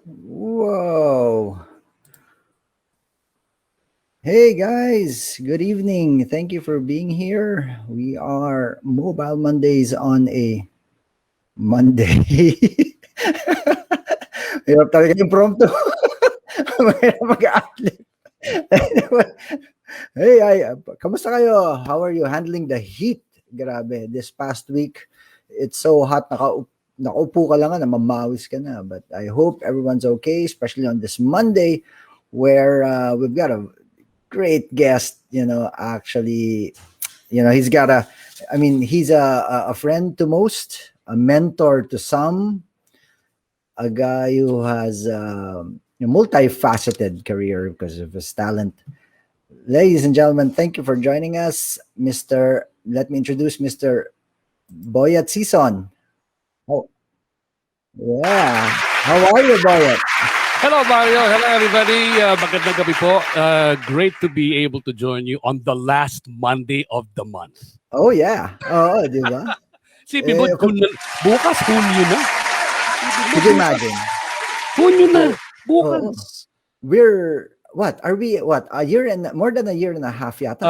Whoa. Hey guys, good evening. Thank you for being here. We are Mobile Mondays on a Monday. Hirap talaga yung prompto. Mahirap mag-a-adlib. Hey, kamusta kayo? How are you handling the heat? Grabe, this past week, it's so hot. Nakaupo ka lang na, mamawis ka na. But I hope everyone's okay, especially on this Monday where we've got a great guest, actually, he's a friend to most, a mentor to some, a guy who has a multifaceted career because of his talent. Ladies and gentlemen, thank you for joining us, let me introduce Mr. Boyet Sison. Oh, yeah. How are you, Boyet? Hello, Mario. Hello, everybody. Magandang gabi po. Great to be able to join you on the last Monday of the month. Oh, yeah. Oo, di ba? Sipin mo, bukas, Hunyo na. Could you imagine? Hunyo na. Oo. Bukas. We're, are we, a year and, more than a year and a half yata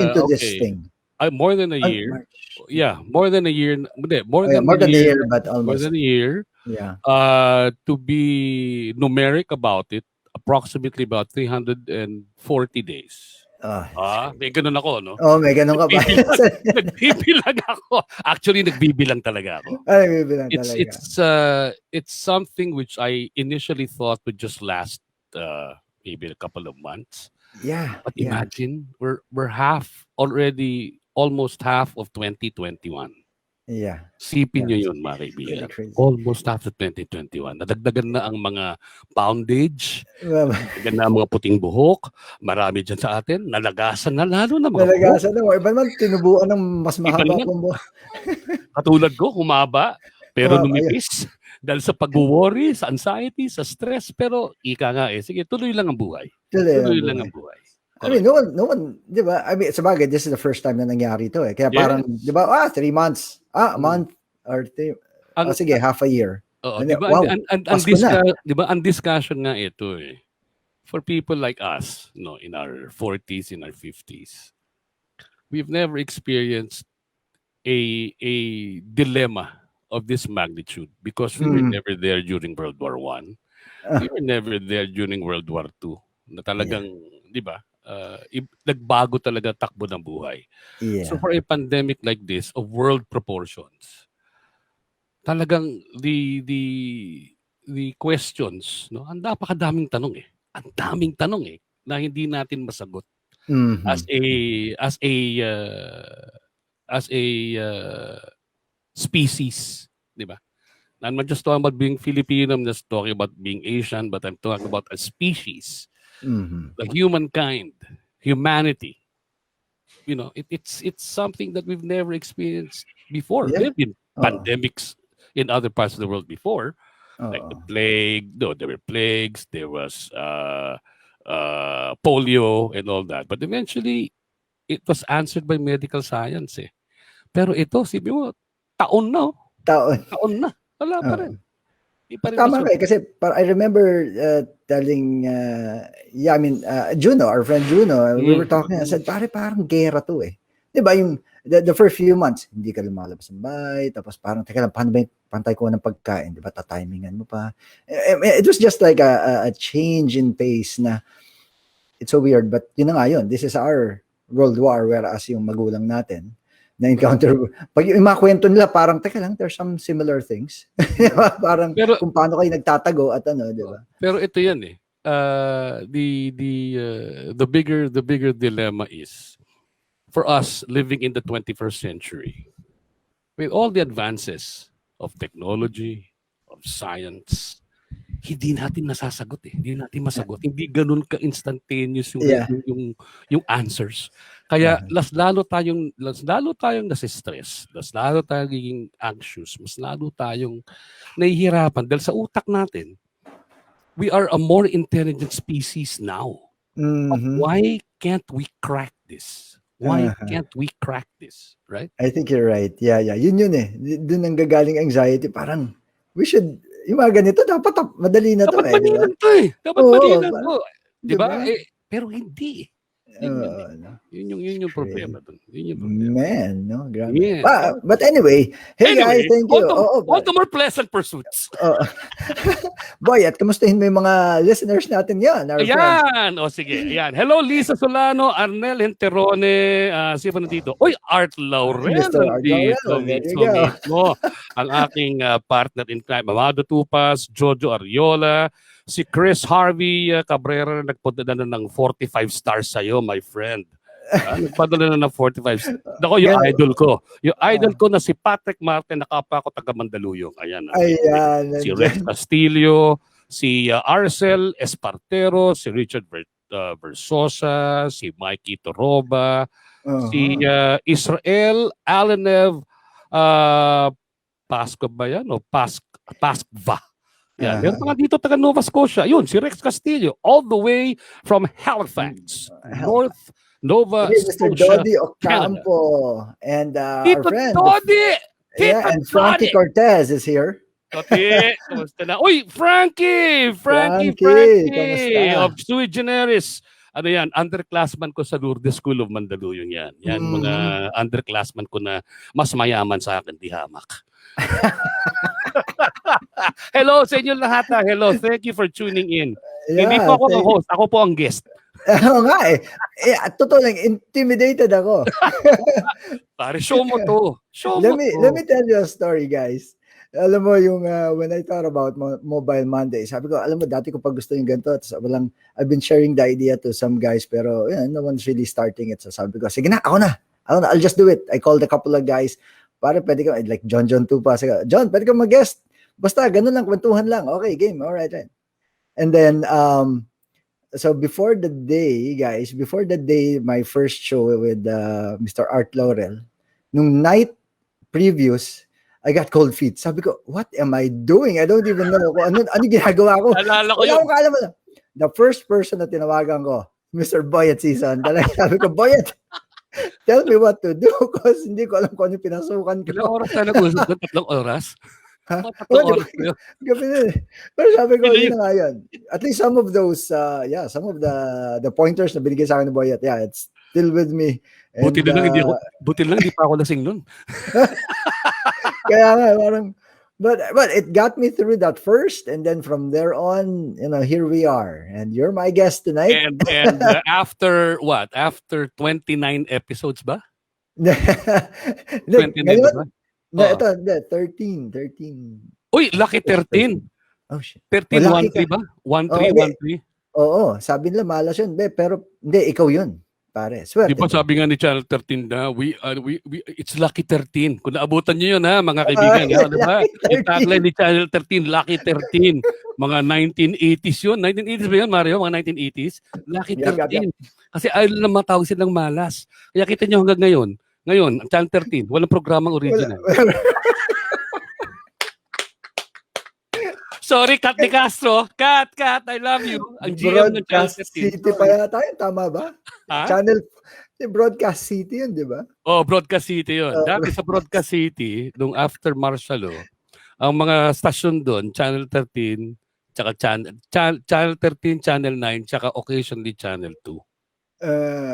into this Okay. thing? More than a year. March. Yeah, more than a year. More than a year, but More almost. than a year. Yeah. To be numeric about it, approximately about 340 days. May ganun ako, no? Oh, may ganun ka ba? Nagbibilang ako. Actually, nagbibilang talaga ako. Nagbibilang talaga. It's something which I initially thought would just last maybe a couple of months. Yeah. But imagine, we're almost half of 2021. Yeah. Sipin nyo yun, mga kaibigan. Almost half of 2021. Nadagdagan na ang mga poundage, nadagdagan na ang mga puting buhok, marami dyan sa atin, nalagasan na lalo na mga nalagasan na. Iba naman, tinubuan ng mas mahaba pong buhok. Katulad ko, humaba, pero lumipis. Dahil sa pag-worry, sa anxiety, sa stress, pero ika nga sige, tuloy lang ang buhay. Tuloy lang ang buhay. I mean, no one, di ba? I mean, sabagay, this is the first time na nangyari ito eh. Kaya parang, di ba, 3 months, a month, or 3, sige, half a year. Di ba? Wow, di ba, ang discussion nga ito eh. For people like us, in our 40s, in our 50s, we've never experienced a dilemma of this magnitude because we were never there during World War I. We were never there during World War II. Na talagang, di ba? Nagbago talaga takbo ng buhay. Yeah. So for a pandemic like this of world proportions, talagang the questions, ang napakadaming tanong eh. Ang daming tanong na hindi natin masagot. As a species, di ba? I'm not just talking about being Filipino, I'm just talking about being Asian, but I'm talking about a species. The humankind, humanity. It's something that we've never experienced before. There have been pandemics in other parts of the world before, like the plague. No, there were plagues. There was polio and all that. But eventually, it was answered by medical science. Pero ito, sabi mo, taon na. Taon na. Wala pa rin. Tama ka kasi I remember telling Juno, our friend Juno, we were talking, I said, parang gera to eh. Di ba yung the first few months, hindi ka lumalabas ng bahay, tapos parang, teka lang, paano ba yung pantay ko ng pagkain? Di ba, tatimingan mo pa? It was just like a change in pace na it's so weird, but yun na nga yun. This is our World War, whereas yung magulang natin, na-encounter. Pag yung mga kwento nila, parang, teka lang, there's some similar things. Parang pero, kung paano kayo nagtatago at di ba? Pero ito yan eh. The bigger dilemma is for us living in the 21st century with all the advances of technology, of science, hindi natin nasasagot eh. Hindi natin masagot. Hindi ganun ka-instantaneous yung answers. Kaya mas lalo tayong nasi-stress, mas lalo tayong nagiging anxious, mas lalo tayong nahihirapan dahil sa utak natin, we are a more intelligent species now. But why can't we crack this? Why can't we crack this? Right? I think you're right. Yeah. Yun eh. Doon ang gagaling anxiety. Parang, we should, yung mga ganito, dapat madali na to Dapat eh, di ba? madali to eh. Dapat madali na to. Di ba? Pero hindi. Yun yung problema dun. Yun yung problema. Man, no, grabe. Yeah. But anyway, hey guys, thank you. On to more pleasant pursuits. Boyet, kamustahin mo yung mga listeners natin yan? Ayan. O sige, ayan. Hello, Lisa Solano, Arnel Enterone, sino nandito? Oy, Art Laurel nandito mismo. Ang aking partner in crime, Amado Tupas, Jojo Ariola, si Chris Harvey Cabrera, nagpunta na ng 45 stars sa'yo, my friend. Nagpadala na ng 45 stars. Ako, yung idol ko. Yung idol ko na si Patrick Martin, nakapa ko taga Mandaluyong. Ayan. Si Rex Castillo, si Arcel Espartero, si Richard Versosa, si Mikey Toroba, si Israel Alenev, Pasco ba yan? O Paskva. Yan. Meron pa dito taga Nova Scotia. Yun, si Rex Castillo, all the way from Halifax, North Nova Mr. Scotia, Dodi Ocampo, and Tito our friend Dodi! and Frankie Cortez is here. Toti, kamusta na? Uy, Frankie of Sui Generis. Ano yan, underclassman ko sa Lourdes School of Mandaluyong yan. Yan, mga underclassman ko na mas mayaman sa akin, di hamak. Hello sa inyo lahat. Hello, thank you for tuning in. Hindi po ako ang host, ako po ang guest. Oo nga eh. Totoo lang, intimidated ako. Pare, show mo to. Let me tell you a story, guys. Alam mo yung when I thought about Mobile Monday, sabi ko, alam mo, dati ko pag gusto yung ganito, I've been sharing the idea to some guys, pero no one's really starting it. So sabi ko, sige na, ako na, I'll just do it. I called a couple of guys, pare, pwede ka, like John Tupa, sabi ko, John, pwede ka mag-guest. Basta, ganun lang, kwentuhan lang. Okay, game, alright. And then, so before the day, my first show with Mr. Art Laurel, nung night previous, I got cold feet. Sabi ko, what am I doing? I don't even know kung ano ginagawa ko. Alala ko yun. The first person na tinawagan ko, Mr. Boyet Sison. Sabi ko, Boyet, tell me what to do because hindi ko alam kung ano pinasukan ko. Ilang oras na nag-usap? 3 oras? Gabi na. Pero sabi ko, yun na nga yun. At least some of those, some of the pointers na binigay sa akin ni Boyet, it's still with me. And, buti lang hindi pa ako lasing nun. Kaya nga, parang, but it got me through that first, and then from there on, here we are, and you're my guest tonight. And after what? After 29 episodes ba? 29 ba? No, ito, 13. Uy, lucky 13. Oh, shit. 13, 1-3 ba? 1-3. Oo, sabi nila malas yun. Pero, hindi, ikaw yun. Pare, swerte. Di ba sabi nga ni Channel 13 na, it's lucky 13. Kung naabutan nyo yun, ha, mga kaibigan. Di ba? Yung tagline ni Channel 13, lucky 13. Mga 1980s yun. 1980s ba yun, Mario? Mga 1980s? Lucky 13. Kasi ayaw na matawag silang malas. Kaya kita nyo hanggang ngayon, Channel 13, walang programang original. Sorry, Kat de Castro. Kat, I love you. Ang GM ng Channel 13. City pa yata yun, tama ba? Channel, Broadcast City yun, di ba? Oh, Broadcast City yun. Dati sa Broadcast City, nung after martial law, ang mga stasyon doon, Channel 13, tsaka Channel 13, Channel 9, tsaka occasionally Channel 2.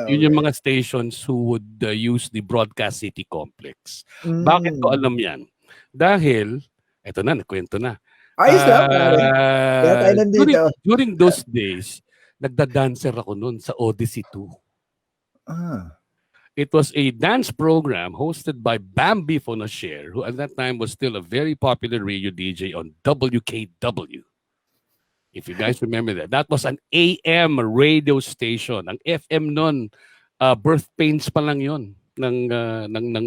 Yun yung mga stations who would use the Broadcast City complex. Bakit ko alam yan? Dahil, eto na, nakwento na. Ayos na, pare. Kaya tayo nandito. During those days, nagda-dancer ako noon sa Odyssey 2. It was a dance program hosted by Bambi Fonashare, who at that time was still a very popular radio DJ on WKW. If you guys remember that. That was an AM radio station. Ang FM noon, birth pains pa lang yun ng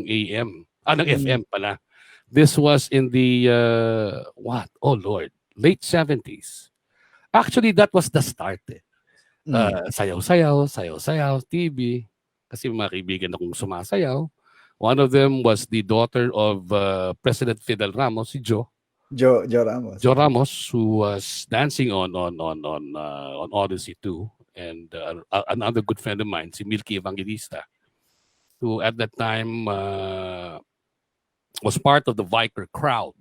AM. Ng FM pala. This was in the, late 70s. Actually, that was the start. Sayaw-sayaw, TV. Kasi mga kaibigan akong sumasayaw. One of them was the daughter of President Fidel Ramos, si Joe Ramos. Joe Ramos, who was dancing on Odyssey 2. And another good friend of mine, si Milky Evangelista, who at that time was part of the Viker crowd.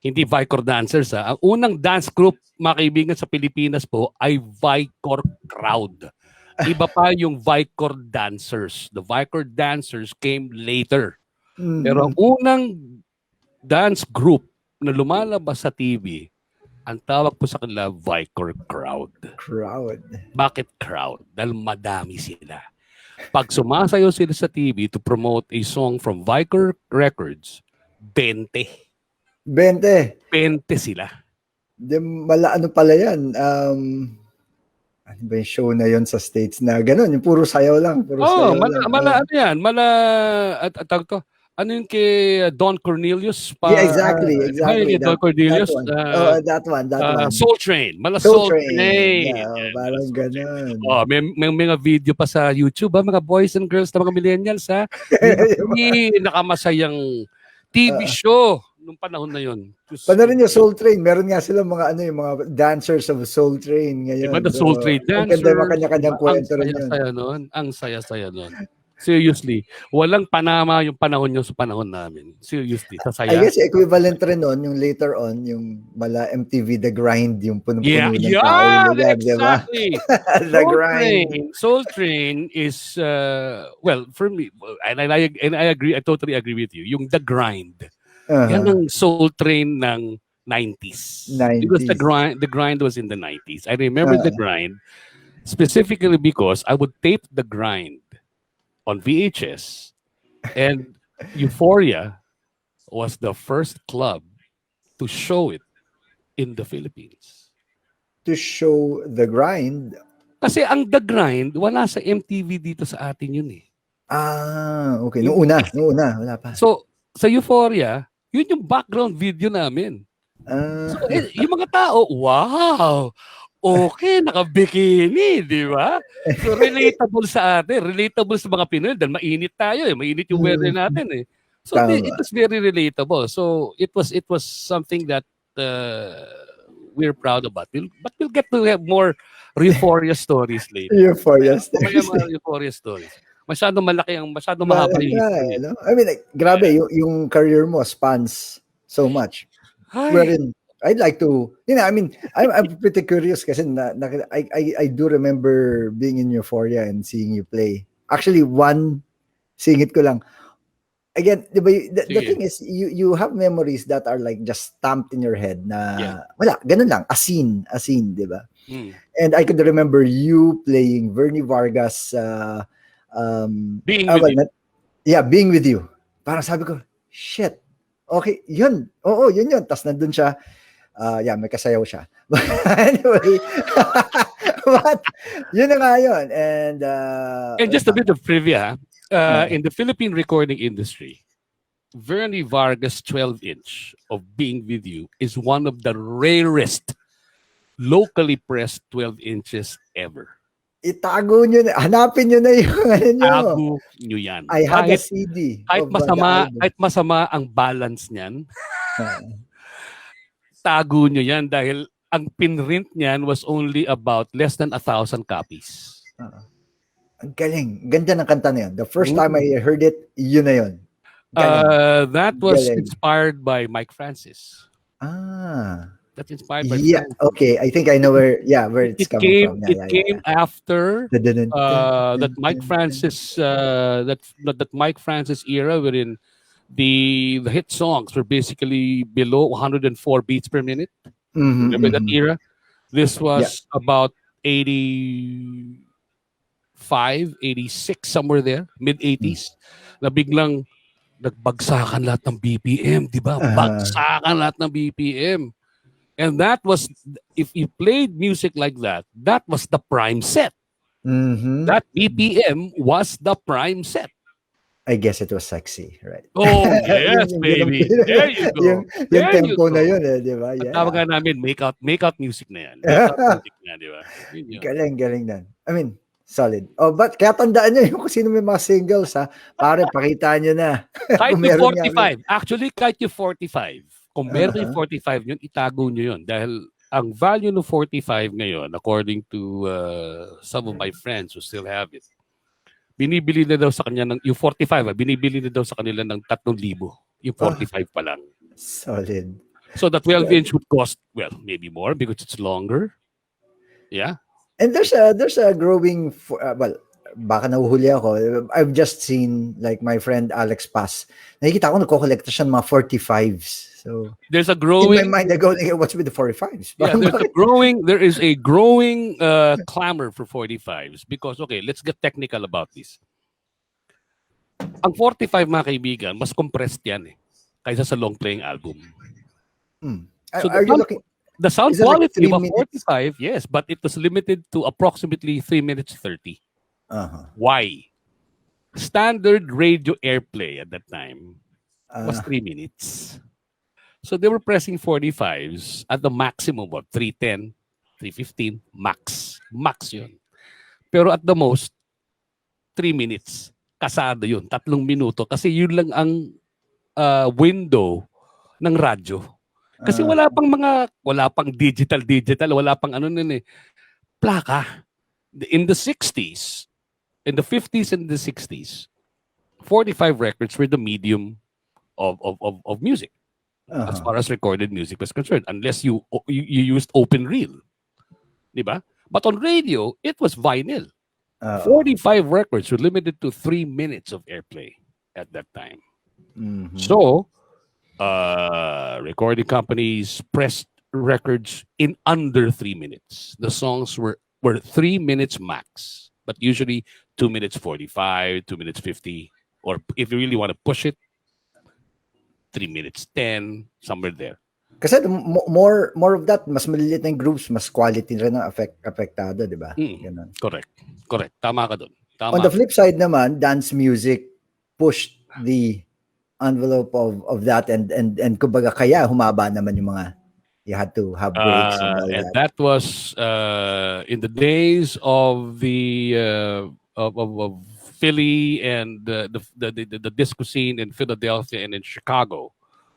Hindi Vicor dancers ha. Ang unang dance group, mga kaibigan, sa Pilipinas po ay Vicor Crowd. Iba pa yung Vicor dancers. The Vicor dancers came later. Pero ang Mm. unang dance group na lumalabas sa TV, ang tawag po sa kanila, Vicor Crowd. Crowd. Bakit crowd? Dahil madami sila. Pag sumasayaw sila sa TV to promote a song from Vicor Records, 20. 20. 20 sila. Ano pala yan? Ano ba yung show na yon sa States na gano'n? Yung puro sayaw lang. Puro sayaw lang. Ano yan? Tawag to, ano yung kay Don Cornelius? Yeah, exactly. Don Cornelius. That one. Soul Train. Soul Train. Train. Yeah, parang gano'n. May mga video pa sa YouTube, mga boys and girls na mga millennials, ha? Yung nakamasayang TV show nung panahon na yun. Panarin nyo, Soul Train. Meron nga silang mga yung mga dancers of Soul Train ngayon. Diba, the Soul Train dancers. Ang ganda kanya-kanyang kwento rin yun. Ang saya-saya nun. Seriously, walang Panama yung panahon nyo sa panahon namin. Seriously, sasaya. I guess equivalent rin nun, yung later on, yung mala MTV The Grind, yung puno-puno ng tao. Exactly. The Grind. Soul Train is, well, for me, and I agree, I totally agree with you, yung The Grind. Yan ang Soul Train ng 90s. Because the grind was in the 90s. I remember The Grind, specifically because I would tape The Grind on VHS, and Euphoria was the first club to show it in the Philippines. To show The Grind? Kasi ang The Grind, wala sa MTV dito sa atin yun eh. Okay. Noong una, wala pa. So, sa Euphoria, yun yung background video namin. So, yung mga tao, wow! Okay, naka-bikini, di ba? So, relatable sa atin. Relatable sa mga Pinoy dahil mainit tayo eh. Mainit yung weather natin eh. So, it was very relatable. So, it was something that we're proud about. But we'll get to have more Euphoria stories later. Euphoria stories. Mga Euphoria stories. Masyadong malaki masyadong mahaba yung history. No? I mean, grabe, yung career mo spans so much. Wherein, I'd like to, I mean, I'm pretty curious kasi I do remember being in Euphoria and seeing you play. Actually, singit ko lang. Again, the thing is, you have memories that are like just stamped in your head na, wala, ganun lang, a scene, di ba? And I could remember you playing Vernie Vargas, Being with you. Yeah, Being With You. Parang sabi ko, shit, okay, yun. Oo, yun. Tapos nandun siya, may kasayaw siya. But anyway, but yun na nga yun. And just a bit of trivia, in the Philippine recording industry, Vernie Vargas 12-inch of Being With You is one of the rarest locally pressed 12 inches ever. Itago nyo na, hanapin nyo na yung Tago nyo yan. I have a CD. Kahit masama ang balance niyan, tago nyo yan dahil ang pinrint niyan was only about less than 1,000 copies. Ang galing. Ganda ng kanta na yun. The first time I heard it, yun na yun. That was inspired by Mike Francis. That's inspired by Francis. Okay. I think I know where it's coming from. It came after that Mike Francis that Mike Francis era, wherein the hit songs were basically below 104 beats per minute. Remember that era? This was about 85, 86, somewhere there, mid-80s. Na biglang nagbagsakan lahat ng BPM, di ba? Bagsakan lahat ng BPM. And that was, if you played music like that, that was the prime set. That BPM was the prime set. I guess it was sexy, right? Oh, yes, baby. There you go. Yung tempo na yun, di ba? At tawag nga namin, make out music na yan. Make out music na, di ba? Galing na. I mean, solid. But kaya tandaan nyo yung kung sino may mga singles, ha? Pare, pakita nyo na. Kahit yung 45. Actually, kahit yung 45. Kung meron yung 45 yun, itago nyo yun. Dahil ang value ng 45 ngayon, according to some of my friends who still have it, binibili na daw sa kanya yung 45, binibili na daw sa kanila ng 3,000. Yung 45 pa lang. Solid. So the 12-inch would cost, well, maybe more because it's longer. Yeah. And there's a growing well, baka nahuhuli ako. I've just seen like my friend Alex Paz. Nakikita ko nagko-collect siya ng mga 45s. So There's a in my growing mind I go, what's with the 45s? Yeah, Parang there is a growing clamor for 45s because okay, let's get technical about this. Ang 45 mga kaibigan, mas compressed yan kaysa sa long playing album. So Are you looking? The sound Is it like quality 3 of a minutes? 45, yes, but it was limited to approximately 3 minutes 30. Why? Standard radio airplay at that time was 3 minutes. So they were pressing 45s at the maximum of 310, 315, max. Max yun. Pero at the most, 3 minutes. Kasado yun. 3 minuto. Kasi yun lang ang window ng radyo. Kasi wala pang digital, wala pang ano nun plaka. In the 60s, in the 50s and the 60s, 45 records were the medium of music. As far as recorded music was concerned, unless you used open reel. Diba? But on radio, it was vinyl. 45 records were limited to 3 minutes of airplay at that time. So, recording companies pressed records in under 3 minutes. The songs were 3 minutes max, but usually 2 minutes 45, 2 minutes 50, or if you really want to push it, 3 minutes 10, somewhere there. Kasi more of that, mas maliliit na yung groups, mas quality rin ang apektado, di ba? Correct. Tama ka dun. On the flip side naman, dance music pushed the envelope of that and kumbaga kaya humaba naman yung mga you had to have breaks and all and that. that was in the days of the of Philly and the disco scene in Philadelphia and in Chicago,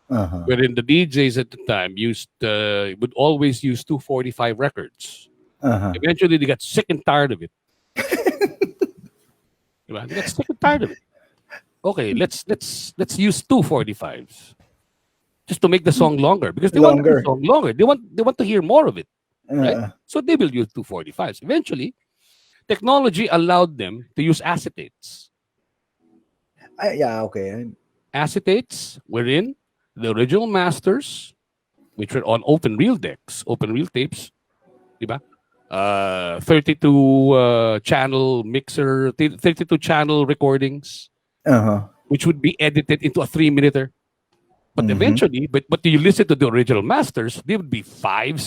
wherein the DJs at the time would always use 245 records. Eventually, they got sick and tired of it. They got sick and tired of it. Okay, let's use 245s just to make the song longer because they want the song longer. They want to hear more of it, right? So they will use 245s. Eventually, technology allowed them to use acetates. Okay. Acetates wherein the original masters, which were on open reel decks, open reel tapes, diba? 32 channel mixer, 32 channel recordings, which would be edited into a 3-minute. But eventually, but you listen to the original masters, they would be 5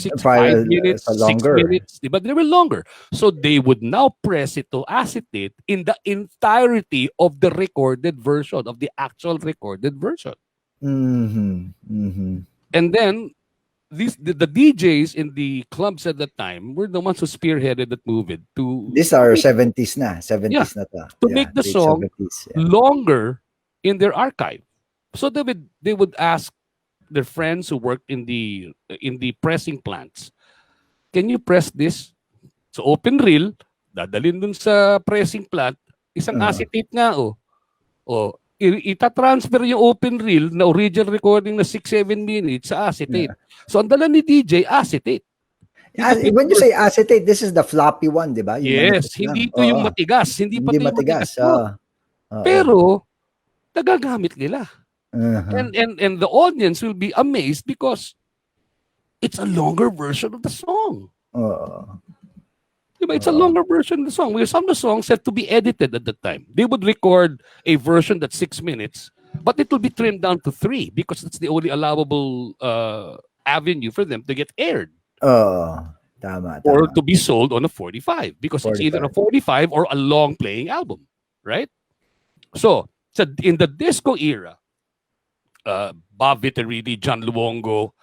minutes, 6 minutes, but they were longer. So they would now press it to acetate in the entirety of the recorded version, of the actual recorded version. And then the DJs in the clubs at that time were the ones who spearheaded that movement to these are 70s na to make the song 70s, longer in their archive. So they would ask their friends who worked in the pressing plants, can you press this? So open reel, dadalhin dun sa pressing plant, isang acetate nga itatransfer yung open reel na original recording na 6-7 minutes sa acetate. So ang dala ni DJ, acetate. When you say acetate, this is the floppy one, di ba? Yes, hindi ito yung matigas. Hindi pa ito yung matigas. Pero, nagagamit nila. And the audience will be amazed because it's a longer version of the song. It's a longer version of the song. Some of the songs had to be edited at the time. They would record a version that's 6 minutes, but it will be trimmed down to 3 because that's the only allowable avenue for them to get aired. Tama. Or to be sold on a 45 because it's either a 45 or a long playing album, right? So in the disco era, Bob Viterini, John Luongo,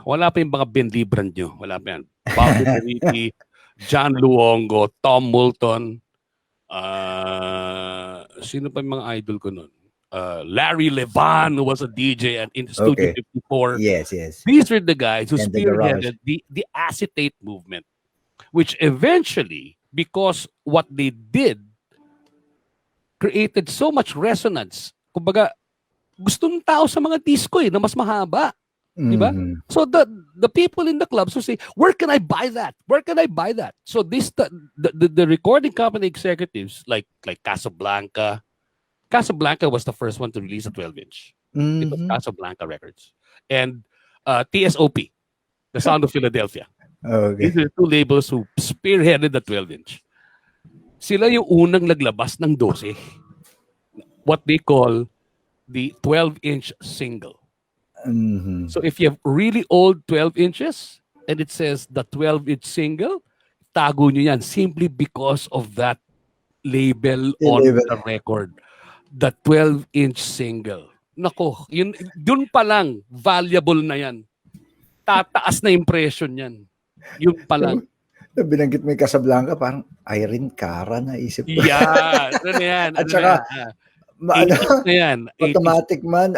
wala pa yung mga Ben Libran nyo. Wala pa yan. Bob Viterini, John Luongo, Tom Moulton, sino pa yung mga idol ko nun? Larry Levan, who was a DJ in Studio 54. Yes. These were the guys who spearheaded the acetate movement, which eventually, because what they did, created so much resonance. Kumbaga, gusto ng tao sa mga disco na mas mahaba. Di ba? Mhm. So the people in the clubs will say, where can I buy that? Where can I buy that? So the recording company executives like Casablanca was the first one to release a 12-inch. It was Mhm. Casablanca Records. And TSOP, The Sound of Philadelphia. Okay. These are the two labels who spearheaded the 12-inch. Sila yung unang naglabas ng 12. What they call the 12-inch single. Mhm. So if you have really old 12 inches and it says the 12-inch single, tago nyo yan simply because of that label on I-label. the record. The 12-inch single. Nako, yun, dun pa lang, valuable na yan. Tataas na impression yan. Yun pa lang. Binanggit mo yung Casablanca, parang Irene Cara na isip ko. Yan. Ano na yan? At Ano na saka, yan? ano, 80s na yan. 80s. Automatic Man,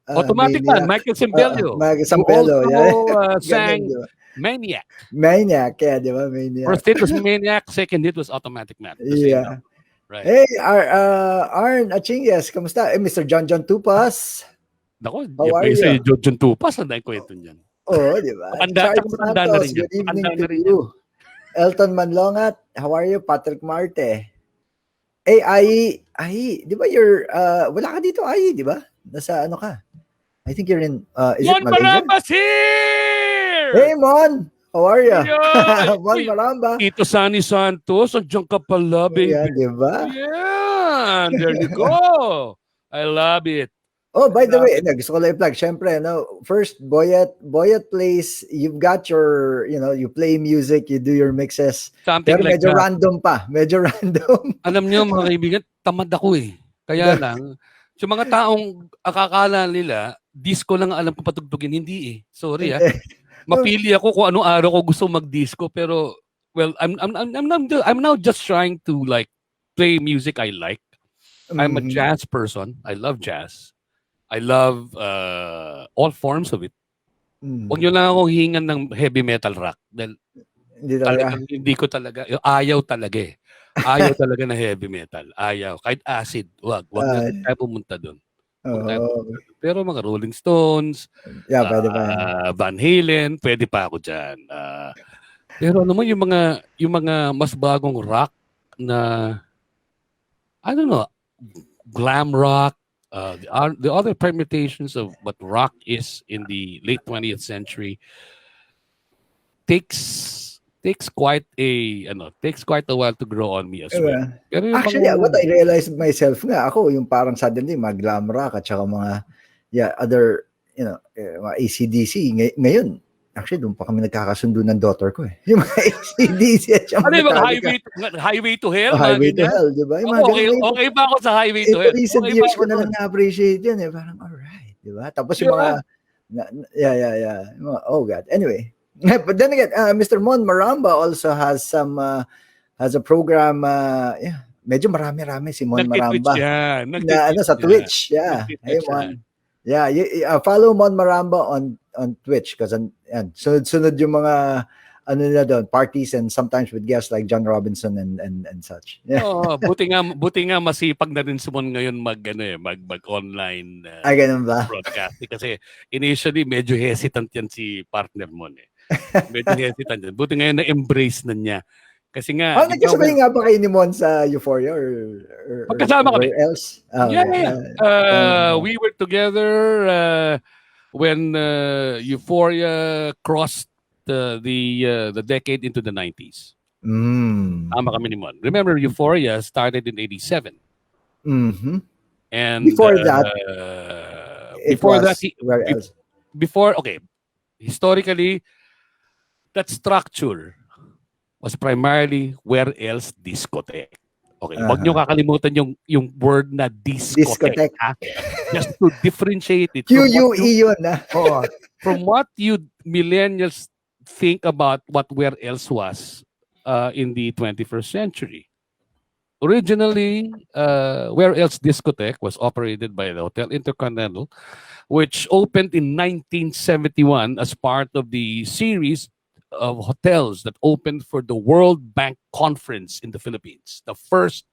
Automatic Man, Maniac. Michael Sembello. Mag Who Sambello, also yeah. Ganun, sang di ba? Maniac. Maniac, yeah, di ba? Maniac. First hit was Maniac, second hit was Automatic Man. The same Yeah. number. Right. Hey, Arn Achingues, kamusta? Mr. John Tupas. Nako, How are you? John Tupas, ang dahil kwento niyan. Oo, di ba? Charles Matanda na Santos, rin yan. good evening Matanda to na rin you. Elton Manlongat, how are you? Patrick Marte. Hey, Ai, di ba wala ka dito, Ai, di ba? Nasa ano ka? I think you're in, is it Mon Malaysia? Marambas here! Hey, Mon! How are you? Yan! Mon Uy, Maramba. Tito Sunny Santos, andiyan ka pala, baby. Yeah, di ba? Yan! There you go! I love it. Oh, by the way, gusto ko lang i-plug. Siyempre, first, Boyet plays, you've got your, you play music, you do your mixes. Something Pero like medyo that. random pa. Medyo random. Alam niyo, mga kaibigan, tamad ako eh. Kaya lang, sa mga taong akakala nila, disco lang alam ko patugtugin, hindi eh. Sorry ah. Mapili ako kung anong araw ko gusto mag-disco, pero well, I'm now just trying to like play music I like. I'm a jazz person. I love jazz. I love all forms of it. Huwag nyo lang akong hingan ng heavy metal rock. Dahil hindi ko talaga, ayaw talaga eh. Ayaw talaga na heavy metal. Ayaw. Kahit acid, wag na tayo pumunta doon. Pero mga Rolling Stones, pwede pa yan. Van Halen, pwede pa ako dyan. Pero ano mo, yung mga mas bagong rock na, I don't know, glam rock, the other permutations of what rock is in the late 20th century takes quite a while to grow on me as well. Pero actually, what I realized myself nga, ako yung parang suddenly mga glam rock at saka mga other mga AC/DC ngayon. Actually, doon pa kami nagkakasundo ng daughter ko eh. Yung mga AC/DC at saka Highway to Hell? Highway to Hell, di ba? Okay ba ako sa Highway to Hell? In recent years ko na lang na-appreciate yun eh. Parang, alright, di ba? Tapos yung mga, oh God. Anyway. But then again, Mr. Mon Maramba also has a program, medyo marami-rami si Mon Maramba. Sa Twitch. Yeah. Hey, Mon. Yeah, follow Mon Maramba on Twitch because sunod-sunod yung mga nila doon, parties and sometimes with guests like John Robinson and such. Yeah. Oh, buti nga masipag na rin si Mon ngayon mag-online ganun ba? broadcast kasi initially medyo hesitant yan si partner Mon eh. Medyo hesitant yan. Buti ngayon na-embrace na niya. Kasi nga... nagkasabay nga ba kayo ni Mon sa Euphoria or magkasama kami. else? We were together when Euphoria crossed the decade into the 90s. Tama kami ni Mon. Remember, Euphoria started in 87. Mm-hmm. And before that, historically, that structure was primarily Where Else Discotheque. Okay, wag niyo kakalimutan yung word na discotheque. Just to differentiate it. QUE yun. From what you millennials think about what Where Else was in the 21st century. Originally, Where Else Discotheque was operated by the Hotel Intercontinental, which opened in 1971 as part of the series of hotels that opened for the World Bank Conference in the Philippines, the first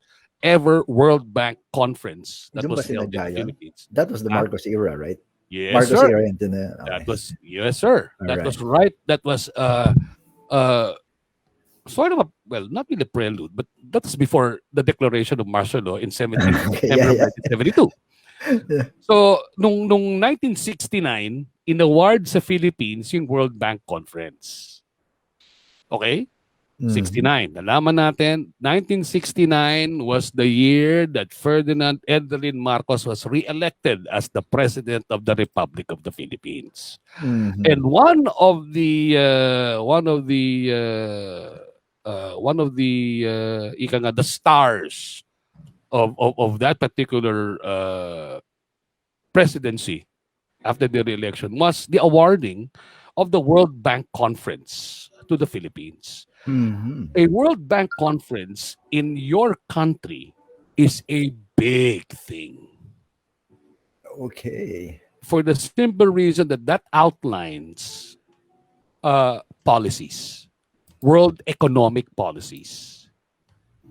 ever World Bank conference that Doon ba was held in sinadya the yun? Philippines. That was the Ah, Marcos era, right? yes, Marcos sir. era yun. Okay. Yes, sir. All That right. was right. That was uh sort of a, well, not really prelude, but that's before the declaration of martial law in Okay, September of yeah. 1972. So, nung 1969, inaward sa Philippines yung World Bank Conference. Okay? Mm-hmm. 69. Nalaman natin, 1969 was the year that Ferdinand Edelin Marcos was re-elected as the President of the Republic of the Philippines. Mm-hmm. And ika nga, the stars of that particular presidency after the re-election was the awarding of the World Bank Conference to the Philippines. Mm-hmm. A World Bank Conference in your country is a big thing Okay. for the simple reason that that outlines policies, world economic policies.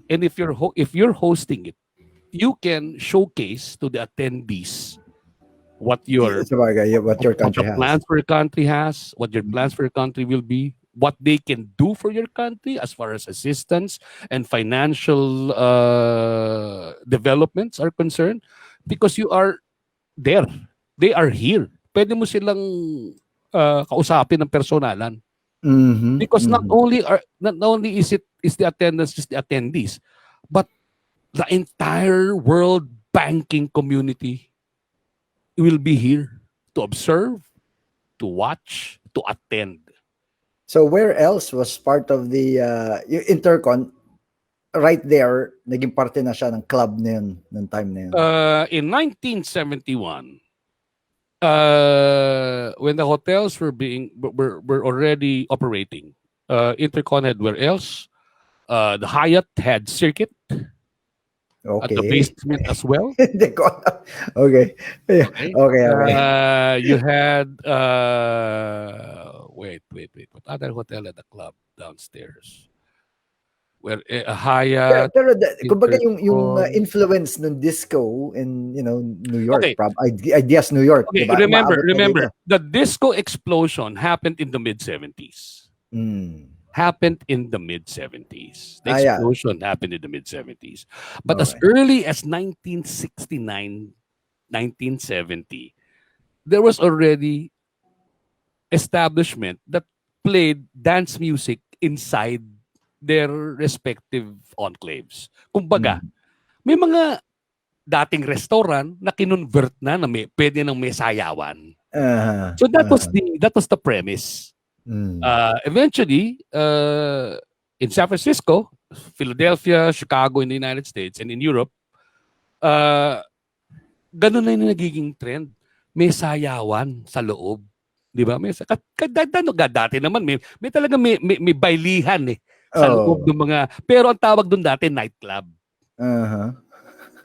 And if you're hosting it, you can showcase to the attendees what your Sabagay, what your what the country has. plans for your country has, what your Mhm. plans for your country will be, what they can do for your country as far as assistance and financial developments are concerned, because you are there. They are here. Pwede mo silang kausapin ng personalan. Mhm, Because mhm. not only is the attendance just the attendees, but the entire world banking community will be here to observe, to watch, to attend. So where else was part of the yung Intercon right there, naging parte na siya ng club na yun, ng time na yun? In 1971, when the hotels were already operating, Intercon had where else? The Hyatt had circuit at the Okay. basement as well. Hindi ko alam. Okay. Yeah. Okay. Okay, okay. You had wait. What other hotel at the club downstairs? Where a Hyatt, Pero kumbaga yung Intercon. influence ng disco in, New York, Okay. I guess New York, 'di Okay, ba? Umaabot na dito. remember, the disco explosion happened in the mid 70s. Mm. Happened in the mid 70s. The Yeah. explosion happened in the mid 70s. But as Okay. early as 1969, 1970, there was already establishment that played dance music inside their respective enclaves. Kumbaga, Mm. may mga dating restaurant na kinonvert na pwede nang may sayawan. Uh-huh. So Uh-huh. that was the premise. Mm. Eventually, in San Francisco, Philadelphia, Chicago in the United States, and in Europe, ganun na yung nagiging trend. May sayawan sa loob. Di ba? Dati naman, may talaga may bailihan sa loob Oh. ng mga, pero ang tawag doon dati, nightclub. Uh-huh.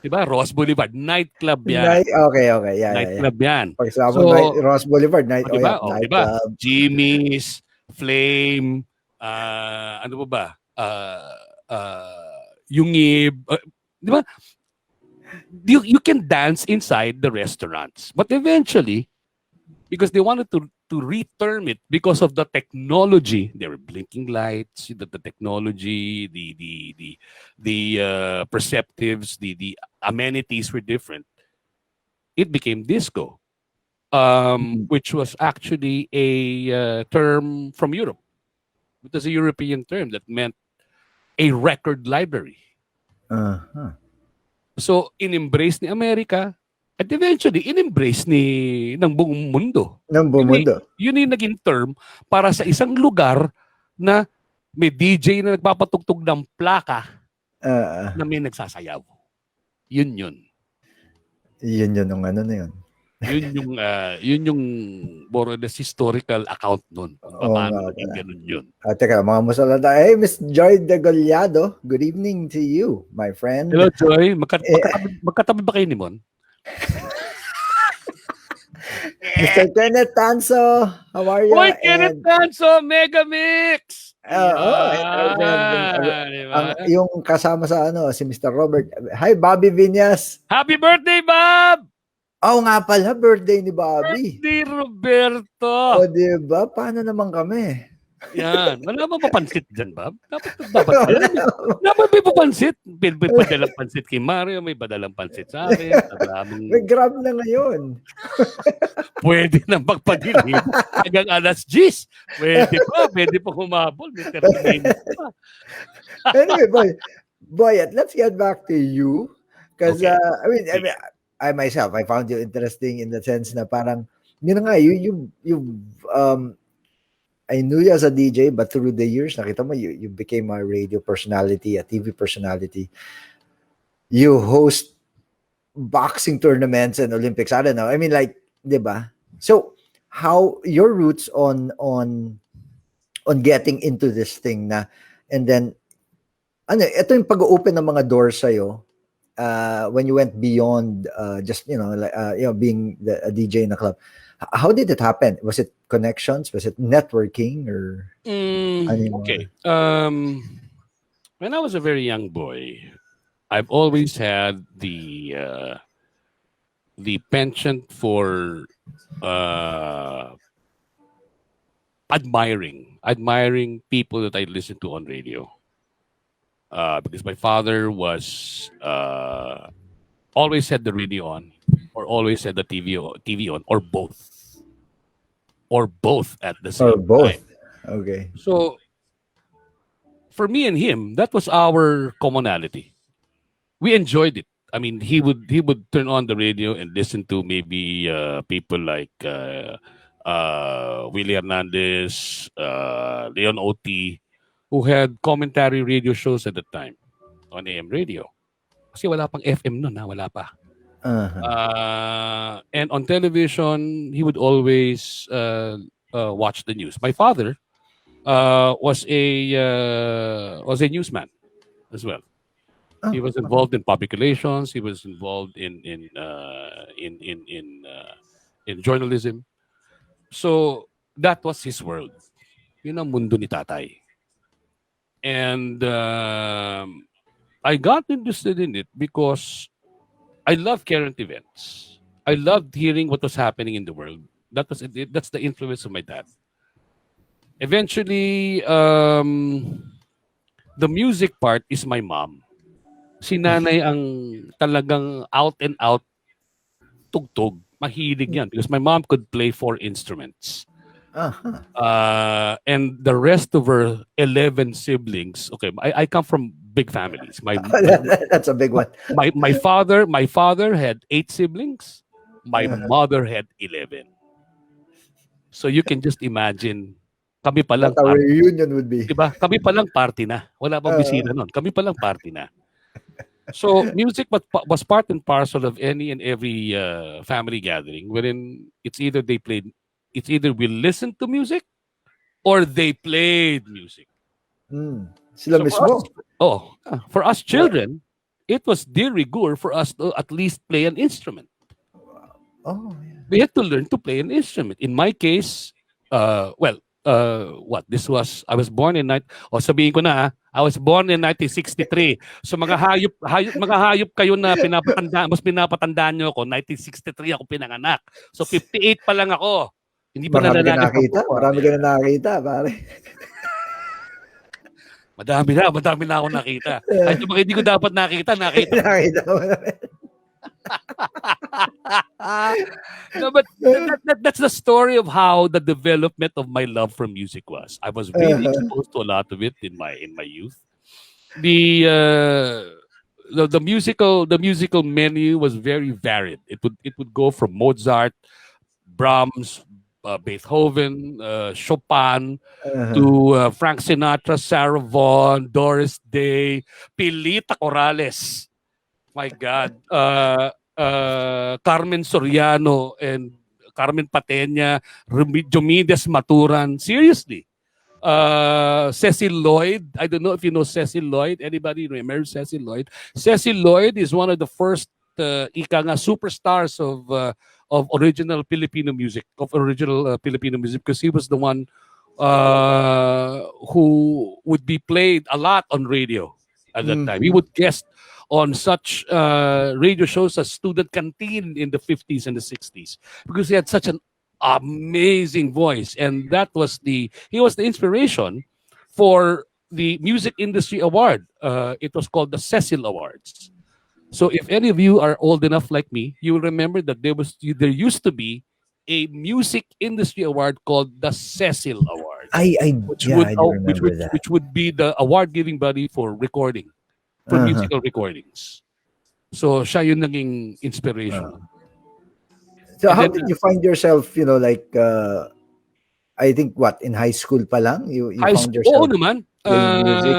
Di ba? Ross Boulevard, nightclub yan. Okay. Yeah. Nightclub yan. Pagsama So, Ross Boulevard, di ba? Di ba? nightclub. Jimmy's, Flame, ano pa ba? Yungib, di ba? You can dance inside the restaurants. But eventually, because they wanted to reterm it because of the technology, there were blinking lights, the technology, the perceptives, the amenities were different. It became disco, Mhm. which was actually a term from Europe. It was a European term that meant a record library. Uh-huh. So, in-embrace ni Amerika at eventually, in-embrace ng buong mundo. Ng buong mundo. Yun yung naging term para sa isang lugar na may DJ na nagpapatugtog ng plaka na may nagsasayaw. Yun. Yun yung ano na yun. Yun yung more or less historical account nun. Kung Oo paano nga naging pala. ganun yun. Teka, mga musalata. Hey, Miss Joy Degollado, good evening to you, my friend. Hello, Joy. Magkatabi ba kayo ni Mon? Mr. Kenneth Tanso, how are you? Hoy, Kenneth Tanso, Mega Mix! And then Di ang ba? yung kasama sa ano, si Mr. Robert. Hi, Bobby Viñas. Happy birthday, Bob! Oo nga pala, birthday ni Bobby. Birthday, Roberto! O, di ba? Paano naman kami? Yan. Wala ba mapansit dyan, Bob? Dapat dapat may papansit. May padalang pansit kay Mario, may padalang pansit sa akin. May grab na ngayon. Pwede na magpadilim hanggang alas 10. Pwede pa humabol. May 30 minutes pa. Anyway, Boyet, let's get back to you. Because, Okay. I myself, I found you interesting in the sense na parang, yun na nga, I knew you as a DJ, but through the years, nakita mo, you became a radio personality, a TV personality. You host boxing tournaments and Olympics. I don't know. I mean, like, di ba? So, how your roots on getting into this thing na, and then, ito yung pag-open ng mga doors sa'yo, when you went beyond just being a DJ in a club. How did it happen? Was it connections? Was it networking? Or okay. When I was a very young boy, I've always had the penchant for admiring people that I listen to on radio. Because my father was always had the radio on, or always had the TV on, or both at the same time. Okay. So for me and him, that was our commonality. We enjoyed it. I mean, he would turn on the radio and listen to maybe people like Willie Hernandez, Leon Oti, who had commentary radio shows at the time on AM radio. Kasi wala pang FM nun, wala pa. And on television, he would always watch the news. My father was a newsman as well. He was involved in public relations. He was involved in journalism. So that was his world. Yun ang mundo ni tatay. And I got interested in it because I love current events. I loved hearing what was happening in the world. That's the influence of my dad. Eventually, the music part is my mom. Si nanay ang talagang out and out tugtog. Mahilig yan because my mom could play 4 instruments. And the rest of her 11 siblings. Okay, I come from big families. That's a big one. My father had 8 siblings. My mother had 11. So you can just imagine, kami pa lang what a reunion would be. Diba? Kami pa lang party na. Wala pang bisita nun. Kami pa lang party na. So music was part and parcel of any and every family gathering, wherein it's either we listened to music or they played music. Sila mismo. For us children, it was de rigueur for us to at least play an instrument. We had to learn to play an instrument. In my case, I was born in sabihin ko na, I was born in 1963. So mga hayop kayo na mas pinapatandaan nyo ako, 1963 ako pinanganak. So 58 pa lang ako. Hindi pa nalalaki. Marami ka na nakakita, pare. Madami na ako nakita. Kahit yung mga hindi ko dapat nakita mo na. No, but that's the story of how the development of my love for music was. I was really exposed to a lot of it in my youth. The musical menu was very varied. It would go from Mozart, Brahms, Beethoven, Chopin, to Frank Sinatra, Sarah Vaughan, Doris Day, Pilita Corrales. My God. Carmen Soriano and Carmen Patenya, Diomedes Maturan. Seriously. Cecil Lloyd. I don't know if you know Cecil Lloyd. Anybody remember Cecil Lloyd? Cecil Lloyd is one of the first superstars of original Filipino music, because he was the one who would be played a lot on radio at that time. He would guest on such radio shows as Student Canteen in the 50s and the 60s because he had such an amazing voice, and he was the inspiration for the Music Industry Award. It was called the Cecil Awards. So if any of you are old enough like me, you will remember that there used to be a music industry award called the Cecil Award, I do remember that. which would be the award giving body for recording, for musical recordings. So siya yung naging inspiration. So how did you find yourself, like I think in high school pa lang you found yourself naman. playing music?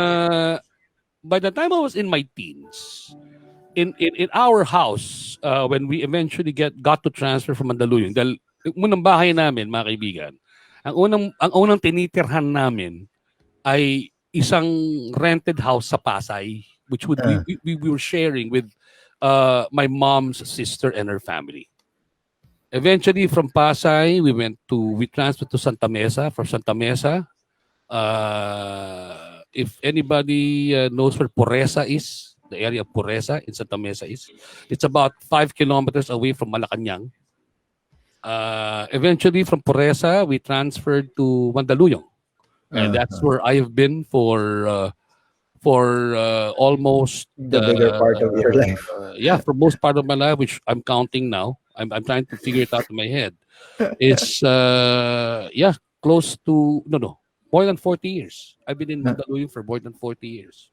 By the time I was in my teens, in our house, when we eventually got to transfer from Mandaluyong, dahil unang bahay namin, mga kaibigan, ang unang tinitirhan namin ay isang rented house sa Pasay, which we were sharing with my mom's sister and her family. Eventually, from Pasay, we transferred to Santa Mesa. From Santa Mesa, if anybody knows where Puresa is, the area of Puresa in Santa Mesa is, it's about 5 kilometers away from Malacanang. Eventually, from Puresa, we transferred to Mandaluyong, and that's where I have been for almost the bigger part of your life. For most part of my life, which I'm counting now. I'm trying to figure it out in my head. It's close to more than 40 years. I've been in Mandaluyong for more than 40 years.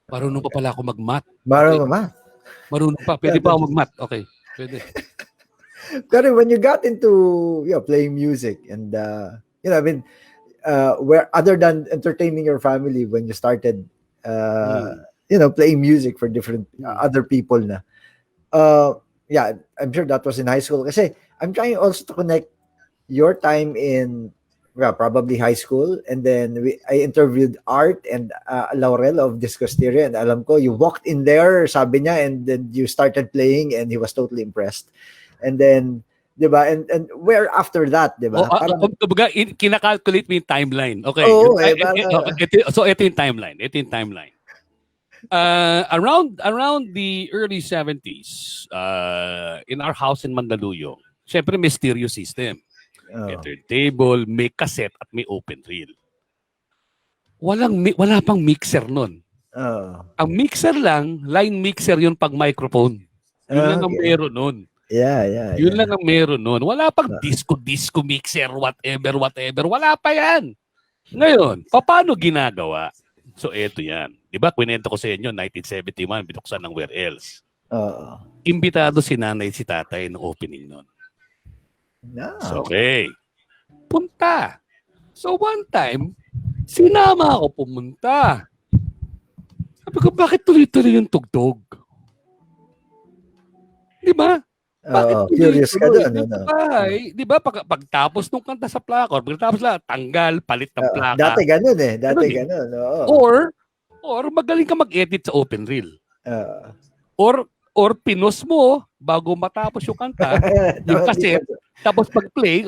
Marunong pa pala ako mag-math. Marunong pa. Pwede pa ako mag-math. Okay. Pwede. Pero when you got into playing music and where other than entertaining your family, when you started playing music for different other people na, I'm sure that was in high school. Kasi I'm trying also to connect your time in probably high school, and then I interviewed Art and Laurel of Discosteria, and alam ko you walked in there, sabi niya, and then you started playing and he was totally impressed. And then, diba? And where after that, diba? Kinakalculate mo yung timeline. Okay. So ito yung timeline. Around the early 70s, in our house in Mandaluyong, syempre may stereo system. May turntable, may cassette, at may open reel. Wala pang mixer nun. Ang mixer lang, line mixer yun pag microphone. Yun lang ang meron nun. Yun lang ang meron nun. Wala pang disco mixer, whatever. Wala pa yan. Ngayon, paano ginagawa? So, eto yan. Diba, kwento ko sa inyo, 1971, binuksan ng Where Else. Imbitado si nanay si tatay ng opening nun. No. So, okay. Punta. So, one time, sinama ako pumunta. Sabi ko, bakit tuloy-tuloy yung tugtog? Di ba? Curious ka doon. Di ba, pagtapos nung kanta sa plakor, pagtapos lang, tanggal, palit ng plaka. Dati ganun eh. Ganun. Or magaling ka mag-edit sa open reel. Or pinos mo bago matapos yung kanta, yung cassette, tapos pag-play,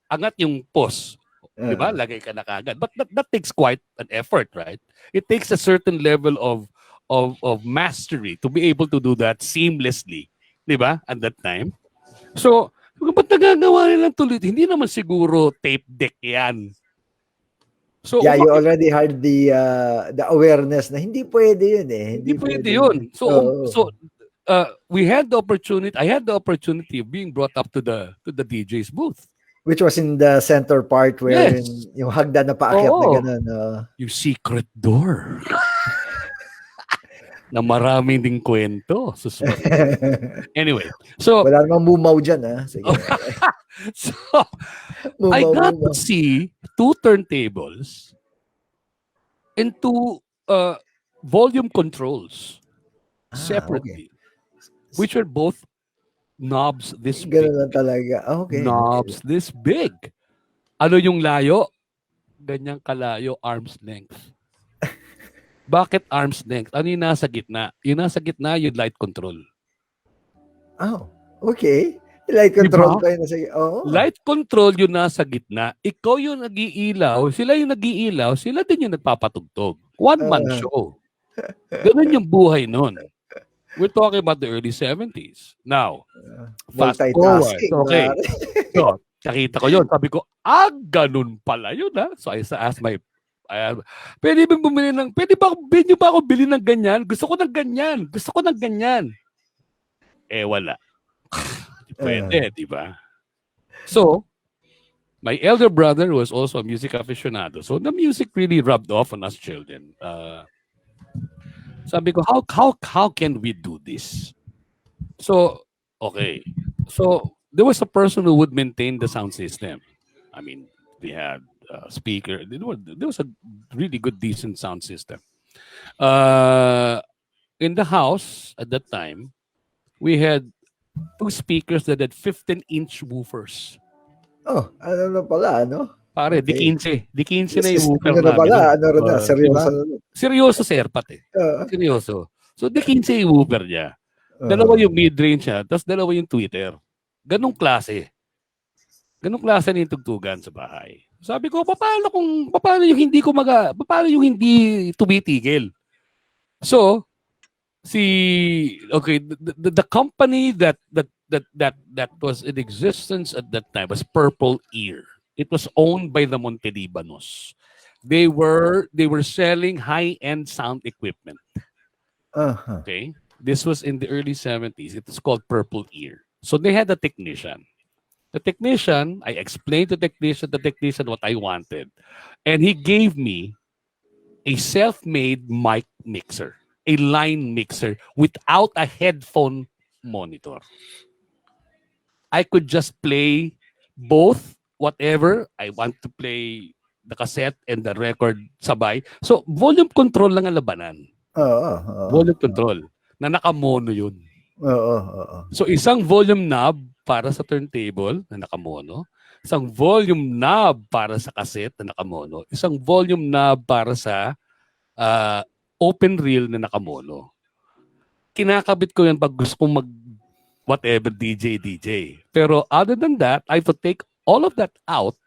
angat yung pause. Di ba? Lagay ka na kagad. But that takes quite an effort, right? It takes a certain level of mastery to be able to do that seamlessly. Di ba? At that time. So, ba't nagagawa nilang tuloy? Hindi naman siguro tape deck yan. So, you already had the awareness na hindi pwede yun eh. Hindi pwede yun. So we had the opportunity. I had the opportunity of being brought up to the DJ's booth, which was in the center part where yung hagdan na paakyat na ganun. Yung secret door. Na maraming ding kwento. Anyway, so wala namang mumaw dyan, ha? Sige. So I got to see 2 turntables and 2 volume controls separately, which are both knobs this big. Ganun lang talaga. Okay. Knobs this big. Ano yung layo? Ganyang kalayo, arm's length. Bakit arm's length? Ano yung nasa gitna? Yung nasa gitna, yung light control. Oh, okay. Light Di control ba? pa yun. Light control yung nasa gitna. Ikaw yung nag-iilaw, sila yung nag-iilaw, sila din yung nagpapatugtog. One-man show. Ganun yung buhay nun. We're talking about the early 70s. Now, fast forward. Multitasking, Okay. pare. So, nakita ko yun. Sabi ko, ganun pala yun, ha? So, I asked my, pwede ba bumili ng, pwede nyo ba ako bili ng ganyan? Gusto ko ng ganyan. Gusto ko ng ganyan. Wala. Pwede, di ba? So, my elder brother was also a music aficionado. So, the music really rubbed off on us children. Sabi ko, how can we do this? So, okay. So, there was a person who would maintain the sound system. I mean, they had a speaker. There was a really good, decent sound system. In the house at that time, we had 2 speakers that had 15-inch woofers. Ano na pala, ano? Pare, Okay. di 15 na yung woofer Ano na namin. pala, ano na, seryoso. Seryoso, sir, pati. Seryoso. So, di 15 yung woofer niya. Dalawa yung mid-range niya, tapos dalawa yung tweeter. Ganong klase. Ganong klase na yung tugtugan sa bahay. Sabi ko, paano yung hindi tumitigil? So, the company that was in existence at that time was Purple Ear. It was owned by the Montelibanos. They were selling high-end sound equipment. Okay? This was in the early 70s. It was called Purple Ear. So they had a technician. The technician, I explained to the technician what I wanted. And he gave me a self-made mic mixer, a line mixer without a headphone monitor. I could just play both, whatever I want to play, the cassette and the record sabay. So, volume control lang ang labanan. Volume control. Na nakamono yun. So, isang volume knob para sa turntable na nakamono. Isang volume knob para sa cassette na nakamono. Isang volume knob para sa open reel na nakamono. Kinakabit ko yan pag gusto kong whatever DJ. Pero other than that, I would take all of that out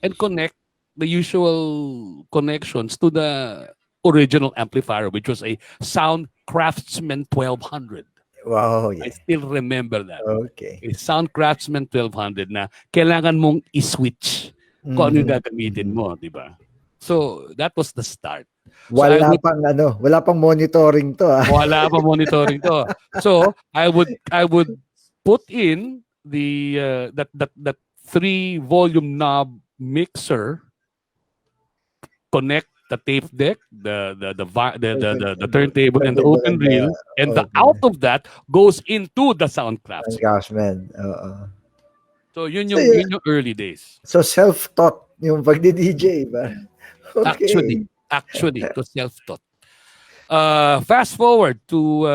and connect the usual connections to the original amplifier, which was a Sound Craftsman 1200. Wow, yeah. I still remember that. Okay. A Sound Craftsman 1200 na kailangan mong i-switch kung ano yung gagamitin mo, di ba? So, that was the start. Wala pang monitoring to. Wala pang monitoring to. So, I would put in the that 3-volume knob mixer, connect the tape deck, the turntable and the open reel, and the out of that goes into the Sound Craftsman. So yun yung early days. So self-taught yung pagdi-DJ ba? Okay. Actually, it was self-taught. Fast forward to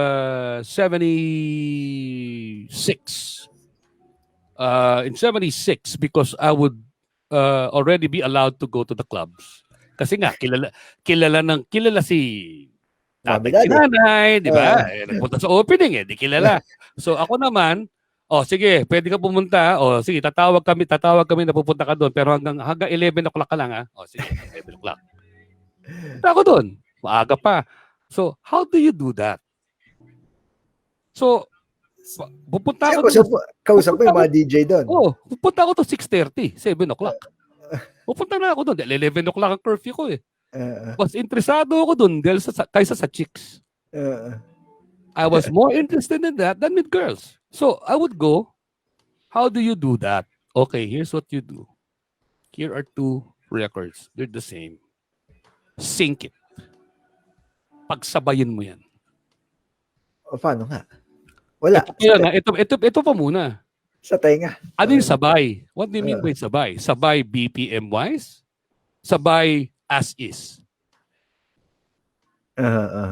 76. In 76, because I would already be allowed to go to the clubs. Kasi nga, kilala si tatay, si nanay, di ba? Nagpunta sa opening di kilala. So ako naman, sige, pwede ka pumunta. Sige, tatawag kami na pupunta ka doon. Pero hanggang 11 o'clock ka lang, ha? Sige, 11 o'clock. Punta ako doon. Maaga pa. So, how do you do that? So, pupunta ako doon. Kausap mo yung mga DJ doon? Pupunta ako to 6:30, 7 o'clock. Pupunta na ako doon. 11 o'clock ang curfew ko Mas interesado ako doon kaysa sa chicks. I was more interested in that than with girls. So, I would go. How do you do that? Okay, here's what you do. Here are 2 records. They're the same. Sync it. Pagsabayin mo yan. Paano nga? Wala. Ito pa muna. Sa tenga. Ano yung sabay? What do you mean by sabay? Sabay BPM-wise? Sabay as is.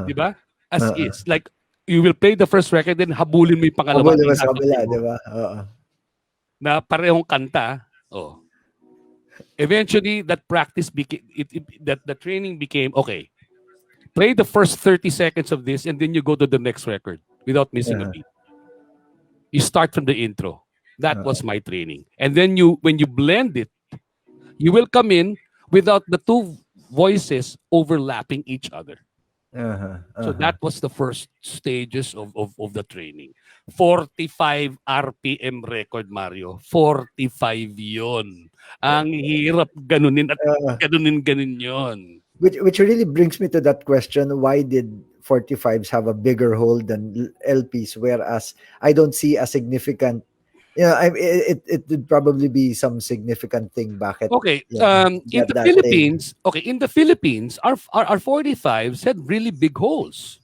Diba? As is. Like, you will play the first record, then habulin mo yung pangalawa. Habulin mo sa kabila, diba? Na parehong kanta. Eventually, that practice became, the training became, okay, play the first 30 seconds of this, and then you go to the next record without missing a beat. You start from the intro. That was my training. And then when you blend it, you will come in without the two voices overlapping each other. So that was the first stages of the training. 45 RPM record, Mario. 45 yon. Ang hirap ganunin at ganunin yon. Which really brings me to that question: why did 45s have a bigger hold than LPs, whereas I don't see a significant, it would probably be some significant thing. Bakit? Okay, in the that thing. Philippines, our 45s had really big holes.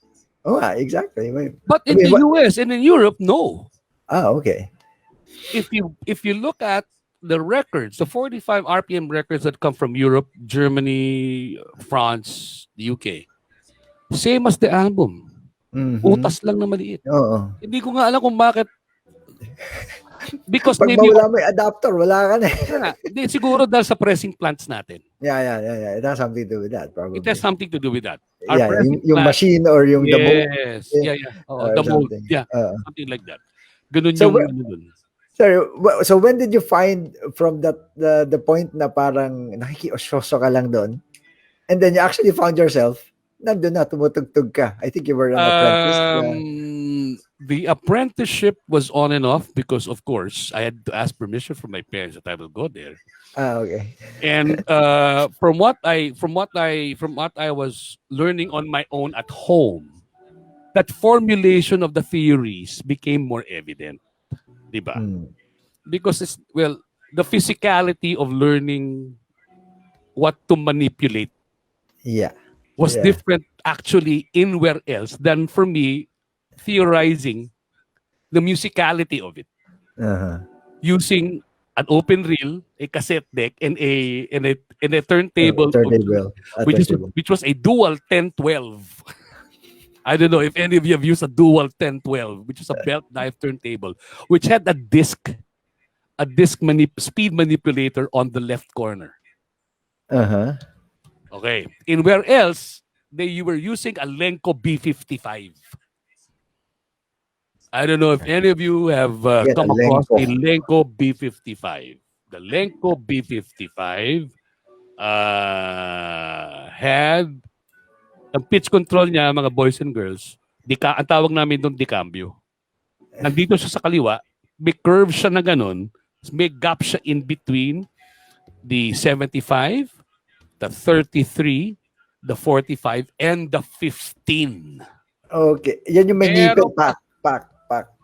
Oh, exactly. But in the US and in Europe, no. Okay. If you look at the records, the 45 RPM records that come from Europe, Germany, France, the UK, same as the album. Utas lang na maliit. Oo. Hindi ko nga alam kung bakit. Because pag maybe mawala mo yung adapter, wala ka na. Hindi, siguro dahil sa pressing plants natin. Yeah. It has something to do with that, probably. It has something to do with that. Yung machine or yung the mold. Yes. Yeah. The mold. Yeah. Something like that. Ganun So, yung sorry, so when did you find from that the point na parang nakikiosyoso ka lang doon, and then you actually found yourself nandun na, tumutugtog ka? I think you were an apprentice. The apprenticeship was on and off because, of course, I had to ask permission from my parents that I will go there. Okay. And from what I was learning on my own at home, that formulation of the theories became more evident, diba? Because the physicality of learning what to manipulate, was different actually anywhere else than for me theorizing the musicality of it. Using an open reel, a cassette deck, and a turntable, which was a dual 1012. I don't know if any of you have used a dual 1012, which is a belt knife turntable, which had a disc speed manipulator on the left corner. Okay. In where else you were using a Lenco B55. I don't know if any of you have come across a Lenco B55. The Lenco B55 had ang pitch control niya, mga boys and girls, ang tawag namin doon decambio. Nandito siya sa kaliwa, may curve siya na ganun, may gap siya in between the 75, the 33, the 45, and the 15. Okay. Yan yung may ngipin, pak.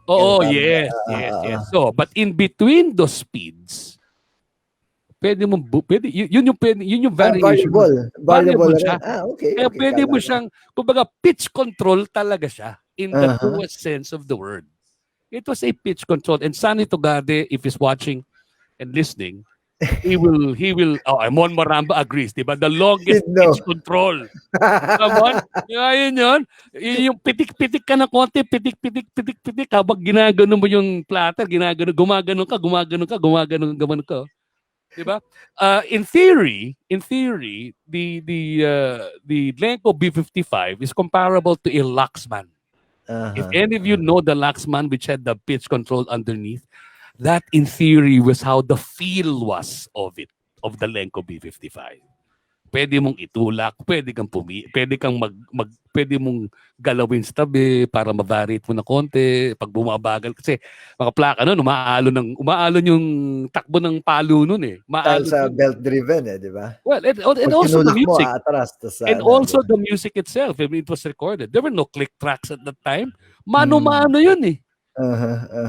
Oh, yes. So, but in between those speeds, yun yung variation. Variable siya. Okay. Kaya pwede mo siyang, kumbaga, pitch control talaga siya in the truest sense of the word. It was a pitch control. And Sunny Tugade, if he's watching and listening, he will, Mon Maramba agrees, diba? The longest pitch control. Come on. Yun. Yung pitik-pitik ka na konti, pitik, habang ginagano mo yung platter, gumagano ka. Diba? In theory, the Lenco B55 is comparable to a Luxman. If any of you know the Luxman, which had the pitch control underneath, that in theory was how the feel was of the Lenco B55. Pwede mong itulak, pwede mong galawin sa tabi para ma-variate mo na konti pag bumabagal kasi mga plaka noon umaalon yung takbo ng palo noon eh. Sa belt driven di ba? Well, and also the music. And also diba? the music itself, I mean, it was recorded. There were no click tracks at that time. Mano-mano yun eh.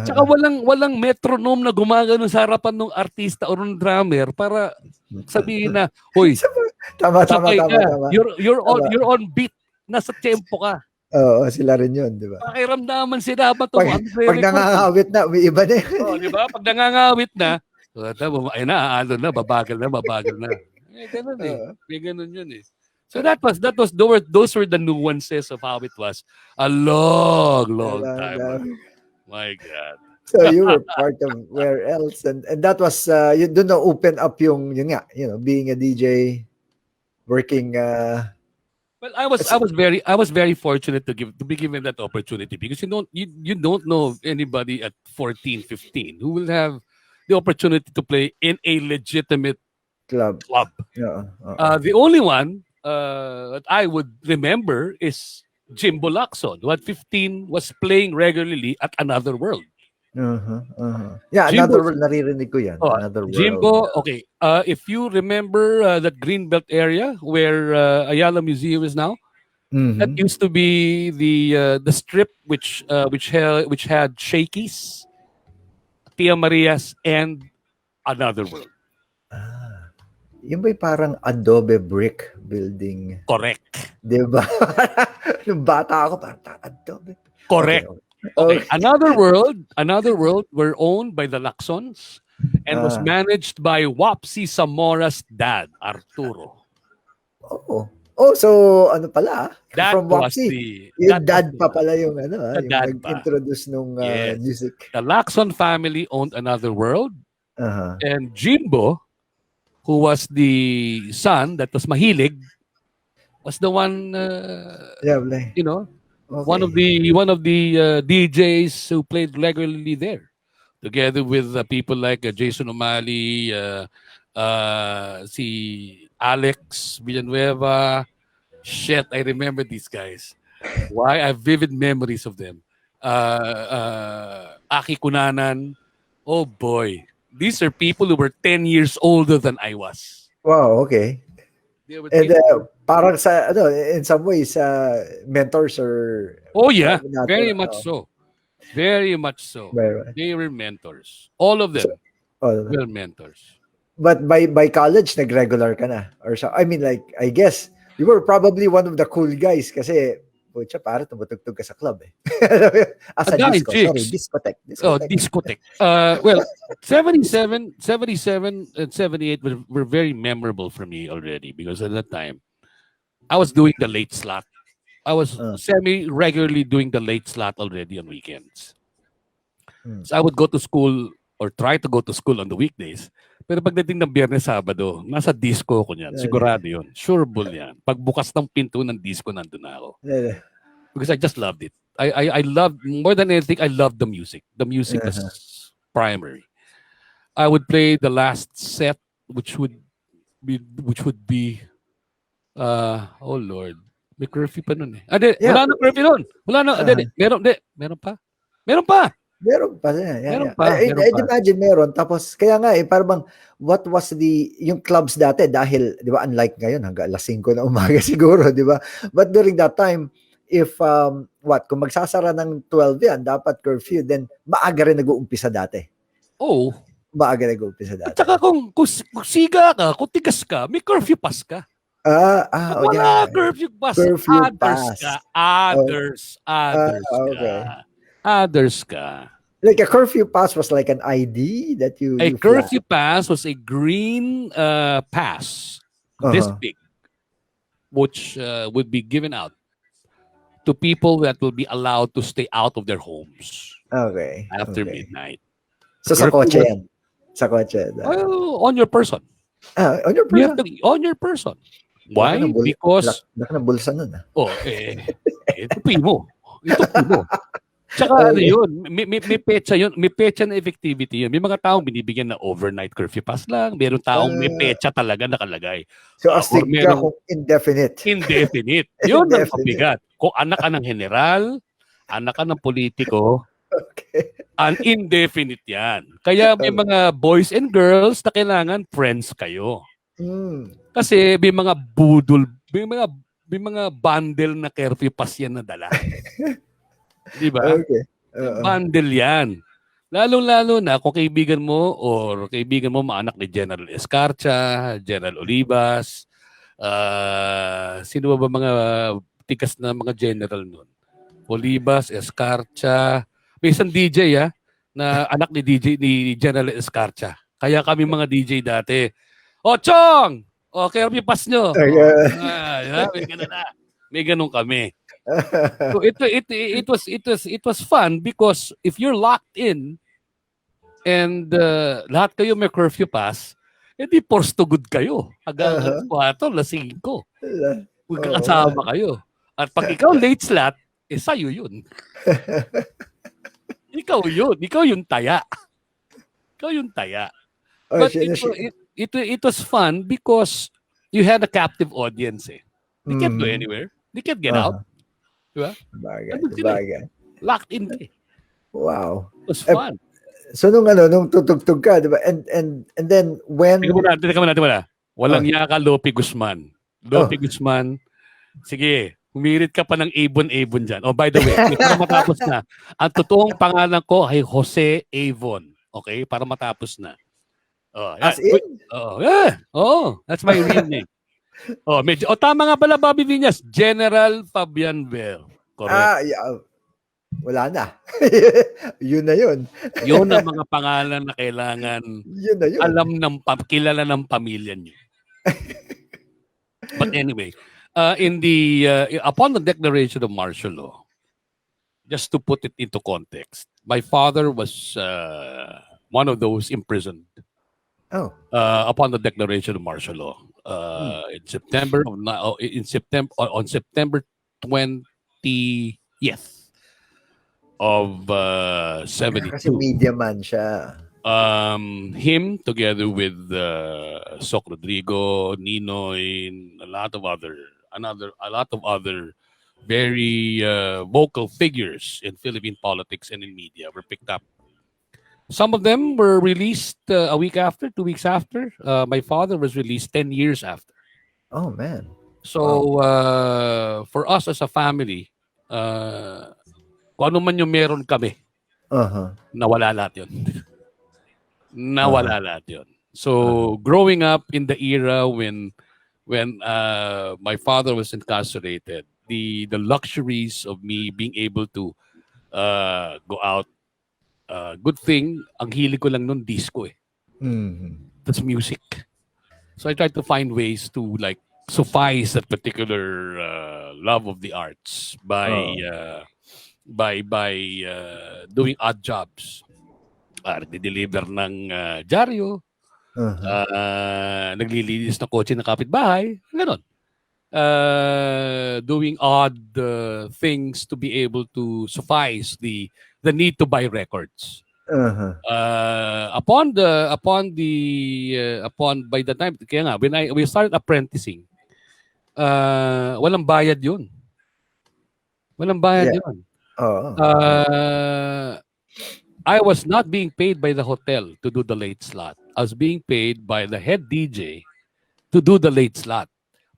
Tsaka walang metronome na gumagano sa harapan ng artista o ng drummer para sabihin na, hoy, tama. You're on beat. Nasa tempo ka. Oo, sila rin yun, di ba? Pakiramdaman sila ba ito? Pag nangangawit na, may iba na yun. Di ba? Pag nangangawit na, ayun na, aalo na, babagal na. Ganun eh. May ganun yun eh. So those were the nuances of how it was a long time. My God. So you were part of where else, and that was yun doon na open up yung nga, being a DJ, working Well, I was very fortunate to be given that opportunity because you don't know anybody at 14, 15 who will have the opportunity to play in a legitimate Club. club. Yeah. The only one that I would remember is Jimbo Lacson, who at 15 was playing regularly at Another World. Yeah, Another Jimbo, World, naririnig ko yan. oh, Another World. Jimbo, okay. If you remember that Greenbelt area where Ayala Museum is now, that Mm-hmm. used to be the strip which had Shakey's, Tia Maria's, and Another World. Yung ba'y parang adobe brick building? Correct. Di ba? Nung bata ako, parang adobe. Okay. Correct. Okay. Another World were owned by the Lacsons and was Ah, managed by Wapsi Zamora's dad, Arturo. oo. Oh, so ano pala? From Wapsi. Yung That was dad pa pala yung the yung dad pa. nag-introduce nung Yes. music. The Lacson family owned Another World, Uh-huh. and Jimbo, who was the son that was mahilig, was the one Yeah, like, you know okay. one of the DJs who played regularly there, together with people like Jason O'Malley, si Alex Villanueva. Shit, I remember these guys. Why? I have vivid memories of them. Aki Kunanan. Oh boy. These are people who were 10 years older than I was. Wow, okay. They were And 10 years. parang sa ano, in some ways mentors or Oh yeah, very natin. much so. Very much so. Right. They were mentors. All of So, them oh, were mentors. but by college nag-regular ka na or so. I mean, like, I guess you were probably one of the cool guys kasi putya, para tumutugtog ka sa club eh. Sa Again, disco. Sorry, chicks. discotheque. Oh, discotheque. Well, 77, and 78 were very memorable for me already because at that time, I was doing the late slot. I was Uh, semi-regularly doing the late slot already on weekends. hmm. So I would go to school or try to go to school on the weekdays. Pero pagdating ng Biyernes, Sabado, nasa disco ko niyan. Sigurado yun. Sure bull yan. Pagbukas ng pinto ng disco, nandun na ako. Because I just loved it. I loved, more than anything, I loved the music. The music was primary. I would play the last set, which would be, oh Lord, may curfew pa nun eh. Yeah. Wala na curfew nun. Wala na, meron pa. Meron pa. Meron pa. Yeah. Meron pa. I'd imagine meron. Tapos, kaya nga parang what was yung clubs dati dahil, di ba, unlike ngayon, hanggang alas 5 na umaga siguro, di ba? But during that time, if, kung magsasara ng 12 yan, dapat curfew, then maaga rin nag-uumpisa dati. Oo. Maaga nag-uumpisa dati. At saka kung siga ka, kung tigas ka, may curfew pass ka. Yeah. Curfew pass. Curfew Others pass. ka. Okay. Others ka. Like a curfew pass was like an ID that you curfew pass was a green pass, this big, which would be given out to people that will be allowed to stay out of their homes. Okay. After midnight. So sa kotse yan. Sa kotse. On your person. On your person. On your person. Why? Because laki na bulsa nun. Tupi mo. Tsaka yun, may petsa yun, may petsa na effectivity yun. May mga taong binibigyan na overnight curfew pass lang, meron taong may petsa talaga nakalagay. So astig ka kung indefinite. Indefinite. Yun ang pabigat. Kung anak ka ng general, anak ka ng politiko, an indefinite yan. Kaya may mga boys and girls na kailangan friends kayo. Kasi may mga budol, may mga bundle na curfew pass yan na dala. Di ba? Okay. Bundle yan. Lalo-lalo na kung kaibigan mo maanak ni General Escarcha, General Olivas, sino ba mga tikas na mga general nun? Olivas, Escarcha, may isang DJ na anak ni General Escarcha. Kaya kami mga DJ dati, Chong! Curfew pass nyo. May ganun kami. So it was fun because if you're locked in and lahat kayo may curfew pass, edi forced to good kayo hanggang 4, 5. Oo nga. Magkakasama kayo. At pag ikaw late slot, sa'yo yun. Ikaw yun. Ikaw yung taya. Ikaw yung taya. Oh, But siya. it was fun because you had a captive audience eh. They can't go Mhm. anywhere. They can't get out. Uh-huh. Di ba? Sabagay, Nandun sila eh. sabagay. Locked in ka eh. Wow. It was Eh, fun. so nung tutugtog ka, 'di ba? And then when Teka muna. oh, Walang yaka, Lopi Guzman. Lopi oh, Guzman, sige, humirit ka pa ng Avon dyan. Oh, by the way, okay, para matapos na, ang totoong pangalan ko ay Jose Avon. Okay? Para matapos na. Oh, yan. as in? Oh, yeah. Oh, that's my real name. Oh, tama nga pala, Bobby Viñas. General Fabian Ver. Correct. Yeah, wala na. Yun na yun. Yun ang mga pangalan na kailangan Yun na yun. kilala ng pamilya niyo. But anyway, upon the declaration of martial law, just to put it into context, my father was one of those imprisoned Oh. upon the declaration of martial law in September on September 20th of Kasi 72. media man siya. Him together with Sok Rodrigo, Ninoy, a lot of other very vocal figures in Philippine politics and in media were picked up. Some of them were released a week after, 2 weeks after. My father was released 10 years after. Oh man. So for us as a family, kung ano man yung meron kami, nawala lahat yun. Nawala lahat yun. So growing up in the era when my father was incarcerated, the luxuries of me being able to go out, good thing, ang hilig ko lang nun disco eh. That's music. So I tried to find ways to like suffice that particular love of the arts by doing odd jobs. Nagde-deliver ng dyaryo, naglilinis ng kotse ng kapitbahay, gano'n. Doing odd things to be able to suffice the need to buy records. Upon by the time, kaya nga, when we started apprenticing, walang bayad yun. Walang bayad yun. I was not being paid by the hotel to do the late slot. I was being paid by the head DJ to do the late slot.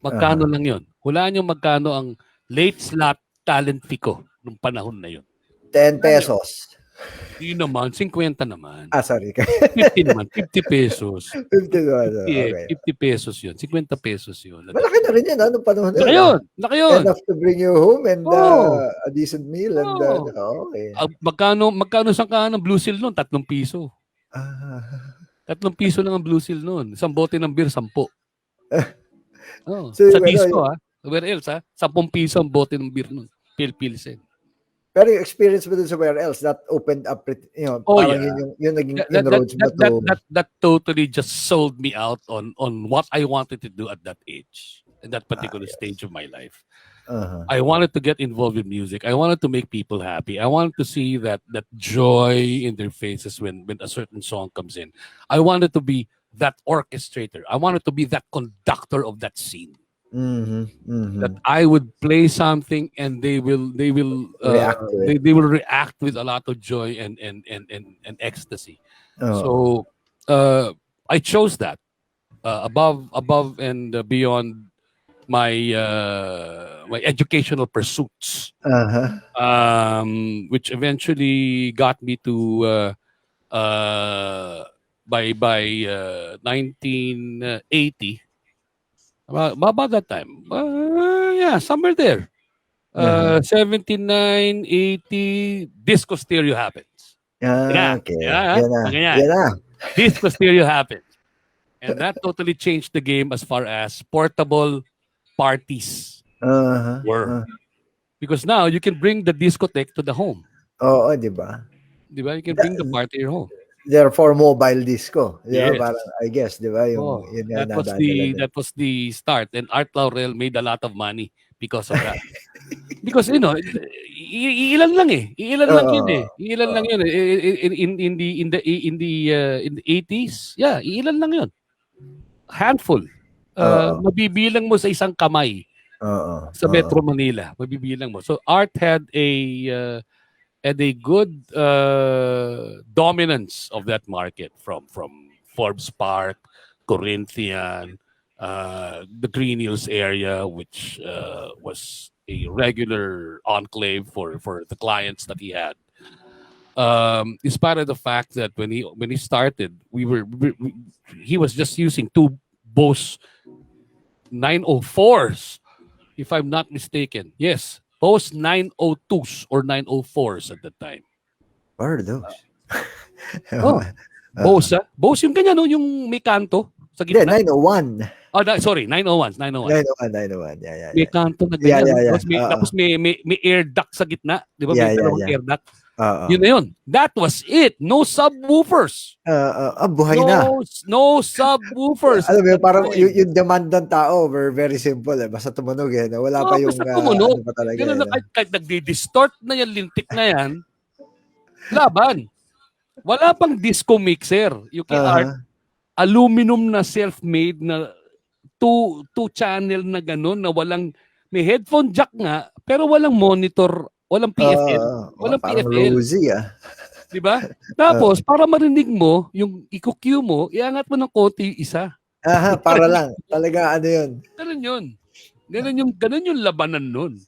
Magkano lang yun? Hulaan yung magkano ang late slot talent fee ko nung panahon na yun. 10 pesos. Hindi naman, 50 naman. Sorry. 50 naman, 50 pesos. 50 naman. Okay. 50 pesos yun, 50 pesos yun. Malaki na rin yan, anong panahon na yun? Laki yun. Enough to bring you home and a decent meal. And, okay. Magkano isang ng Blue Seal noon? 3 piso. 3 piso lang ang Blue Seal noon. Isang bote ng beer, 10. So, sa disco where else 10 piso ang bote ng beer noon. Pilsen. Pero yung experience mo dun sa where else, that opened up, parang yun naging inroads mo to... That totally just sold me out on what I wanted to do at that age, in that particular stage of my life. I wanted to get involved with music. I wanted to make people happy. I wanted to see that joy in their faces when a certain song comes in. I wanted to be that orchestrator. I wanted to be that conductor of that scene. That I would play something and they will react with a lot of joy and ecstasy. So I chose that above and beyond my educational pursuits, which eventually got me to by 1980. About that time. Somewhere there. 79, 80, disco stereo happens. Okay. Yan na. Disco stereo happens. And that totally changed the game as far as portable parties were. Because now you can bring the discotheque to the home. Oo, di ba? Di ba? You can bring the party to your home. therefore mobile disco, di ba? Yes. Parang, I guess, di ba? Yung, Oh, yun nga nadadala doon. that was the start, and Art Laurel made a lot of money because of that. Because iilan lang eh. Iilan lang Oo, yun eh. Iilan lang oo, yun eh. In the 80s, yeah, iilan lang yun. Handful. oo, Mabibilang mo sa isang kamay oo, sa oo. Metro Manila. Mabibilang mo. So Art had a good dominance of that market from Forbes Park, Corinthian, the Green Hills area, which was a regular enclave for the clients that he had. In spite of the fact that when he started, he was just using two Bose 904s, if I'm not mistaken. Yes, Bose 902s or 904s at the time. What are those? Oh, Bose, Bose yung ganyan, no? Yung may kanto sa Hindi, gitna. 901. Oh, sorry, 901s, 901. 901, 901. Yeah, May kanto na yeah, ganyan, no? yeah, yeah. Tapos may air duct sa gitna. Di ba? Yeah, May yeah, dalawang yeah. air duct. Oo. Yun na yun. That was it. No subwoofers. Buhay na. No subwoofers. Alam mo yun, parang Time. yung demand ng tao were very simple eh. Basta tumunog eh. No? Wala pa yung Basta tumunog. ano pa talaga Ganun eh. na, No? kahit nagdi-distort na yan, lintik na yan, laban. Wala pang disco mixer. Yung kay Art, aluminum na self-made na two channel na gano'n na walang, may headphone jack nga, pero walang monitor, walang PFL. Walang Parang PFL. rosy ah. Di ba? Tapos, para marinig mo, yung i-cue mo, iangat mo ng konti yung isa. Para lang. Talaga ano yun. Ganun yun. Ganun yung labanan nun.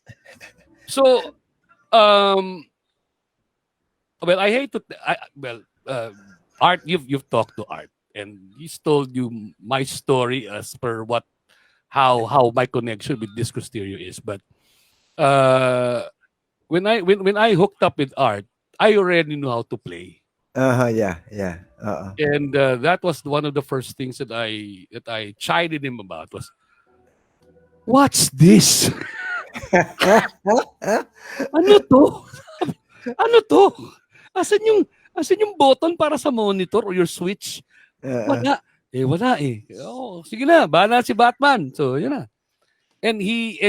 So, well, I hate to, Art, you've talked to Art, and he's told you my story as per how my connection with Disco Stereo is. But when I hooked up with Art, I already knew how to play. Yeah. And that was one of the first things that I chided him about was, what's this? Ano to? Ano to? Asan yung button para sa monitor or your switch? Wala. Wala eh. Oh, sige na, bahala si Batman. So, yun na. And he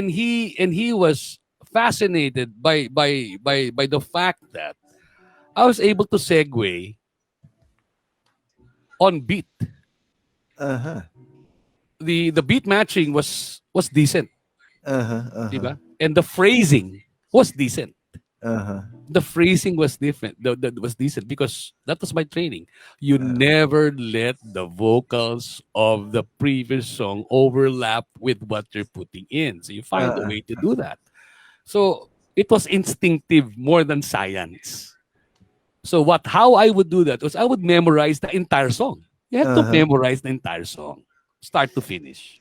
was fascinated by the fact that I was able to segue on beat. The beat matching was decent. Diba? And the phrasing was decent. The phrasing was different. That was decent because that was my training. You never let the vocals of the previous song overlap with what you're putting in. So you find a way to do that. So it was instinctive more than science. So how I would do that was I would memorize the entire song. You have to memorize the entire song, start to finish.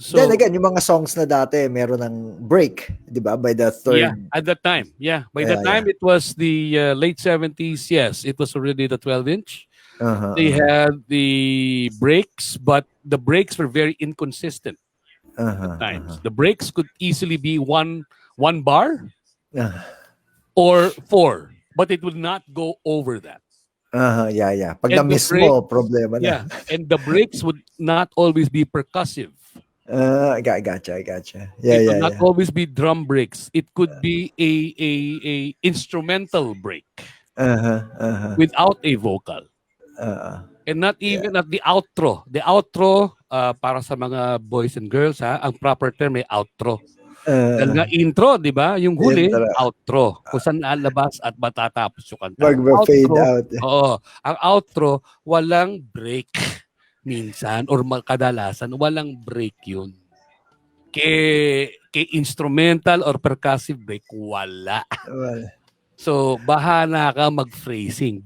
So, then again, yung mga songs na dati, meron ng break, di ba? By the third. Yeah, at that time. Yeah, by the time it was the late 70s, yes, it was already the 12-inch. They had the breaks, but the breaks were very inconsistent at times. The breaks could easily be one bar or four, but it would not go over that. Yeah. Pag na-miss mo, problema na. Yeah, and the breaks would not always be percussive. I gotcha. Yeah, it would not always be drum breaks. It could be a instrumental break without a vocal. And not even at the outro. The outro, para sa mga boys and girls, ang proper term ay outro. Dahil nga intro, di ba? Yung huli, outro. Kung saan nalabas at matatapos yung kanta. Mag-fade out. Oo. Ang outro, walang break. Minsan, or kadalasan, walang break yun. Kay instrumental or percussive break, wala. So, bahala ka mag-phrasing.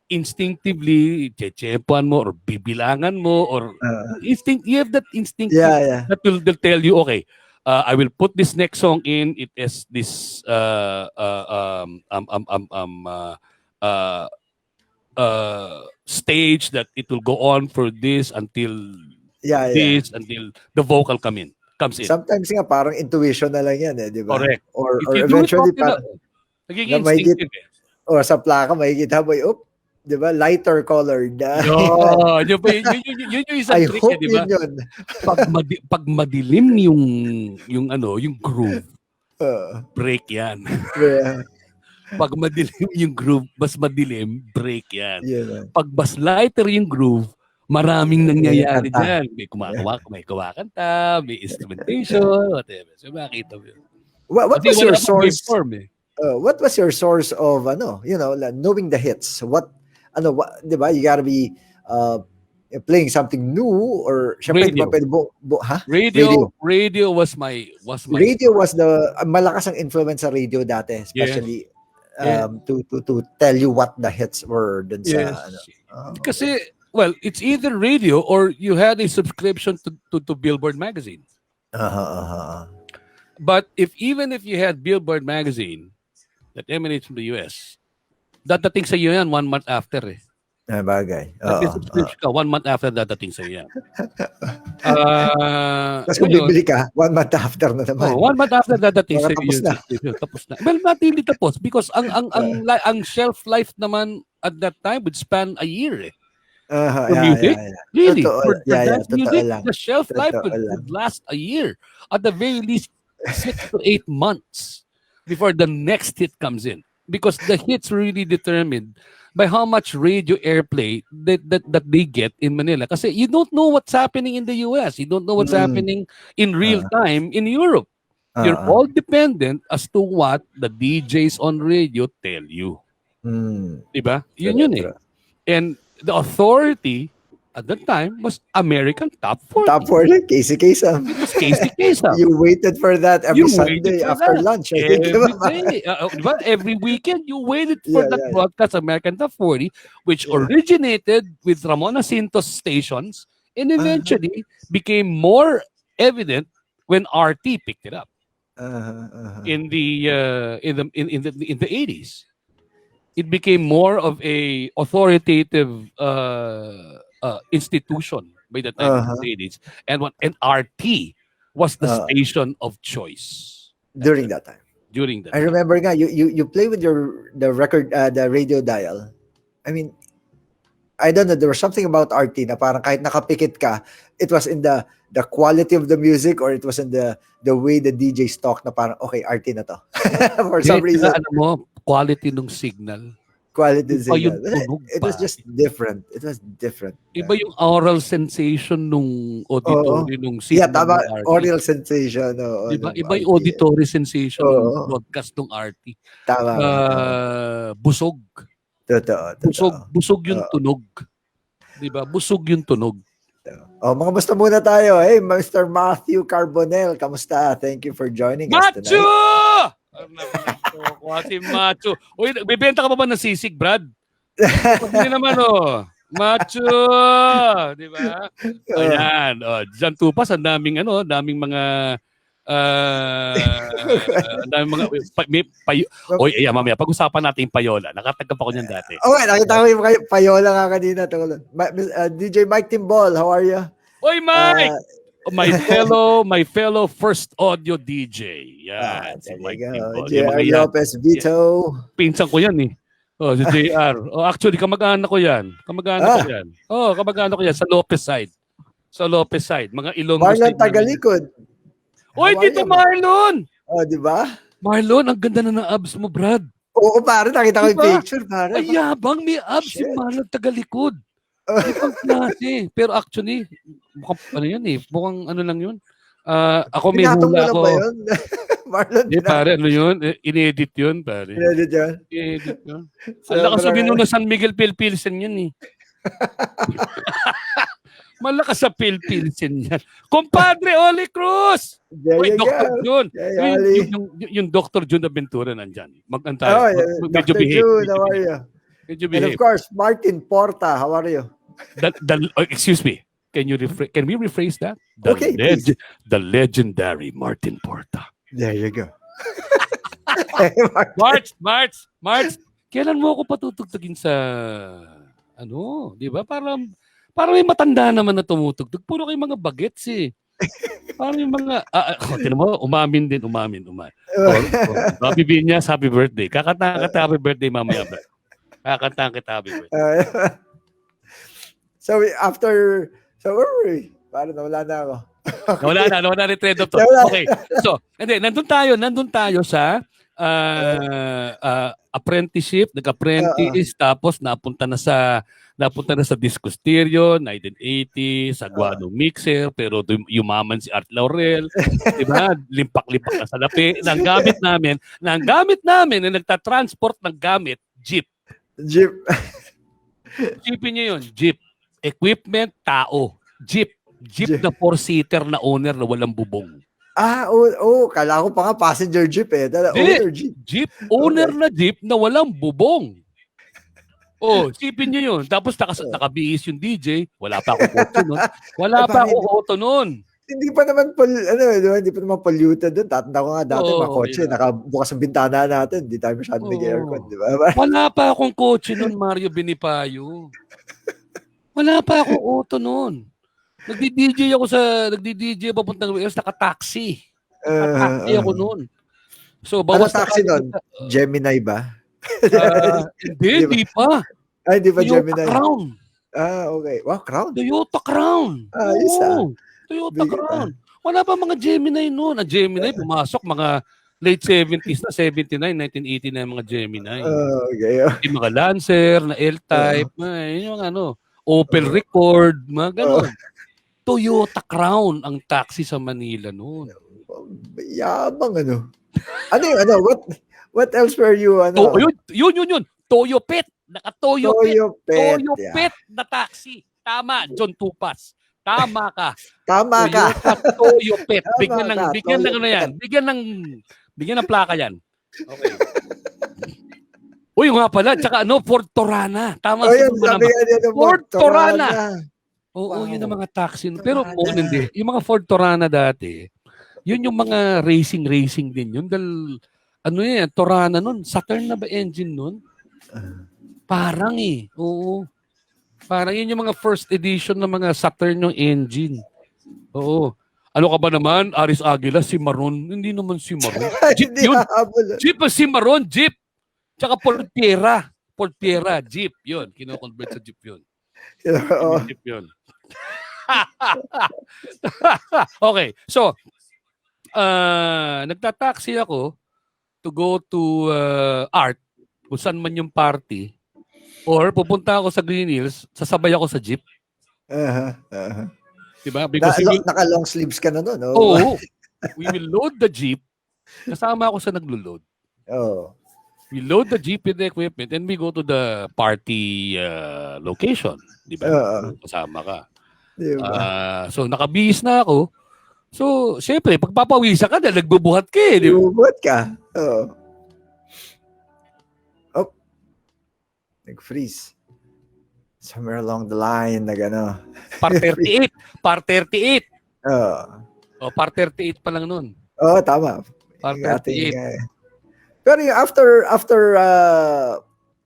Instinctively, chechepuan mo or bibilangan mo or you have that instinct that will tell you, okay, I will put this next song in. It is this stage that it will go on for this until until the vocal comes in. Sometimes nga parang intuition na lang yan eh, di ba? Correct. Or eventually nagiging instinctive eh. Or sa plaka, makikita mo yung, di ba, lighter colored. Yun yung isang I trick, hope di ba? yun. Pag madilim yung groove, break yan. Pag madilim yung groove, mas madilim, break yan. Yun. Pag mas lighter yung groove, maraming nangyayari dyan. May kumakanta, may instrumentation, whatever. So makita mo yun. What was your source? Waveform, what was your source of knowing the hits? What 'di ba? You gotta be playing something new or syempre di ba pwede Radio was my radio was the malakas ang influence sa radio dati, especially to tell you what the hits were dun sa Kasi it's either radio or you had a subscription to Billboard magazine. But even if you had Billboard magazine that emanates from the US, dadating sa iyo yan 1 month after eh. Bagay. Subscription ka, 1 month after dadating sa iyo yan. Tapos kung bibili ka, 1 month after na naman. 1 month after dadating sa iyo. Tapos na. Well, not really tapos because ang shelf life naman at that time would span a year eh. For music? Really? For dance music, the shelf life would last a year. At the very least, 6 to 8 months before the next hit comes in. Because the hits really determined by how much radio airplay that they get in Manila. Kasi you don't know what's happening in the US. You don't know what's happening in real time in Europe. You're all dependent as to what the DJs on radio tell you. Diba? Yun eh. And the authority at that time was American Top 40. Top 40, Casey Kasem. It was Casey Kasem. You waited for that every Sunday after lunch. Every day. Every weekend, you waited for that broadcast, American Top 40, which originated with Ramon Jacinto's stations and eventually became more evident when RT picked it up in the 80s. It became more of a authoritative institution by the time of the 80s, and RT was the station of choice during that time. I remember nga you play with the record the radio dial. I mean, I don't know, there was something about RT na parang kahit nakapikit ka, it was in the quality of the music or it was in the way the DJs talk na parang okay, RT na to. For some reason. Quality ng signal. Quality signal. It was just different. It was different. Iba yung oral sensation nung auditory nung signal. Yeah, tama. Oral sensation. Iba yung auditory sensation ng broadcast ng RT. Tama. Busog. Totoo. Busog yung tunog. Diba? Busog yung tunog. Mga basta muna tayo. Hey, Mr. Matthew Carbonell, kamusta? Thank you for joining us tonight. Si Macho. Uy, bibenta ka pa ba ng sisig, Brad? Hindi naman, Macho! Di ba? Ayan. Diyan tupas, ang daming mga mamaya, pag-usapan natin yung payola. Nakatagap ako niyan dati. Okay, nakita ko yung payola nga kanina. DJ Mike Timbol, how are you? Oy, Mike! My fellow first audio DJ. Yan. Si Mike Timbol. JR Lopez Vito. Pinsan ko yan eh. Si JR. Actually, kamag-anak ko yan. Kamag-anak ko yan. Sa Lopez side. Mga Ilonggo. Marlon Tagalikod. Oy, dito Marlon! Di ba? Marlon, ang ganda na ng abs mo, Brad. Oo, pare. Nakita ko yung picture, pare. Ay, yabang may abs si Marlon Tagalikod. Ibang klase. Pero actually, mukhang ano lang yun. Ako may hula ako. Marlon, pare, ano yun? Inedit yun, pare. Inedit yun. Ang lakas sabihin nung na San Miguel Pilpilsen yun eh. Malakas sa Pilpilsen yan. Compadre Oli Cruz! Uy, Dr. Jun. Yung Dr. Jun Aventura nandyan. Mag-antay. Dr. Jun, how are you? And of course, Martin Porta, how are you? Excuse me. Can we rephrase that? The legendary Martin Porta. There you go. March. Kailan mo ako patutugtugin sa di ba? Para may matanda naman na tumutugtog. Puro kayo mga bagets eh. Parang yung mga, tinan mo, umamin. Happy Binyas, happy birthday. Kakanta kita happy birthday mamaya, bro. Kakanta kita happy birthday. So where were we? Paano nawala na ako? Okay. Nawala na trend of thought. Okay. So, nandun tayo sa apprenticeship, nag-apprentice, tapos napunta na sa Disco Stereo, 1980, sa Guado Mixer, pero yumaman si Art Laurel, di ba? Limpak-limpak na sa lapi. Ang gamit namin na nagtatransport ng gamit, jeep. Jeepin niyo yun, jeep. Equipment, tao. Jeep na 4-seater na owner na walang bubong. Kala ko pa nga passenger jeep eh. Owner na jeep na walang bubong. Sipin nyo yun. Tapos nakabihis yung DJ. Wala pa akong auto nun. Hindi pa naman polluted doon. Tatanda ko nga dati, mga kotse, nakabukas ang bintana natin. Hindi tayo masyadong nag-aircon, di ba? Wala pa akong kotse nun, Mario Benipayo. Wala pa akong auto nun. Nagdi-DJ papuntang US, naka-taxi. Naka-taxi ako nun. So, bawas taxi nun? Gemini ba? Hindi pa. Hindi pa Toyota Gemini. Crown. Okay. Wow, Crown? Toyota Crown. Toyota Bigyan Crown. Wala pa mga Gemini noon. Ang Gemini, pumasok mga late 70s na, 79, 1980 na yung mga Gemini. Okay. Yung mga Lancer, na L-Type, yung Opel Record, mga ganon. Toyota Crown ang taxi sa Manila noon. Yabang What else were you Yun. Toyopet. Toyopet na taxi. Tama, John Tupas. Tama ka. Toyopet. Bigyan ng plaka yan. Okay. Nga pala, tsaka Ford Torana. Tama. Ford Torana. Yun ang mga taxi. Pero hindi. Yung mga Ford Torana dati, yun yung mga racing din yun. Dahil, Torana nun. Saturn na ba engine nun? Parang Oo. Parang yun yung mga first edition ng mga Saturn yung engine. Oo. Ano ka ba naman? Aris Aguila, si Maron. Hindi naman si Maron. Jeep yun. Jeep si Maron. Jeep. Tsaka Portiera, Jeep. Yun. Kino-convert sa Jeep yun. Jeep yun. Okay. So, nagtataxi ako to go to Art, kung saan man yung party, or pupunta ako sa Green Hills, sasabay ako sa jeep. Diba? Because naka-long sleeves ka na nun. We will load the jeep. Kasama ako sa naglo-load. We load the jeep with the equipment and we go to the party location. Diba? Kasama ka. Diba? So, nakabihis na ako. So, syempre, pagpapawisa ka na, nagbubuhat ka eh. Nagbubuhat ka. Nag-freeze. Somewhere along the line, Par 38. Par 38. Par 38 pa lang nun. Tama. Par 38. Pero after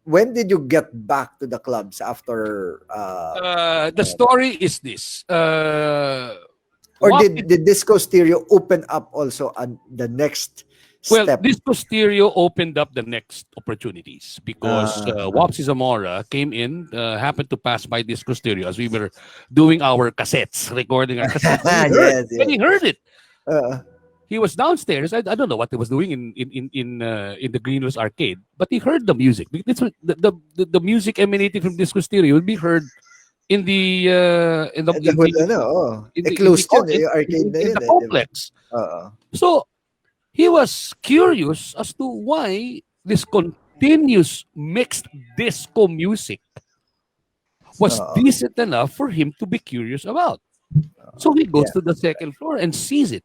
when did you get back to the clubs after the story is this. Or did Disco Stereo open up also on the next step? Well, Disco Stereo opened up the next opportunities because Wapsi Zamora came in, happened to pass by Disco Stereo as we were doing our cassettes, recording our cassettes. And he heard it. He was downstairs. I don't know what he was doing in the Greenwich arcade, but he heard the music. The music emanating from Disco Stereo would be heard in the complex. So he was curious as to why this continuous mixed disco music was decent enough for him to be curious about. So he goes to the second floor and sees it.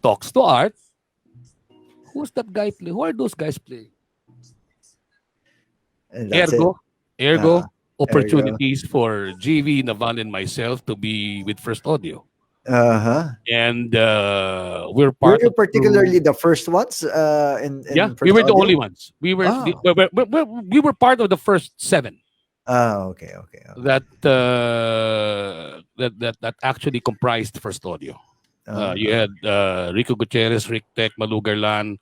Talks to Art. Who's that guy playing? Who are those guys playing? Ergo. Opportunities for GV, Naval, and myself to be with First Audio. And we're part. Were you particularly the first ones? First we were the only ones. We were part of the first 7. Okay. That actually comprised First Audio. You had Rico Gutierrez, Rick Tech, Malugarlan,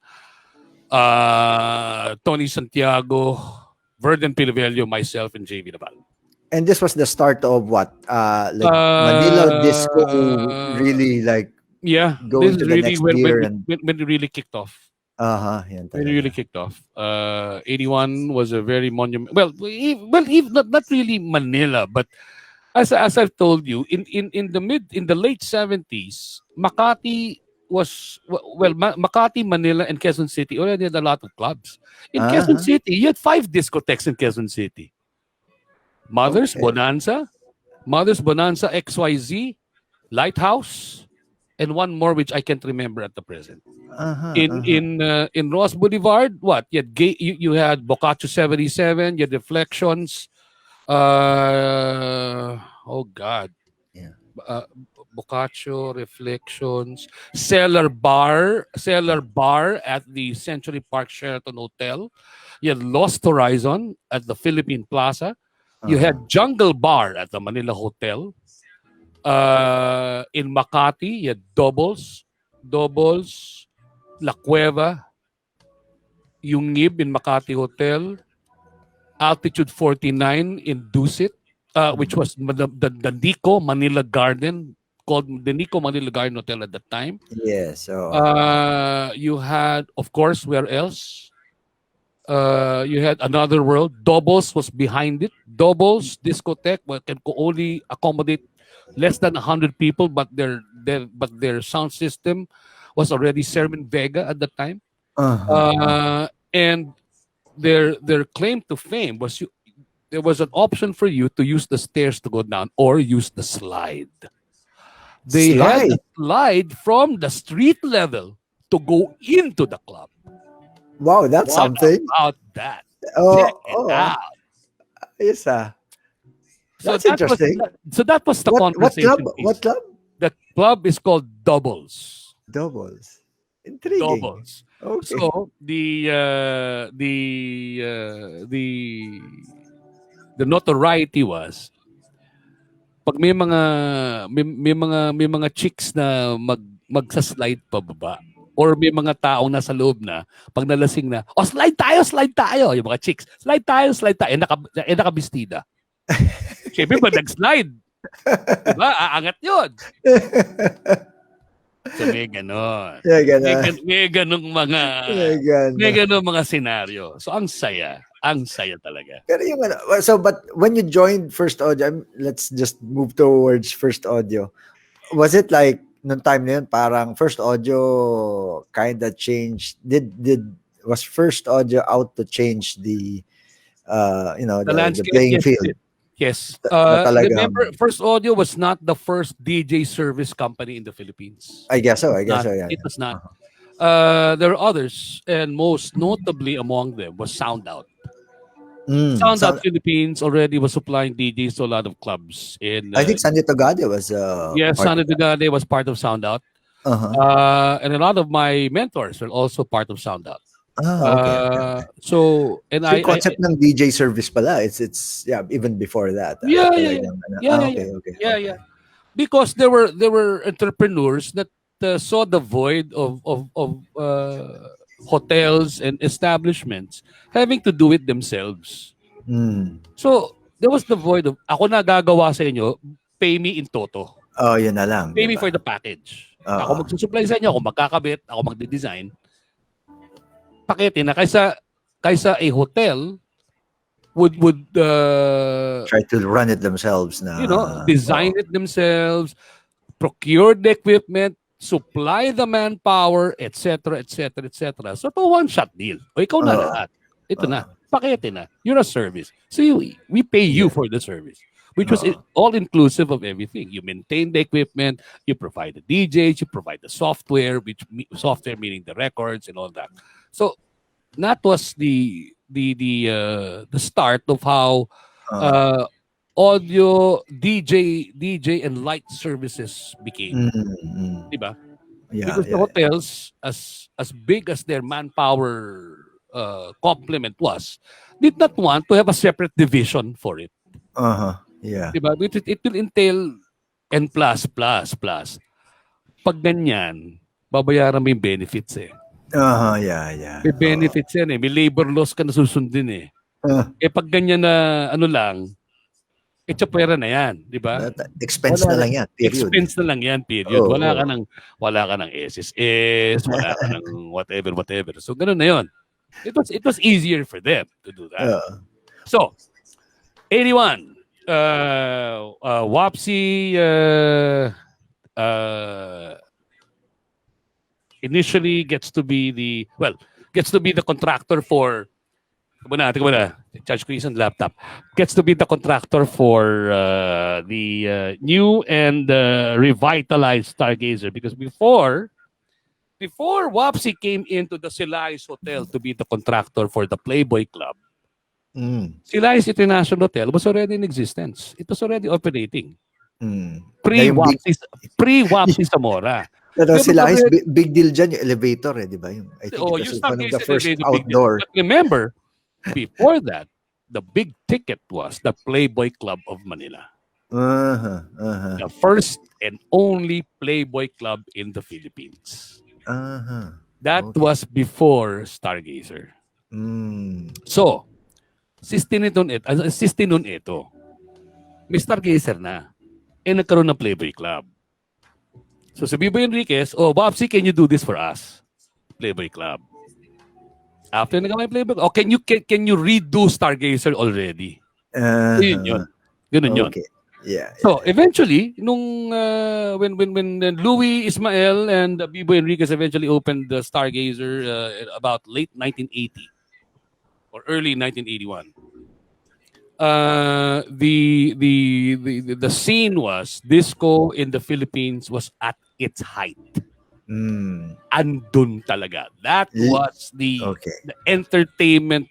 Tony Santiago, Verden Pilivelio, myself, and JV Naval. And this was the start of what? Like Manila disco really like Yeah, this going is to the really next gear and when it really kicked off. yan When it really talaga. kicked off. 81 was a very monument. Not really Manila, but as I've told you, in the late 70s, Makati was Makati, Manila, and Quezon City already had a lot of clubs. In Quezon Uh-huh. City, you had 5 discotheques in Quezon City. Mother's Okay. Bonanza, Mother's Bonanza XYZ, Lighthouse, and one more which I can't remember at the present. Uh-huh. Uh-huh. In Ross Boulevard, what you had Boccaccio 77, you had Reflections, oh God, Yeah. uh, Boccaccio, Reflections, Cellar Bar at the Century Park Sheraton Hotel. You had Lost Horizon at the Philippine Plaza. You Uh-huh. had Jungle Bar at the Manila Hotel. In Makati, you had Doubles, La Cueva, yung Ngib in Makati Hotel, Altitude 49 in Dusit, which was the Nico Manila Garden, called the Nico Manila Garden Hotel at the time. Yes. You had, of course, where else? You had Another World. Doubles was behind it. Doubles discotheque can only accommodate less than 100 people, but their sound system was already Sermon Vega at the time. Uh-huh. And their claim to fame was there was an option for you to use the stairs to go down or use the slide. They had Slide. a slide from the street level to go into the club. Wow, that's What something. about that? Check Oh, it out. Yes, So that's interesting. that was the What club? conversation piece. What club? The club is called Doubles. Doubles. Intriguing. Doubles. Okay. So the notoriety was pag may mga chicks na magsa-slide pababa or may mga taong nasa loob na pag nalasing na, slide tayo, yung mga chicks, slide tayo, nakabistida. Siyempre pag nag-slide, diba, aangat yun. So may ganon. Yeah, ganun. May ganong mga Ganun. may ganong mga senaryo. So ang saya talaga. Pero yung but when you joined First Audio, let's just move towards First Audio. Was it like nung time na yun, parang First Audio kind of changed? Was First Audio out to change the The the landscape, playing yes, field? yes. Na talagang, Remember, First Audio was not the first DJ service company in the Philippines. I guess so. Yeah. Yeah. It was not. There are others, and most notably among them was Sound Out. Sound Out Philippines already was supplying DJs to a lot of clubs. I think Sandy Togade was yes, part Sandy of that. Tugade was part of Sound Out. And a lot of my mentors were also part of Sound Out. Okay. So, and So yung concept ng DJ service pala, it's even before that. Yeah. Because there were entrepreneurs that saw the void of hotels and establishments having to do it themselves. So there was the void of ako na gagawa sa inyo, pay me in toto. Oh, yun na lang. Pay me diba? for the package. Ako magsusupply sa inyo, ako magkakabit, ako magde-design. Pakete na kaysa a hotel would try to run it themselves na design it themselves, procure the equipment, supply the manpower, etc. So to one shot deal. O ikaw na lahat. Ito na. Pakete na. You're a service. So we pay you for the service. Which was all inclusive of everything. You maintain the equipment, you provide the DJs, you provide the software, software meaning the records and all that. So that was the start of how audio DJ and light services became. Diba? Because the hotels, as big as their manpower complement was, did not want to have a separate division for it. Yeah. Diba? It will entail N++. pag ganyan, babayaran mo yung benefits eh. Yeah. May benefits yan eh. May labor laws ka na susundin eh. Pag ganyan na ano lang, pera na yan, di ba? Expense na lang yan, period. Expense na lang yan, period. Wala ka ng SSS, wala ka ng whatever. So, ganun na yun. It was easier for them to do that. So, 81, WAPSI initially gets to be the contractor for charge ko isang laptop. Gets to be the contractor for the new and revitalized Stargazer, because before WAPSI came into the Silais Hotel to be the contractor for the Playboy Club, Silais International Hotel was already in existence. It was already operating. Pre-WAPSI Zamora. Pero Silais, big deal dyan yung elevator di ba? I think it was one of the first outdoor. But remember, before that, the big ticket was the Playboy Club of Manila. The first and only Playboy Club in the Philippines. That was before Stargazer. So, sistin nun ito. May Stargazer na. Nagkaroon ng Playboy Club. So, si Biboy Enriquez, Bobsy, can you do this for us? Playboy Club. After nagawa yung Playboy, can you redo Stargazer already? Yun yun. Ganun yun. Yeah. So, eventually, when Louis Ismael and Biboy Enriquez eventually opened the Stargazer about late 1980 or early 1981, the scene was, disco in the Philippines was at its height. Andun talaga. That was the entertainment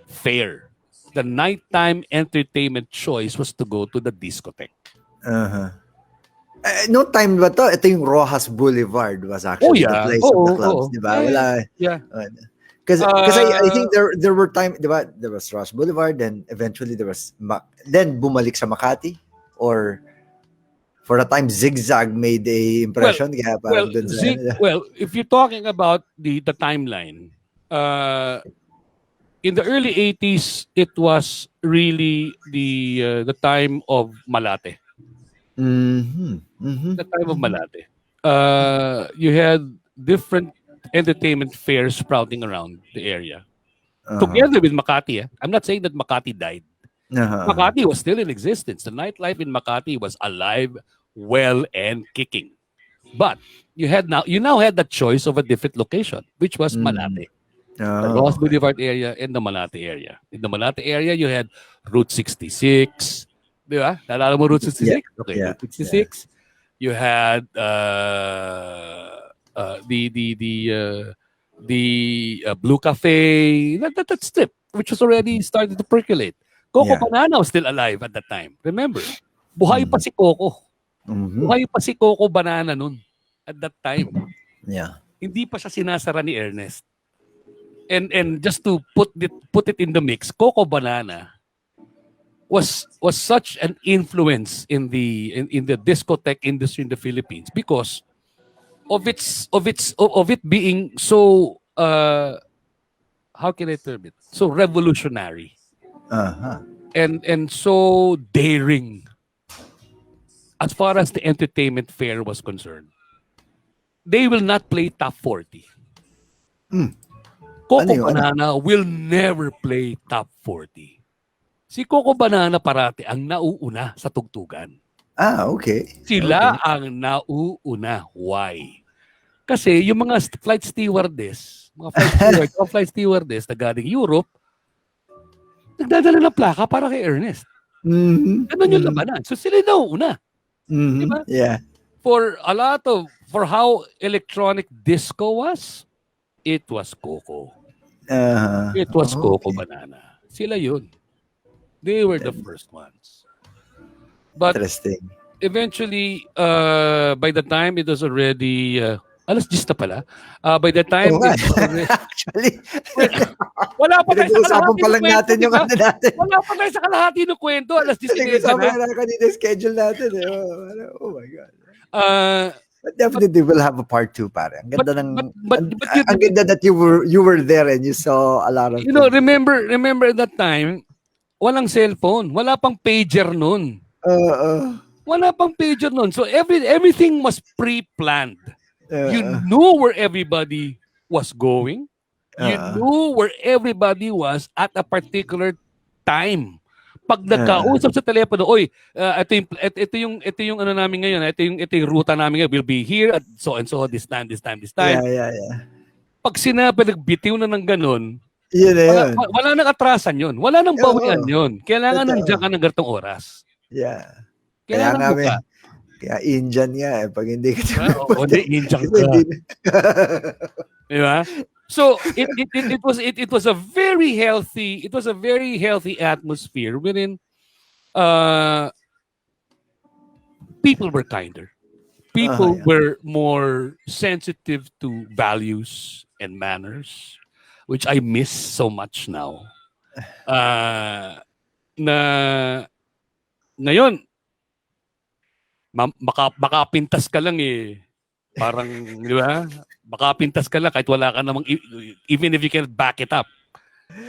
fair. The nighttime entertainment choice was to go to the discotheque. No time ba to? Ito yung Rojas Boulevard was actually the place of the clubs, di ba? Because I think there were time, di ba? There was Rojas Boulevard, then eventually there was then bumalik sa Makati, or for a time Zigzag made a impression. Well, if you're talking about the timeline, in the early 80s, it was really the time of Malate. The time of Malate. You had different entertainment fairs sprouting around the area. Together with Makati. I'm not saying that Makati died. Makati was still in existence. The nightlife in Makati was alive, well, and kicking. But you now had the choice of a different location, which was Malate. The Ross Boulevard area and the Malate area. In the Malate area, you had Route 66. Di ba? Naalala mo Route 66? Okay, Route 66. You had the Blue Cafe, that strip, which was already started to percolate. Coco Banana was still alive at that time. Remember, buhay pa si Coco. Buhay pa si Coco Banana nun at that time. Hindi pa siya sinasara ni Ernest. And just to put it in the mix, Coco Banana was such an influence in the discotheque industry in the Philippines because of it being so how can I term it? So revolutionary. And so daring as far as the entertainment fair was concerned. They will not play top 40. Coco Banana will never play top 40. Si Coco Banana parati ang nauuna sa tugtugan. Okay. Sila ang nauuna. Why? Kasi yung mga flight stewardess na galing Europe, nagdadala ng plaka para kay Ernest. Ganun yung labanan. So sila nauuna. Diba? Yeah. For how electronic disco was, it was Coco. It was Coco Banana. Sila yun. They were the first ones. But interesting. Eventually, by the time it was already, alas 10 na pala. By the time, actually, wala pa tayo sa kalahati pa lang natin yung ano natin. Wala pa tayo sa kalahati ng kwento. Alas 10 na. Kasama na kanina schedule natin. Oh my God. Definitely we'll have a part 2, pare. Ang but ganda ng but but you ang ganda that you were there and you saw a lot of you know, things. remember that time, walang cellphone, wala pang pager noon. Uh, Wala pang pager noon. So everything was pre-planned. You uh, knew where everybody was going. You uh, knew where everybody was at a particular time. Pag uh, nagkausap sa telepono, oy, ito yung ano namin ngayon, ito yung ruta namin ngayon. We'll be here at so and so this time, this time, this time. yeah. Pag sinabi nagbitiw na ng ganun, Yun na yun. wala nang atrasan yun. Wala nang bawian Oo, yun. Kailangan nandiyan totoo. ka ng ganitong oras. Yeah. Kaya Kailangan nga buka. kaya Indian nga pag hindi ka Diba? O hindi, injang kasi ka. hindi Diba? So it was a very healthy atmosphere wherein people were kinder. People yeah. were more sensitive to values and manners, which I miss so much now. Na ngayon, makapintas ka lang parang, di ba? Makapintas ka lang kahit wala ka namang, even if you can back it up,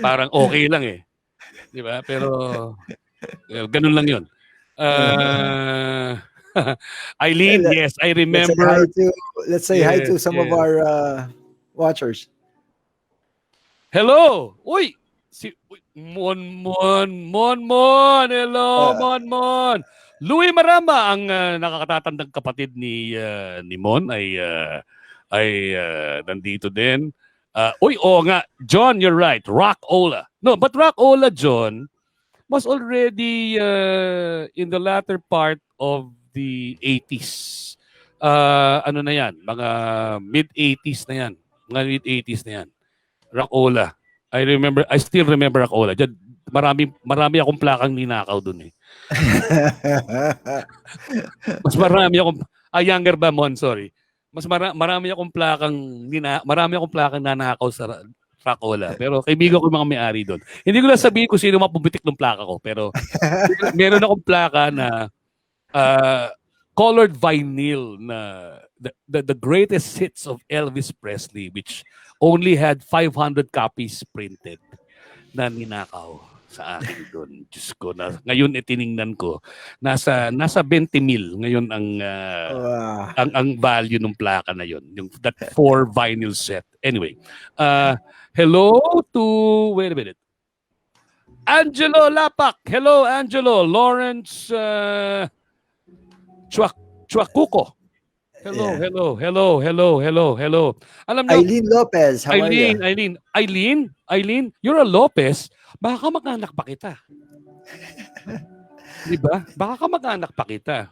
parang okay lang Di ba? Pero, ganun lang yun. Eileen, yes, I remember. Let's say hi to some of our watchers. Hello! Uy! Mon. Hello, Mon. Louie Marama, ang nakakatatandang kapatid ni Mon ay nandito din. Nga, John, you're right. Rock Ola. No, but Rock Ola, John, was already in the latter part of the 80s. Ano na yan? Mga mid-80s na yan. Mga mid-80s na yan. Rock Ola. I still remember Rock Ola. Diyan, marami akong plakang ninakaw dun Mas marami akong younger ba Mon, sorry. Mas marami akong plakang nanakaw sa Rock Ola. Pero kaibigan ko yung mga may-ari doon. Hindi ko na sabihin kung sino mapubitik ng plaka ko, pero meron akong plaka na colored vinyl na the greatest hits of Elvis Presley, which only had 500 copies printed, na ninakaw sa akin doon. Diyos ko, ngayon tiningnan ko, nasa 20,000 ngayon ang value ng plaka na yon, yung that 4 vinyl set. Anyway, hello to, wait a minute, Angelo Lapak. Hello, Angelo. Lawrence Chuacuco. Hello. Alam niyo, Eileen Lopez, how are you? Eileen, you're a Lopez. Baka mag-anak pa kita. Di ba? Baka mag-anak pa kita.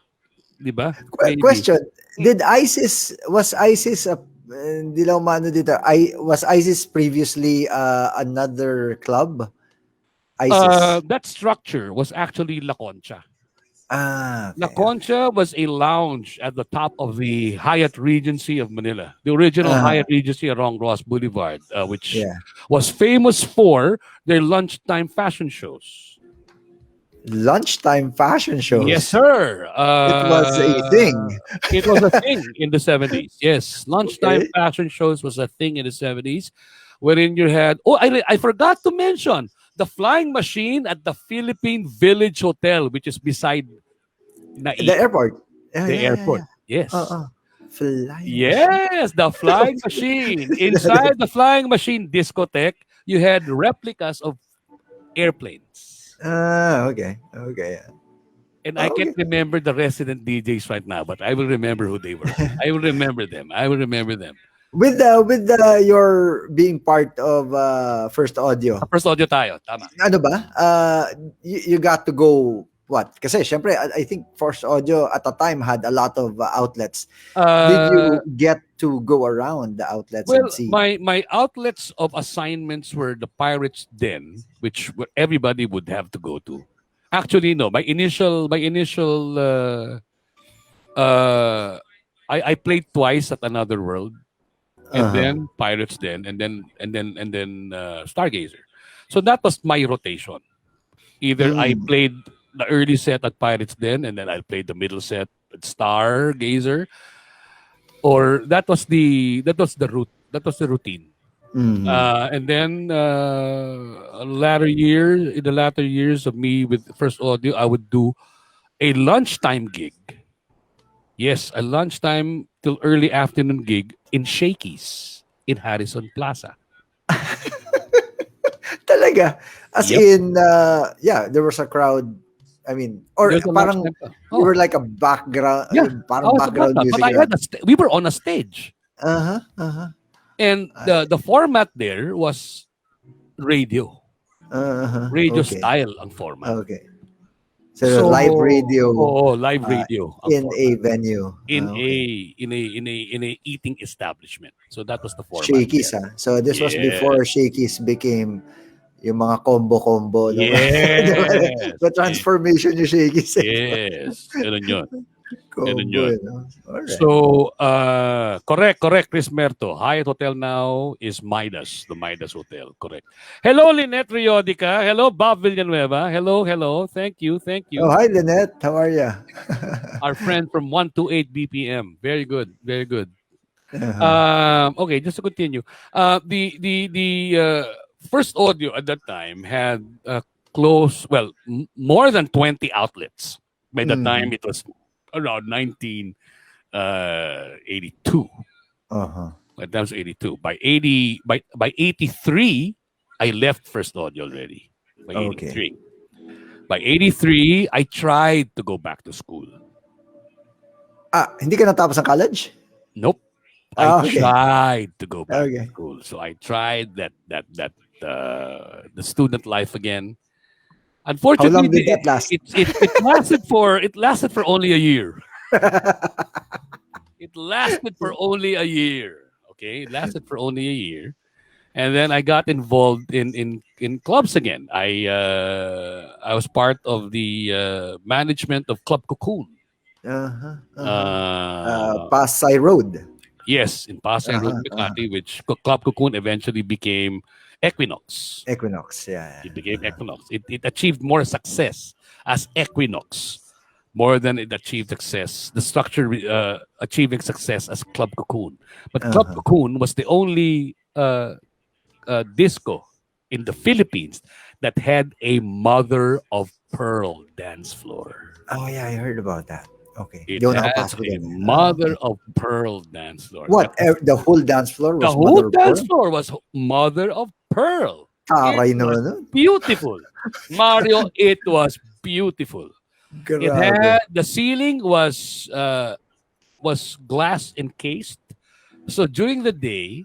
Di ba? Question, was ISIS hindi lang umano dito, was ISIS previously another club? ISIS? That structure was actually La Concha. Okay. La Concha was a lounge at the top of the Hyatt Regency of Manila, the original Hyatt Regency along Ross Boulevard, which was famous for their lunchtime fashion shows. Lunchtime fashion shows? Yes, sir. It was a thing. It was a thing in the 70s. Yes, lunchtime fashion shows was a thing in the 70s, wherein you had, I forgot to mention, the flying machine at the Philippine Village Hotel, which is beside the airport. Airport. Yes. Flying yes, the flying machine. Inside the flying machine discotheque, you had replicas of airplanes. Okay. And I can't remember the resident DJs right now, but I will remember who they were. I will remember them. With your being part of First Audio. First Audio tayo, tama. Ano ba? You got to go what? Kasi syempre I think First Audio at the time had a lot of outlets. Did you get to go around the outlets and see? My outlets of assignments were the Pirates Den, which everybody would have to go to. Actually, no. My initial I played twice at Another World. And then Pirates Den, and then Stargazer. So that was my rotation. Either I played the early set at Pirates Den, and then I played the middle set at Stargazer. or that was the route, that was the routine. Mm-hmm. And then in the latter years of me with First Audio, I would do a lunchtime gig. Yes, a lunchtime till early afternoon gig in Shakey's in Harrison Plaza. Talaga. As Yep. in, yeah, there was a crowd. I mean, or There's a parang lunchtime. you Oh, were like a background, yeah. I parang was a background background, but music I had lang. we were on a stage, Uh-huh, uh-huh. and Ah, the format there was radio, uh-huh. radio Okay. style ang format. Okay. So So, live radio live uh, radio ang in a format venue. in a Okay. in a eating establishment. So that was the format Shakey's, there. So this was before Yes. Shakey's became yung mga combo-combo. No? Di ba? Yes. The transformation yung Shakey's. Yes. Ganun yun. Ganun Combo, yun. no? All right. So, correct, Chris Merto. Hyatt Hotel now is Midas, the Midas Hotel. Correct. Hello, Lynette Riodica. Hello, Bob Villanueva. Hello. Thank you. Oh, hi, Lynette. How are you? Our friend from 128 BPM. Very good. Uh-huh. Okay, just to continue. The First Audio at that time had more than 20 outlets. By the time Mhm. it was around 1982. Uh-huh. That was 82. By 83, I left First Audio already. By Okay. 83. By 83, I tried to go back to school. Hindi ka natapos ng college? Nope. I Okay. tried to go back to Okay. school. So I tried the student life again. How long Unfortunately, did that last? it lasted for only a year. It lasted for only a year. Okay, it lasted for only a year, and then I got involved in clubs again. I was part of the management of Club Cocoon. Uh-huh. Uh-huh. Uh, Pasay Road. yes, in Pasay Road, Uh-huh. Uh-huh. Makati, which Club Cocoon eventually became Equinox. Equinox, yeah. It became Equinox. It achieved more success as Equinox more than it achieved success. The structure achieving success as Club Cocoon. But Club Uh-huh. Cocoon was the only disco in the Philippines that had a mother of pearl dance floor. Oh, yeah, I heard about that. Okay. It Hindi ako had nakapasok a doon. mother Okay. of pearl dance floor. What? The whole dance floor The was whole mother of dance pearl? floor was mother of pearl. It Taray was naman nun. beautiful. Mario, it was beautiful. It Grabe. had the ceiling was glass encased. So during the day,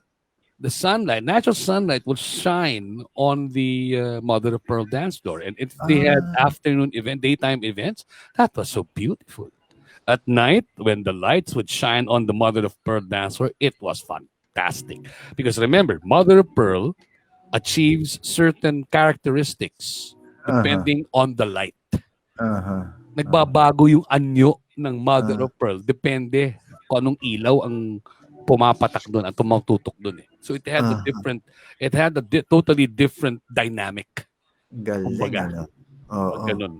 the sunlight, natural sunlight, will shine on the mother of pearl dance floor. And if they had Ah, daytime events, that was so beautiful. At night, when the lights would shine on the mother of pearl dance floor, it was fantastic. Because remember, mother of pearl achieves certain characteristics uh-huh. depending on the light. Uh-huh. Nagbabago yung anyo ng mother Uh, of pearl. Depende kung anong ilaw ang pumapatak doon at tumatutok doon eh. So uh, it had a totally different dynamic. galing, Kumbaga, ano? pag Oo. ganun.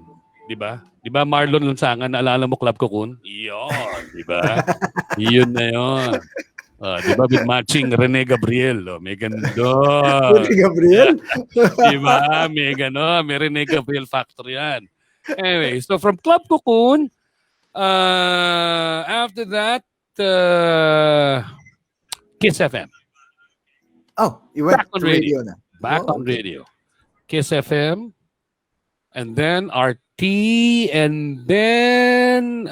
Di ba? Di ba Marlon Lansangan, naalala mo Club Cocoon? Yun, di ba? Yun na yun. Di ba with matching Rene Gabriel, may ganda. Pwede, Gabriel? Di ba? May gano, may Rene Gabriel factor yan. Anyway, so from Club Cocoon, after that, Kiss FM. Oh, you went Back on to radio. radio na. Back Oh, on okay. radio. Kiss FM, and then RT, and then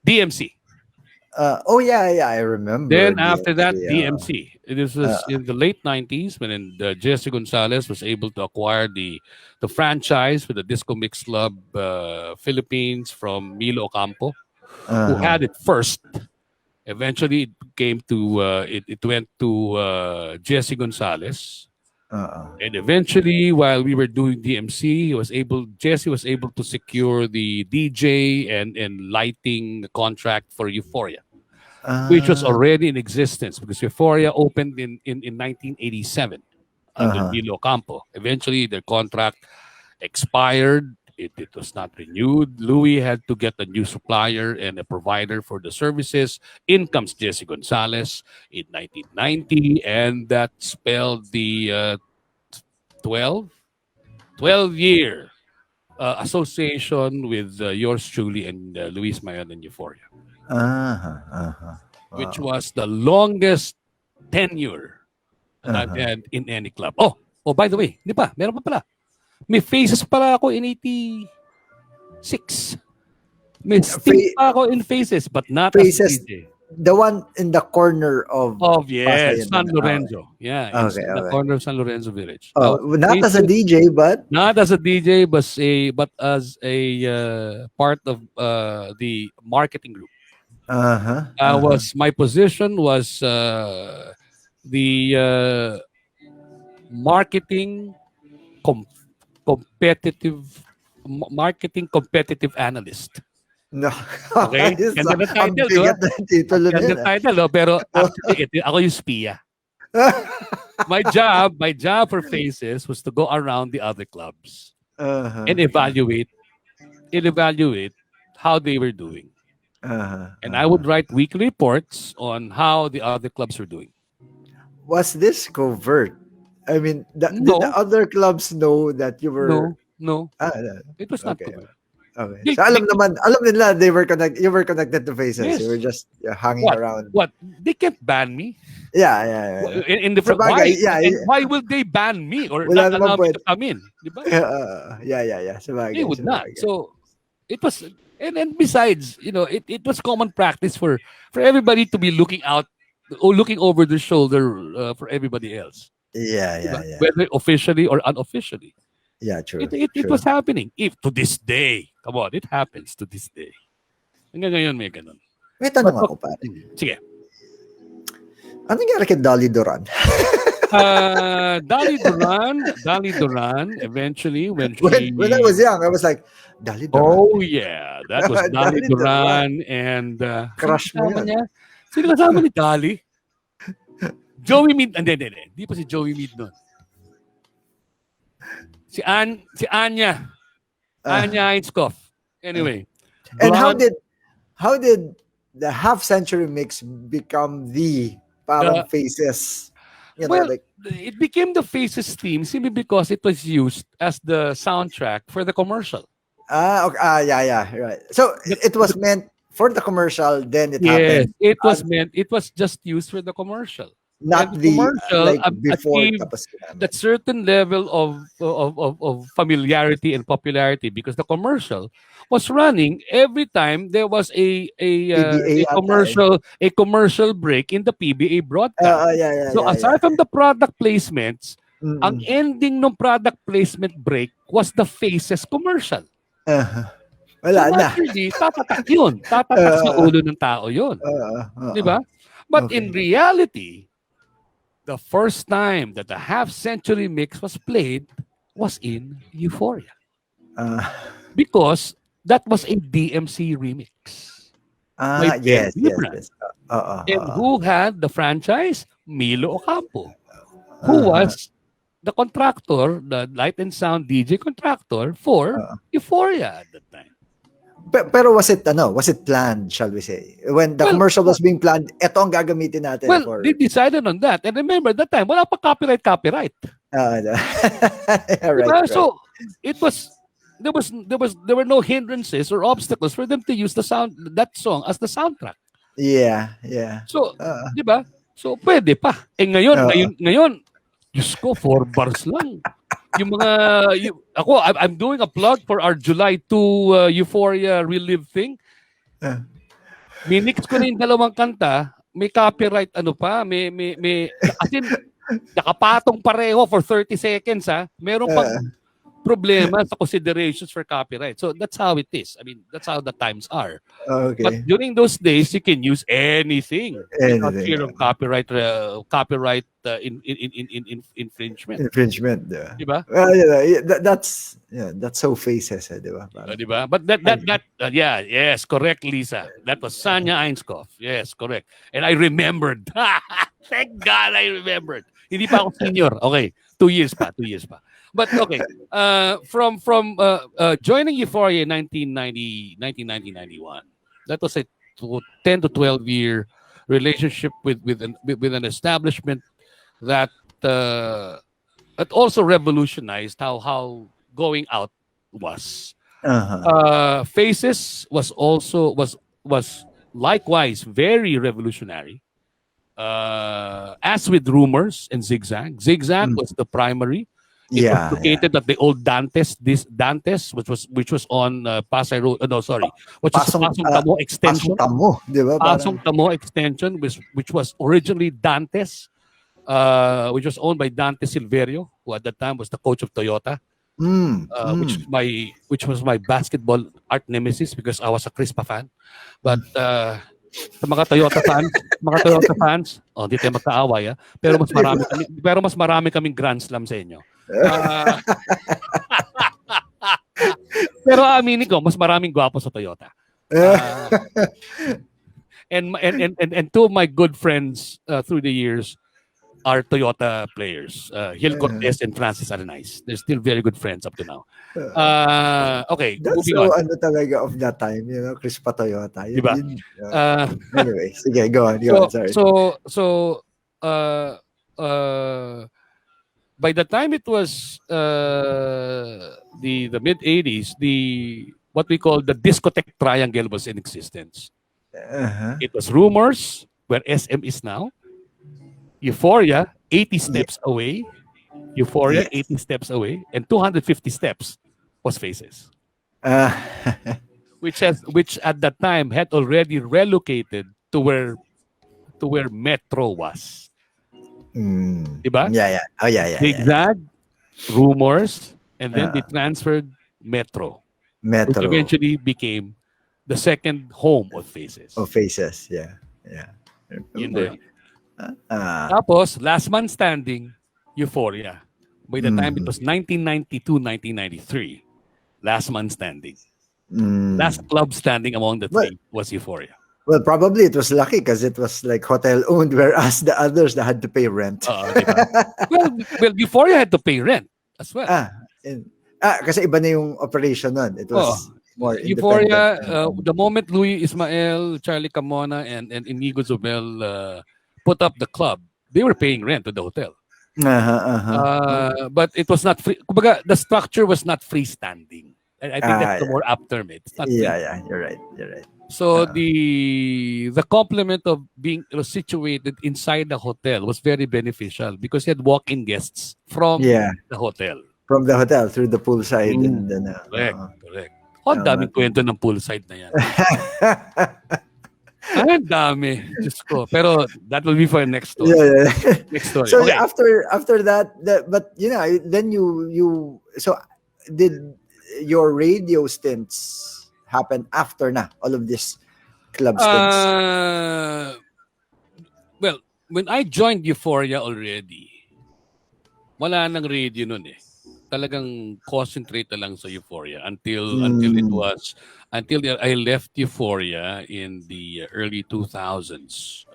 DMC. Oh, yeah, I remember Then after that, DMC. DMC. This was in the late 90s when Jesse Gonzalez was able to acquire the franchise with the Disco Mix Club Philippines from Milo Ocampo, who had it first. Eventually, it came to it went to Jesse Gonzalez. And eventually, while we were doing DMC, Jesse was able to secure the DJ and lighting contract for Euphoria, which was already in existence because Euphoria opened in 1987 under Milo Campo. Eventually, their contract expired it was not renewed. Louis had to get a new supplier and a provider for the services. In comes Jesse Gonzalez in 1990, and that spelled the 12, 12-year association with yours truly and Luis Mayon and Euphoria, which Wow. was the longest tenure that I've had in any club. Oh, by the way, di ba? Meron pa pala. May faces pala ako in 86. May stint pa ako in faces, but not as a Faces, DJ. the one in the corner of Yes, Pasay. San Lorenzo. Yeah, Okay, in the okay. corner of San Lorenzo Village. Oh, not as a DJ, but Not as a DJ, but as a part of the marketing group. My position was the marketing com- competitive marketing competitive analyst. no. Okay? Ganda ng Ang title, bigat na titulo Ganda na ng title, pero actually, ako yung spia. My job for Faces was to go around the other clubs and evaluate how they were doing. And I would write weekly reports on how the other clubs were doing. Was this covert? I mean, did No. the other clubs know that you were? No. No. It was not Okay. covert. Okay. So alam nila you were connected to Faces. Yes. You were just hanging around. What? They can't ban me. Yeah. In the Sabagay, why will they ban me or Wala not naman allow me pwede. to come in? Diba? Yeah. Sabagay, They would not. sabagay. So it was, and besides, it was common practice for everybody to be looking out or looking over their shoulder for everybody else. Yeah. Whether officially or unofficially. Yeah, true. It was happening. If to this day, come on, it happens to this day. Hanggang ngayon may ganun. May tanong ako, pare. Sige. Ano nangyari kay Dolly Duran? Dolly Duran, eventually, when I was young, I was like, Dolly Duran? Oh, yeah. That was Dolly Duran. And Crush mo yan. niya? Sino kasama ni Dolly? Joey Mead. Hindi pa si Joey Mead nun. Si Anya. Anya Einskoff. Anyway. And how did the half century mix become the parang Faces? It became the Faces theme simply because it was used as the soundtrack for the commercial. Okay. Yeah, right. So it was meant for the commercial, then it happened. It was just used for the commercial. Not and the commercial before that certain level of familiarity and popularity because the commercial was running every time there was a commercial break in the PBA broadcast. So aside from the product placements, ang ending ng product placement break was the Faces commercial. Wala so na. Naturally, tatatak yun. Tatatak sa ulo ng tao yun. Di ba? But in reality, the first time that the half-century mix was played was in Euphoria. Because that was a DMC remix. Yes. And who had the franchise? Milo Ocampo, who was the contractor, the light and sound DJ contractor for Euphoria at that time. Pero was it planned, shall we say? When the commercial was being planned, eto ang gagamitin natin for... they decided on that. And remember, that time, wala pa copyright. Right. So, there were no hindrances or obstacles for them to use that song as the soundtrack. Yeah. So, di ba? So, pwede pa. Ngayon, Diyos ko, 4 bars lang. I'm doing a plug for our July 2 Euphoria Relive thing. Minix ko na yung 2 kanta, may copyright may as in, nakapatong pareho for 30 seconds Meron pang problema sa considerations for copyright. So that's how it is. I mean, that's how the times are. Okay. But during those days, you can use anything. Without fear of copyright infringement. Diba? That's so Faces, diba? Diba? But yes, correct, Lisa. That was Sanya Einskoff. Yes, correct. And I remembered. Thank God I remembered. Hindi pa ako senior. Okay, 2 years pa. But okay, from joining Euphoria in 1991, that was a 10 to 12 year relationship with an establishment that uh, that also revolutionized how going out was. Uh-huh. Faces was likewise very revolutionary. As with Rumors and Zigzag, Zigzag Mm. was the primary. It was Yeah, yeah. located at the old Dantes, which was on Pasay Road. No, sorry, which is Pasong Pasong Tamo pasong Extension. tamo, 'di ba? Pasong Parang Tamo Extension, which was originally Dantes, which was owned by Dante Silverio, who at that time was the coach of Toyota. mm. Which was my basketball art nemesis because I was a Crispa fan. But sa mga Toyota fans, hindi tayo magkaaway, pero mas marami kaming Grand Slam sa inyo. Ah, pero aminin ko, mas maraming gwapo sa Toyota. Ah, and two of my good friends through the years are Toyota players. Gil Cortez and Francis Aranais. They're still very good friends up to now. Okay, That's moving so on. ano talaga of that time, Crispa Toyota. Diba? Anyway, sige, go on, sorry. So uh, uh, by the time it was the mid 80s, the what we call the discotheque triangle was in existence. Uh-huh. It was Rumors, where SM is now. Euphoria, 80 steps away. Euphoria, Yes. 80 steps away, and 250 steps was Faces, Uh, which at that time had already relocated to where Metro was. Diba? yeah. Oh, yeah. Zigzag, Rumors, and then they Uh, transferred Metro, which Metro eventually became the second home of Faces. of Faces, yeah. Yun Remember. na. Tapos, last man standing, Euphoria. By the time it was 1992, 1993, last man standing. Last club standing among the three was Euphoria. Well, probably it was lucky because it was like hotel owned, whereas the others that had to pay rent. Diba? well, Euphoria had to pay rent as well. Kasi iba na yung operation nun. It was more Euphoria, independent. the moment Louis Ismael, Charlie Camona, and Inigo Zubel put up the club, they were paying rent to the hotel. But it was not free. Kumbaga, the structure was not freestanding. I think that's the more apt term. It's not You're right. So the complement of being situated inside the hotel was very beneficial because you had walk-in guests from the hotel. From the hotel through the poolside. And then, Correct. Ang daming kwento ng poolside na yan. Ang dami. Diyos ko. Pero that will be for next story. Yeah. Next story. So okay. after that, but then you so did your radio stints happen after na all of this club stints? Well, when I joined Euphoria already, wala nang radio nun eh. Talagang concentrate na lang sa Euphoria until I left Euphoria in the early 2000s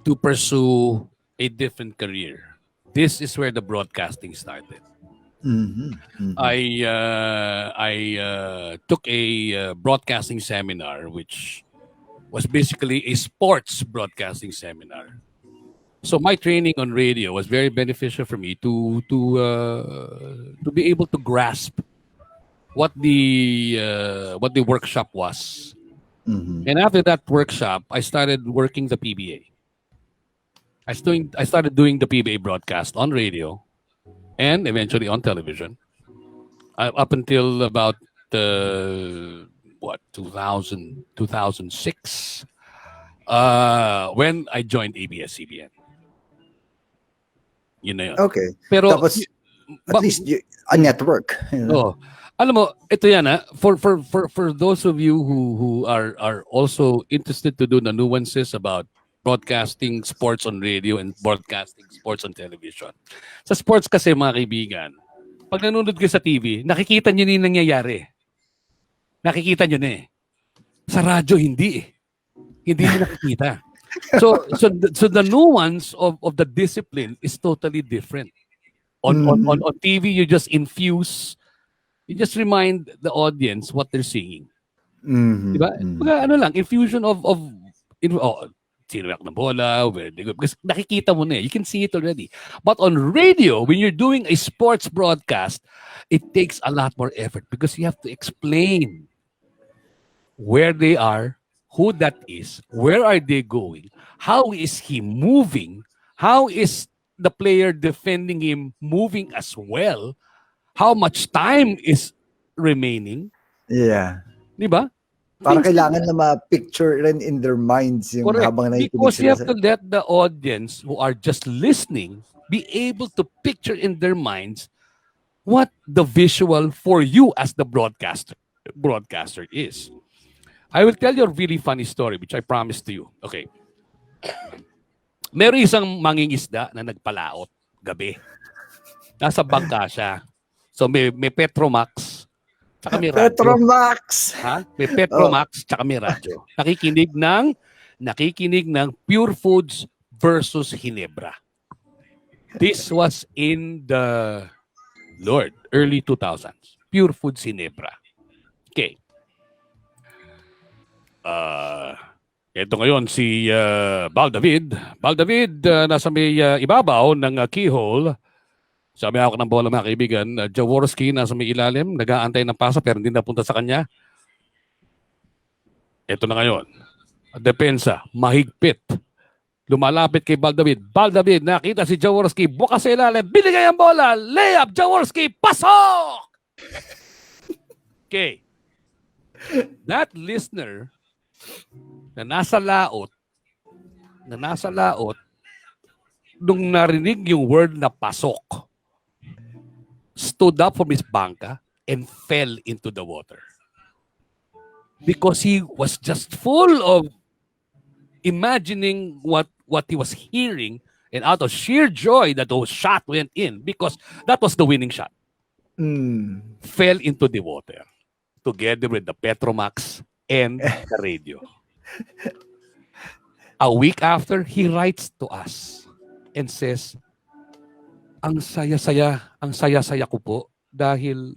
to pursue a different career. This is where the broadcasting started. I took a broadcasting seminar, which was basically a sports broadcasting seminar. So my training on radio was very beneficial for me to be able to grasp what the workshop was. And after that workshop, I started working the PBA. I started doing the PBA broadcast on radio and eventually on television up until about 2006 when I joined ABS-CBN. Okay. Pero tapos at least a network. Alam mo, ito yan for those of you who are also interested to do the nuances about broadcasting sports on radio and broadcasting sports on television. Sa sports kasi mga kaibigan, pag nanonood kayo sa TV, nakikita nyo na yung nangyayari. Nakikita nyo na eh. Sa radyo, hindi eh. Hindi nyo nakikita. So the nuance of the discipline is totally different. On TV, you just remind the audience what they're singing. Diba? Ano lang, infusion of sino ng bola, very good. Because nakikita mo na you can see it already. But on radio, when you're doing a sports broadcast, it takes a lot more effort because you have to explain where they are, who that is, where are they going, how is he moving, how is the player defending him moving as well, how much time is remaining. Yeah. Diba? Para kailangan na ma-picture rin in their minds yung correct. Habang nakikinig Because you sila have to let the audience who are just listening be able to picture in their minds what the visual for you as the broadcaster is. I will tell you a really funny story which I promised to you. Okay. Meron isang mangingisda na nagpalaot gabi. Nasa bangka siya. So may Petromax. Tsaka may radyo. Petromax! Ha? May Petromax tsaka may radyo. Nakikinig ng Pure Foods versus Ginebra. This was in the early 2000s. Pure Foods Ginebra. Okay. Ito ngayon si Bal David. Bal David, nasa may ibabaw ng keyhole. Sabi ako ng bola mga kaibigan, Jaworski nasa may ilalim, nag-aantay ng pasa pero hindi napunta sa kanya. Ito na ngayon. Depensa, mahigpit. Lumalapit kay Bal David. Bal David, nakita si Jaworski, bukas sa ilalim, binigay ang bola, layup, Jaworski, pasok! Okay. That listener na nasa laot, nung narinig yung word na pasok, stood up from his banka and fell into the water. Because he was just full of imagining what he was hearing, and out of sheer joy that the shot went in, because that was the winning shot. Fell into the water together with the Petromax and the radio. A week after, he writes to us and says, ang saya-saya ko po dahil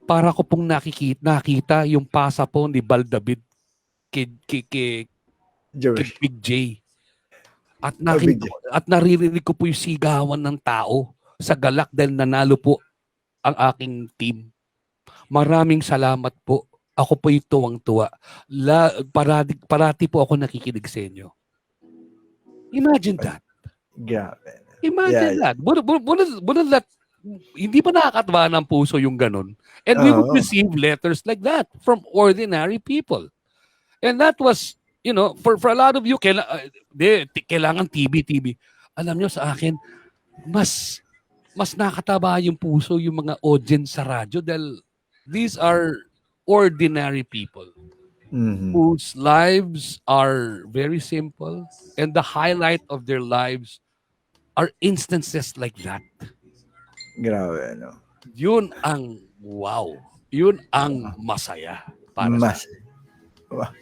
para ko pong nakita yung pasa po ni Bal David kay Big J. At naririnig ko po yung sigawan ng tao sa galak dahil nanalo po ang aking team. Maraming salamat po. Ako po yung tuwang-tuwa. Parati po ako nakikinig sa inyo. Imagine that. Grabe. Imagine that. Wouldn't that, hindi pa nakakatawa ng puso yung ganun. And we would receive letters like that from ordinary people. And that was, for a lot of you, kailangan TV. Alam nyo sa akin, mas nakakataba yung puso yung mga audience sa radyo dahil these are ordinary people whose lives are very simple, and the highlight of their lives are instances like that. Grabe, no? Yun ang wow. Yun ang masaya. Wow.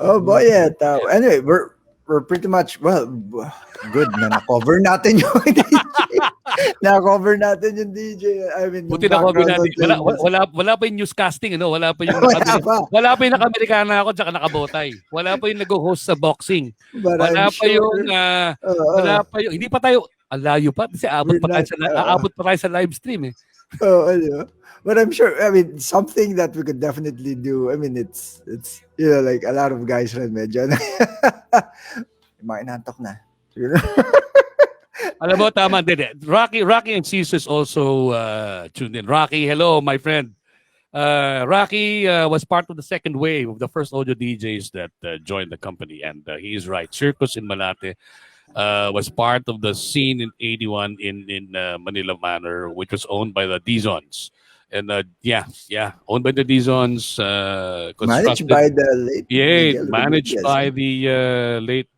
Oh, Boyet. Anyway, we're pretty much, good na na-cover natin yung DJ. Na-cover natin yung DJ. I mean, buti na-cover natin. Wala pa yung newscasting, Wala pa yung naka-Amerikana ako tsaka nakabotay. Wala pa yung nag-host sa boxing. Wala pa yung hindi pa tayo, alayo pa kasi aabot pa tayo sa live stream eh. But I'm sure, something that we could definitely do. It's like a lot of guys rin medyo mga inantok na. Alam mo, tama din. Rocky and Sis is also tuned in. Rocky, hello, my friend. Rocky was part of the second wave of the first audio DJs that joined the company, and he is right. Circus in Malate was part of the scene in 81 in Manila Manor, which was owned by the Dizons. And owned by the Dizons. Managed by the late. Managed by the late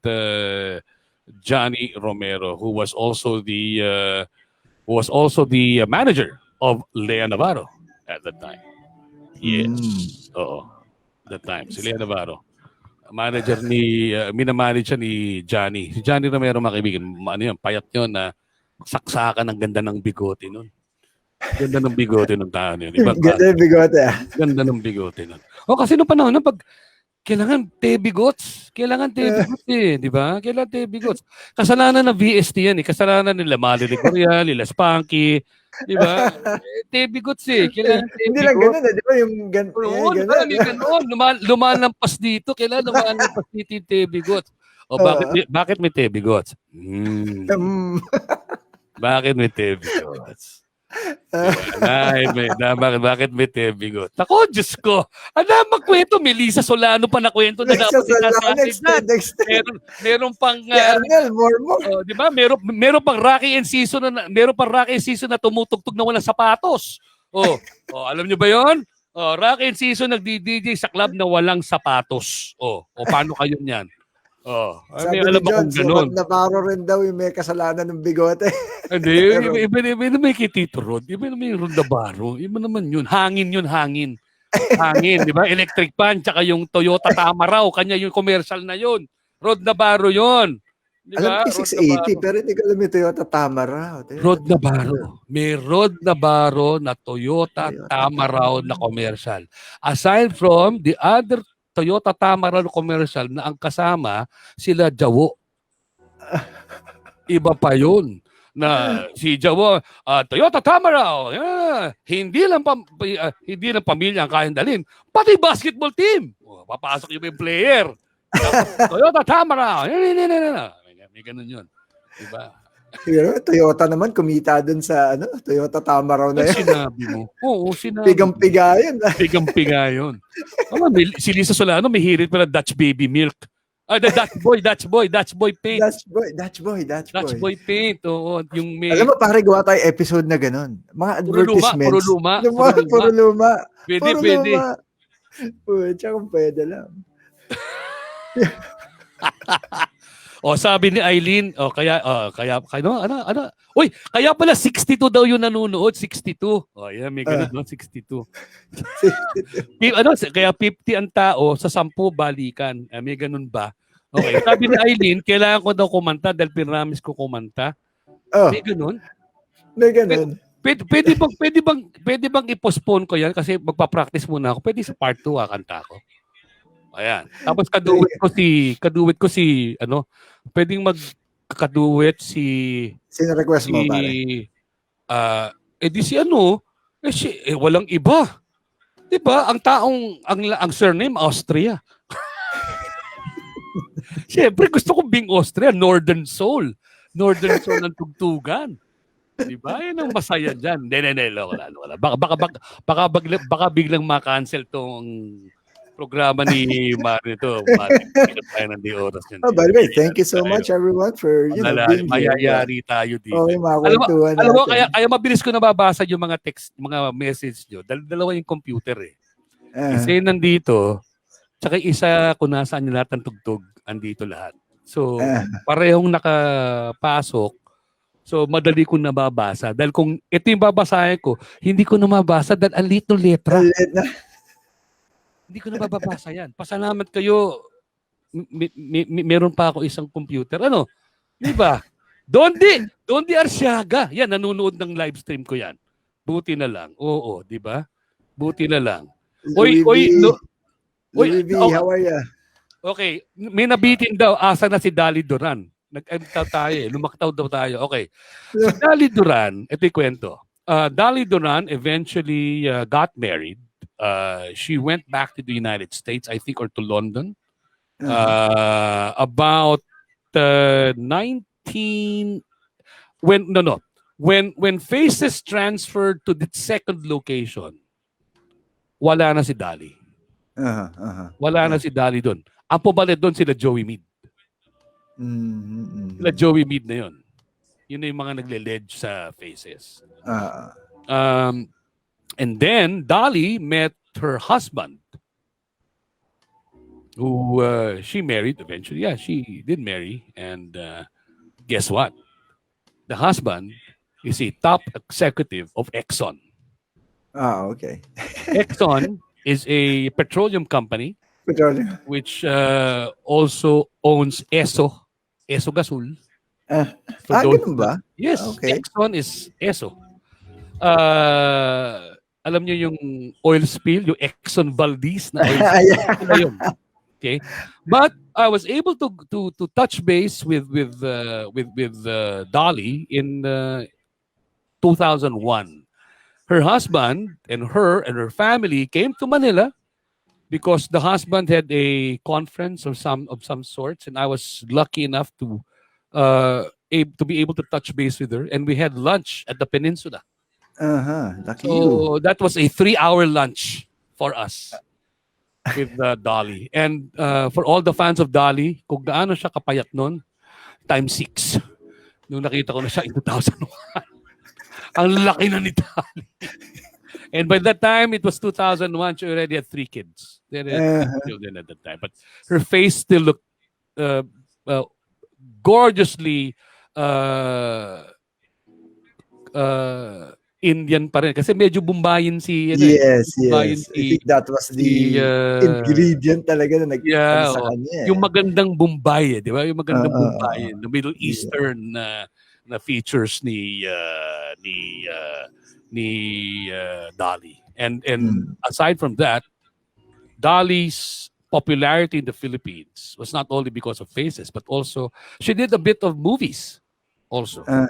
Johnny Romero, who was also the manager of Lea Navarro at the time. Yes. That time. Si Lea Navarro. Manager minamanage siya ni Johnny. Si Johnny Romero, mga kaibigan, payat yun na saksakan ang ganda ng bigote nun. Ganda ng bigote ng tao yun. Ibang Ganda yung bigote. ganda ng bigote nun. Kasi nung panahon na pag kailangan tebigots. Kailangan tebigots di ba? Kailangan tebigots. Kasalanan ng VST yan Kasalanan nila Mali Ligurian, nila Spanky, di ba? Tebigots Kailangan tebigots. Hindi lang ganun di ba? Yung Oo, di ba? Ganun. Lumalampas dito. Kailangan lumalampas dito yung tebigots. Bakit may tebigots? Bakit may tebigots? Bakit may tebigot? Ako, Diyos ko. Magkwento. Melissa Solano pa na kwento na dapat meron pang di ba? Meron pang Rocky and Sison na tumutugtog na walang sapatos. Alam niyo ba 'yon? Rocky and Sison nagdi-DJ sa club na walang sapatos. Paano kayo niyan? Sabi ni John, sukat na paro rin daw yung may kasalanan ng bigote. Hindi, iba naman kay Tito Rod. Iba naman yung Rod Navarro. Iba naman yun. Hangin, di ba? Electric pan, tsaka yung Toyota Tamaraw. Kanya yung commercial na yun. Rod Navarro yun. Diba? Alam ko 680, pero hindi ko alam yung Toyota Tamaraw. Rod Navarro. May Rod Navarro na Toyota Tamaraw na commercial. Aside from the other Toyota Tamaraw commercial na ang kasama sila Jawo. Iba pa yun. Na si Jawo, Toyota Tamaraw, hindi lang pamilya ang kayang dalhin, pati basketball team. Papasok yung player. Toyota Tamaraw. May ganun yun. Diba? Toyota naman kumita dun sa Toyota Tamaraw na yan. Sinabi mo. Oo, sinabi. Pigang-piga yun. Pigang-piga yun. Si Lisa Solano may hirit pala Dutch baby milk. Dutch boy paint. Dutch boy paint. Oo, yung may... Alam mo, pare, gawa tayo episode na ganun. Mga advertisements. Puro luma. Pwede. Tsaka pwede lang. Sabi ni Eileen, kaya Uy, kaya pala 62 daw yung nanonood, 62. May ganun, 62. Kaya 50 ang tao sa 10 balikan. May ganun ba? Okay, sabi ni Eileen, kailangan ko daw kumanta dahil pinamis ko kumanta. May ganun? May ganun. Pwede bang i-postpone ko yan kasi magpa-practice muna ako. Pwede sa part 2 kanta ko. Ayan. Tapos kaduwit ko si pwedeng magkaduwit si sino request mo pare? Walang iba. 'Di ba? Ang surname Austria. Siyempre gusto ko Bing Austria, Northern Soul ng tugtugan. 'Di ba? Yan ang masaya diyan. Wala. Baka biglang ma-cancel tong programa ni Marito. Tayo ng di oras yun. By the way, thank you so much everyone for being here. Mayayari tayo dito. Alam mo, kaya mabilis ko nababasa yung mga text, mga message nyo. Dalawa yung computer Isa nandito, tsaka isa kung nasaan yung lahat ng tugtog, andito lahat. So, parehong nakapasok. So, madali kong nababasa. Dahil kung ito yung babasahin ko, hindi ko na mabasa dahil ang liit ng letra. Hindi ko na mababasa yan. Pasalamat kayo. Meron pa ako isang computer. Di ba? Dondi Arsiaga. Yan, nanonood ng live stream ko yan. Buti na lang. Oo, di ba? Buti na lang. How are you? Okay. May nabitin daw. Asa na si Dali Duran? Nag-entaw tayo. Lumaktaw daw tayo. Okay. Si Dali Duran, ito yung kwento. Dali Duran eventually got married. She went back to the United States, I think, or to London. About 19 when Faces transferred to the second location, wala na si Dali. Wala na si Dali doon. Ang pumalit doon sila Joey Mead. Sila Joey Mead na yun. Yun na yung mga nagle-ledge sa Faces. And then Dolly met her husband, who she married eventually. Yeah, she did marry. And guess what? The husband is a top executive of Exxon. Okay. Exxon is a petroleum company, which also owns Esso Gasol. Ah, For those ganun that, ba? yes, Okay. Exxon is ESO. Alam niyo yung oil spill, yung Exxon Valdez na oil spill, Yeah. sila yun. Okay, but I was able to touch base with Dolly in 2001. Her husband and her family came to Manila because the husband had a conference of some sorts, and I was lucky enough to be able to touch base with her, and we had lunch at the peninsula. Lucky you. So that was a 3 hour lunch for us with Dolly. And for all the fans of Dolly, kung gaano siya kapayat noon, times 6. Nung nakita ko na siya in 2001. Ang laki na ni Dolly. And by that time, it was 2001, she already had 3 kids. They had 3 children at that time. But her face still looked uh, uh, gorgeously uh, Indian pa rin. Kasi medyo Bumbayin si, Yes, Bumbayin yes. I think that was si, the ingredient talaga na nag-ano yeah, sa oh, kanya yung magandang Bombay, di ba? Yung magandang Oo. Bombay, the Middle Yeah. Eastern na features ni Dolly. And aside from that, Dolly's popularity in the Philippines was not only because of faces, but also she did a bit of movies also. Ah,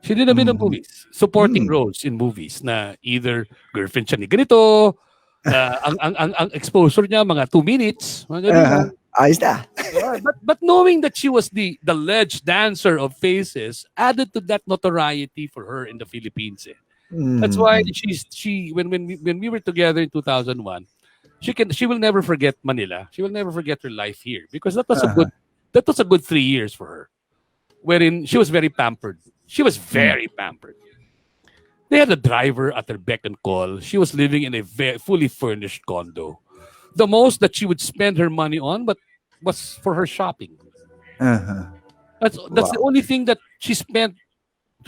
She did a bit of mhm. movies, supporting roles in movies na either girlfriend siya ni ganito, ang exposure niya mga 2 minutes, mga ganyan. Ayos na. Yeah, but knowing that she was the ledge dancer of faces added to that notoriety for her in the Philippines. That's why Mhm. she when we were together in 2001, she will never forget Manila. She will never forget her life here because that was a good 3 years for her, wherein she was very pampered. She was Mm. very pampered. They had a driver at her beck and call. She was living in a fully furnished condo. The most that she would spend her money on, but was for her shopping. Uh-huh. That's the Wow. only thing that she spent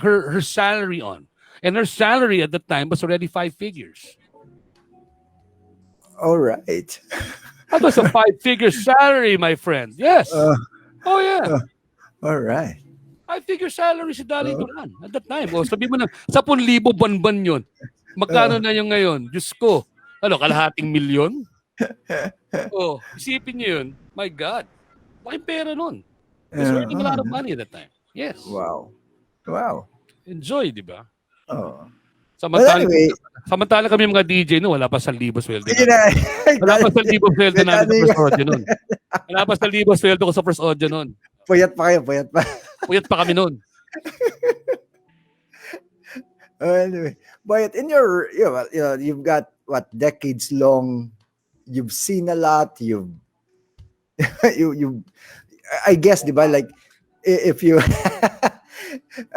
her salary on, and her salary at the time was already 5 figures. All right. That was a 5 figure salary, my friend. Yes. Uh, Oh yeah. uh, all right. 5 figure salary si Dali Uh, Duran at that time. O sabi mo na 10,000 ban-ban yun. Magkano uh, na yung ngayon? Diyos ko. Ano, kalahating milyon? Oh, isipin niyo yun. My God. Laking pera nun. He was earning a lot of money at that time. Yes. wow. Wow. Enjoy, di ba? Oh. But Samantalang, anyway, samantalang kami mga DJ no, wala pa 1,000 sweldo sige namin. na. Wala pa 1,000 sweldo namin sa May first audio nun. Wala pa 1,000 sweldo ko sa first audio nun. Puyat pa kayo, puyat pa. Puyat pa kami nun. Anyway, but in your, you've got what decades long. You've seen a lot. You. I guess, di ba? Like, if you,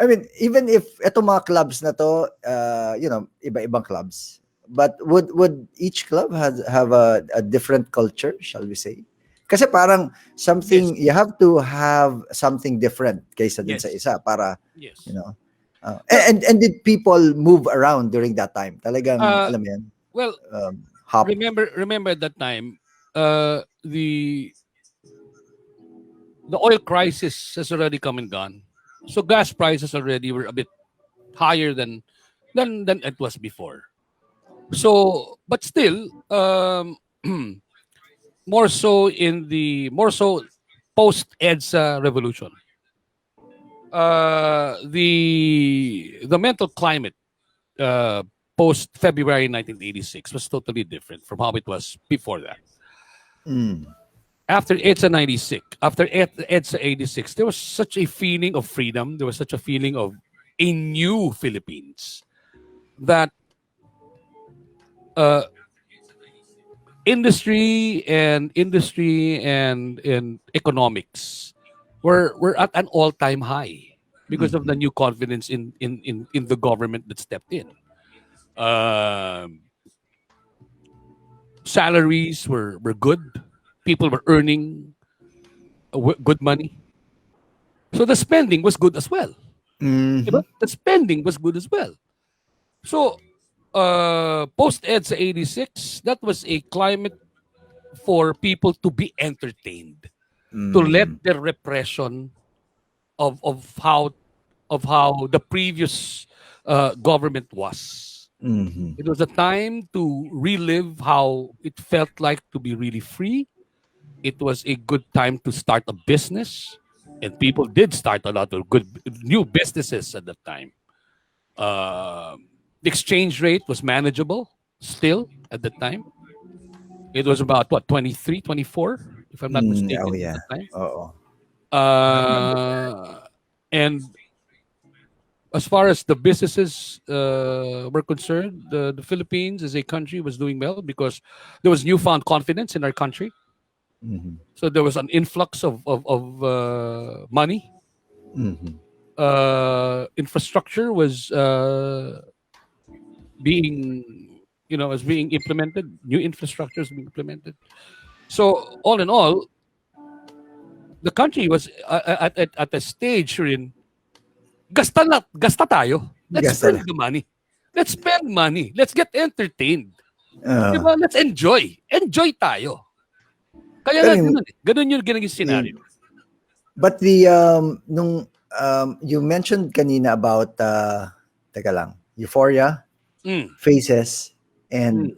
I mean, even if etong mga clubs na to, iba-ibang clubs. But would each club have a different culture, shall we say? Kasi parang something, Yes. you have to have something different kaysa dun sa Yes. isa para, Yes. and did people move around during that time? Talagang, alam mo yan, Well, hop. remember at that time, the oil crisis has already come and gone. So gas prices already were a bit higher than it was before. So, but still, more so post EDSA revolution. The mental climate post February 1986 was totally different from how it was before that. After EDSA 96, after EDSA 86, there was such a feeling of freedom. There was such a feeling of a new Philippines that industry and economics were at an all-time high because of the new confidence in the government that stepped in. Salaries were good. People were earning good money. So the spending was good as well. Diba? The spending was good as well. So post EDSA 86, that was a climate for people to be entertained, to let their repression of how the previous government was. Mm-hmm. It was a time to relive how it felt like to be really free. It was a good time to start a business, and people did start a lot of good new businesses at that time. Uh, the exchange rate was manageable still at the time. It was about what 23, 24, if I'm not Oh mistaken, at yeah. the time. Oh. I remember that. Uh, and as far as the businesses were concerned, the Philippines as a country was doing well because there was newfound confidence in our country. Mm-hmm. So there was an influx of money. Mm-hmm. Infrastructure was being, as being implemented. New infrastructure is being implemented. So all in all, the country was at a stage wherein gasta tayo. Let's Gasta spend lang. the money. Let's spend money. Let's get entertained. Uh, Diba? Let's enjoy. Enjoy tayo. Kaya pero nga ganun eh. Ganun yung ginaging scenario. but the nung you mentioned kanina about teka lang, Euphoria, Mm, Faces, and mm,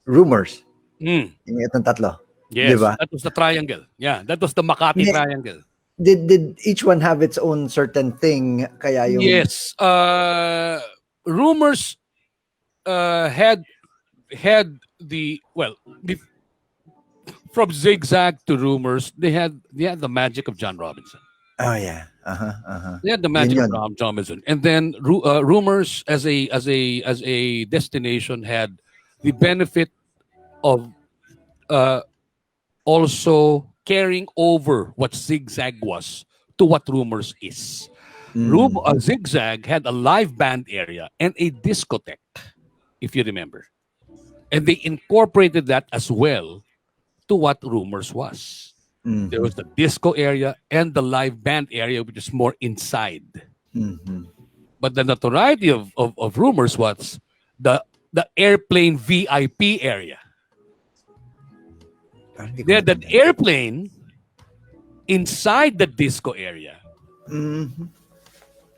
Rumors. mm. Yung itong tatlo. Di Yes, ba? that was the triangle. Yeah, that was the Makati Hindi, triangle. did each one have its own certain thing kaya yung Yes. Rumors had the from zigzag to rumors, they had the magic of John Robinson. oh yeah. Uh-huh. Uh-huh. They had the Yun magic of yun. Ram Robinson, and then rumors as a destination had the benefit of uh, also carrying over what zigzag was to what rumors is. Mm-hmm. Zigzag had a live band area and a discotheque, if you remember, and they incorporated that as well to what rumors was. There Mm-hmm. was the disco area and the live band area, which is more inside. Mm-hmm. But the notoriety of rumors was the airplane VIP area. Parang hindi ko They had an maintindihan. airplane inside the disco area, Mm-hmm.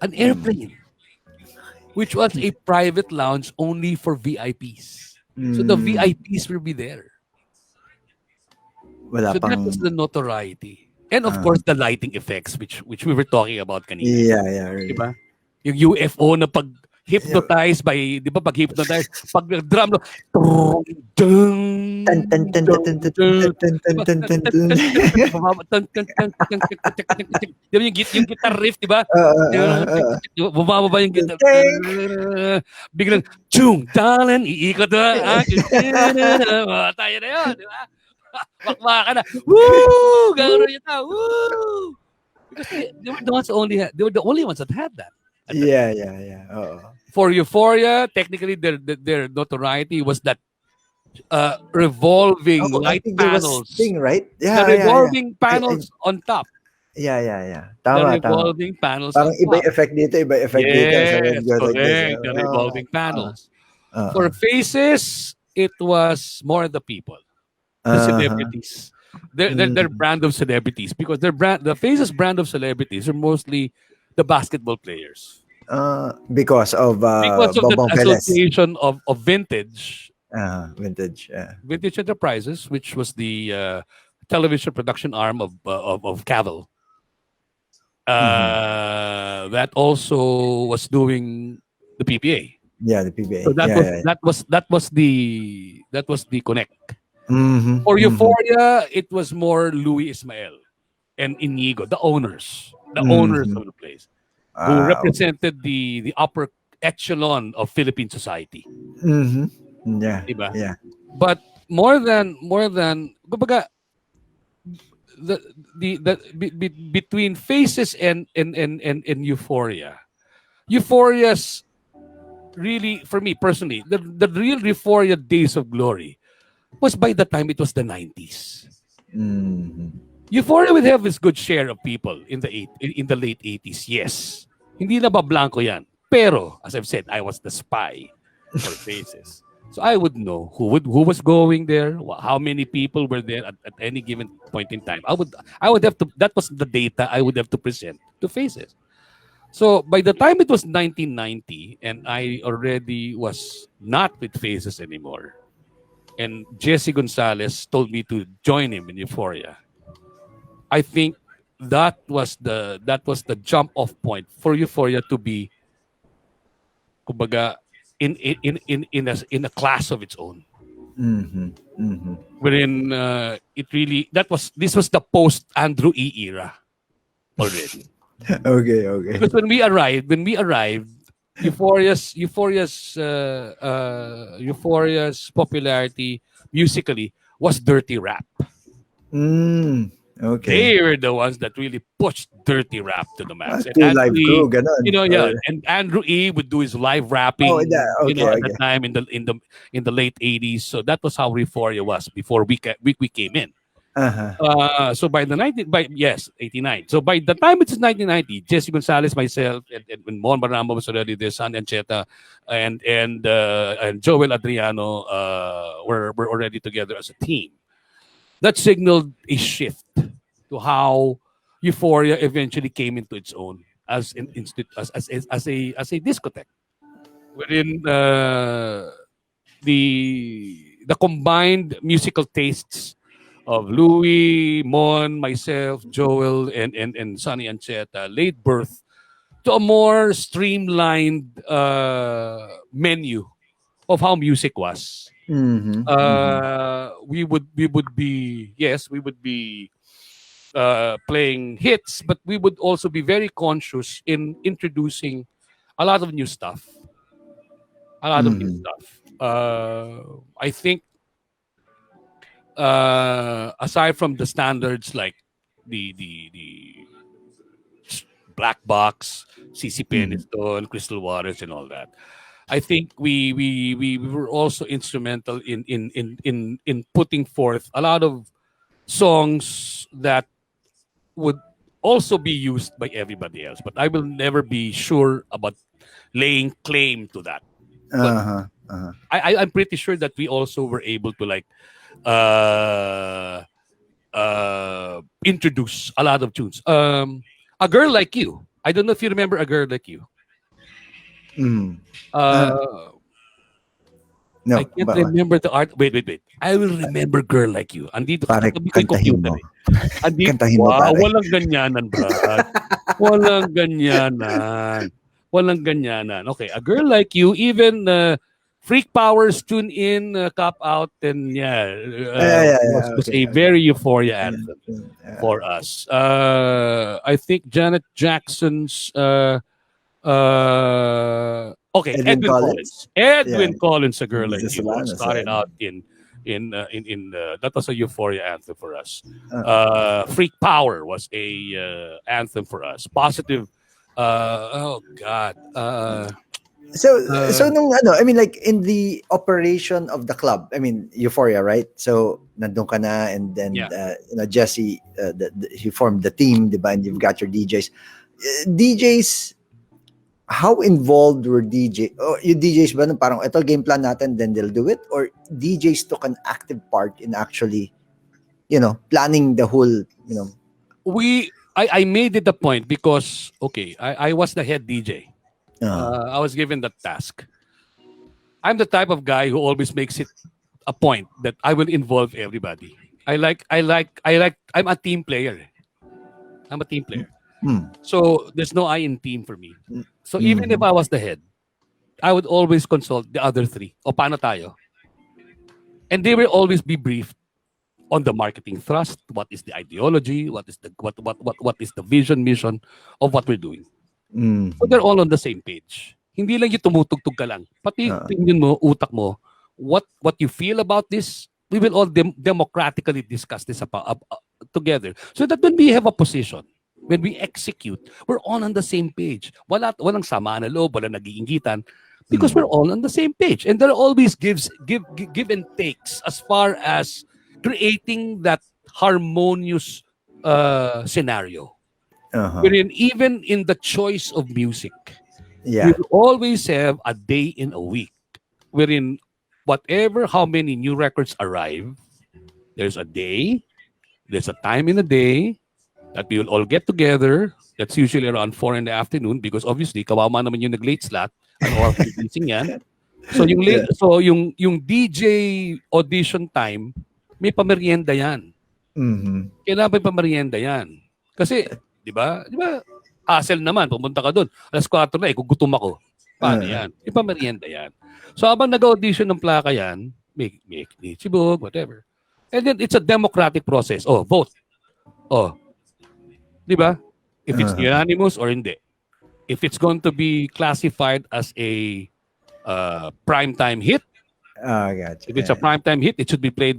an airplane, which was a private lounge only for VIPs. So the Mm, VIPs will be there. wala So that was pang the notoriety. And of ah, course, the lighting effects, which we were talking about kanina. yeah, yeah, really. Diba? Yung UFO na pag Yeah. hypnotized by, di ba pag hypnotized, pag drum, no, dung, Tan tan dung, tan tan dung, tan tan dung, tan tan di ba? tan tan tan. Bumaba, tan, tan, tan, tan, tan, tan, tan, tan, tan. Di ba yung guitar riff, di ba? Oo. Bumababa yung guitar. Take. Biglang, chung, talan, iikot na, tayo na yun, di ba? Bakbakan na, woo! Gano'n yun na, woo! Because they were the ones they were the only ones that had that. Yeah, yeah, yeah. Oo. For Euphoria, technically their notoriety was that revolving Oh, I light think there was panels. thing, right? The Yeah, yeah, yeah. revolving I panels on top. yeah, yeah, yeah. The Tama, tama. revolving panels Parang on iba top. yung effect dito, iba yung effect dito. So when Yes, you go like this. correct. The revolving panels. For Uh, faces, it was more the people, the uh-huh. celebrities. Their Mm. brand of celebrities, because the faces brand of celebrities are mostly the basketball players. Because of Because of the Bongbong Veles. association of Vintage. Yeah. Vintage Enterprises, which was the television production arm of Cavill, Mm-hmm. that also was doing the PPA. Yeah, the So PBA. that Yeah, was yeah. that was that was the connect. Mm-hmm. For Mm-hmm. Euphoria, it was more Louis Ismael and Inigo, the owners Mm-hmm. of the place, who Okay. represented the upper echelon of Philippine society. Mm-hmm. Yeah, Diba? yeah. But more than kumbaga, the between Faces and Euphoria's really, for me personally, the real Euphoria days of glory was by the time it was the 90s. Mm-hmm. Euphoria would have its good share of people in the late 80s. Yes. Hindi na ba blanco yan? Pero, as I've said, I was the spy for Faces. So I would know who was going there, how many people were there at any given point in time. I would have to, that was the data I would have to present to Faces. So by the time it was 1990 and I already was not with Faces anymore, and Jesse Gonzalez told me to join him in Euphoria, I think that was the jump off point for Euphoria to be, kumbaga, in a class of its own. Mhm. Mhm. Wherein it really, this was the post Andrew E era already. Okay, okay. Because when we arrived, Euphoria's popularity musically was dirty rap. Okay. They were the ones that really pushed dirty rap to the max. And Two Andrew live E, crew, ganon. yeah, Or and Andrew E would do his live oh, rapping, okay, at the okay. time in the late '80s. So that was how Euphoria was before we came in. Uh-huh. So by the 19 by yes 89. So by the time it's 1990, Jesse Gonzalez, myself, and Mon Barnamo was already there, San Ancheta, and Joel Adriano were already together as a team. That signaled a shift to how Euphoria eventually came into its own as an as a discotheque, wherein the combined musical tastes of Louis, Mon, myself, Joel, and Sonny Ancheta laid birth to a more streamlined menu of how music was. Mhm. Mhm. We would be playing hits, but we would also be very conscious in introducing a lot of new stuff. A lot of new Mhm. stuff. I think aside from the standards like the Black Box, CC Mhm. Peniston, Crystal Waters, and all that. I think we were also instrumental in putting forth a lot of songs that would also be used by everybody else. But I will never be sure about laying claim to that. But Uh-huh. Uh-huh. I'm pretty sure that we also were able to like uh introduce a lot of tunes. A Girl Like You. I don't know if you remember A Girl Like You. Mm. Uh, Uh, I no, can't remember the art. Wait, wait, wait. I will remember Girl Like You. Andito, pare, katabi ko yung kantahin computer mo. eh. Andito, Kantahin mo, wow, pare. walang ganyanan, Brad. Walang ganyanan. Walang ganyanan. Okay, A Girl Like You, even Freak Powers Tune In, Cop Out, and yeah, Yeah, yeah, yeah. was Okay, a okay. very euphoria Yeah, anthem yeah. for us. I think Janet Jackson's okay, Edwin Edwin Collins? Collins. Yeah. Edwin Collins, A Girl The Like You, Solanas. started out in that was a euphoria anthem for us. Uh, Freak Power was a anthem for us. Positive. Oh God. so Uh, nung ano, I mean like in the operation of the club, I mean Euphoria, right? So nandun ka na and then yeah. Jesse he formed the team, diba? And you've got your DJs. DJs, how involved were DJ? Oh, yung DJs ba nung parang ito game plan natin, then they'll do it, or DJs took an active part in actually, planning the whole, I made it a point because okay, I was the head DJ. uh, I was given that task. I'm the type of guy who always makes it a point that I will involve everybody. I'm a team player. I'm a team player. hmm, So there's no I in team for me. So even if mhm, I was the head, I would always consult the other three. O paano tayo? And they will always be briefed on the marketing thrust, what is the ideology, what is the vision, mission of what we're doing. So mhm, they're all on the same page. Hindi lang yung tumutugtog ka lang. Pati uh, opinion mo, utak mo, what you feel about this, we will all democratically discuss this together. So that when we have a position, when we execute, we're all on the same page. Walang sama na loob, walang nag-iingitan because mm, we're all on the same page. And there always give and takes as far as creating that harmonious scenario. uh-huh, Wherein even in the choice of music, we yeah, will always have a day in a week wherein whatever, how many new records arrive, there's a day, there's a time in a day that we will all get together. That's usually around 4 in the afternoon because obviously, kawawa naman yung nag-late slot. Ano oras gising yan? So yung DJ audition time, may pamerienda yan. Kailangan may pamerienda yan. Kasi, di ba? Hassle naman, pumunta ka doon. Alas 4 na, gugutom ako. Paano yan? May pamerienda yan. So habang nag-audition ng plaka yan, may sibog, whatever. And then it's a democratic process. Oh, vote. Oh. Di ba? If it's unanimous or hindi. If it's going to be classified as a primetime hit, gotcha. If it's a primetime hit, it should be played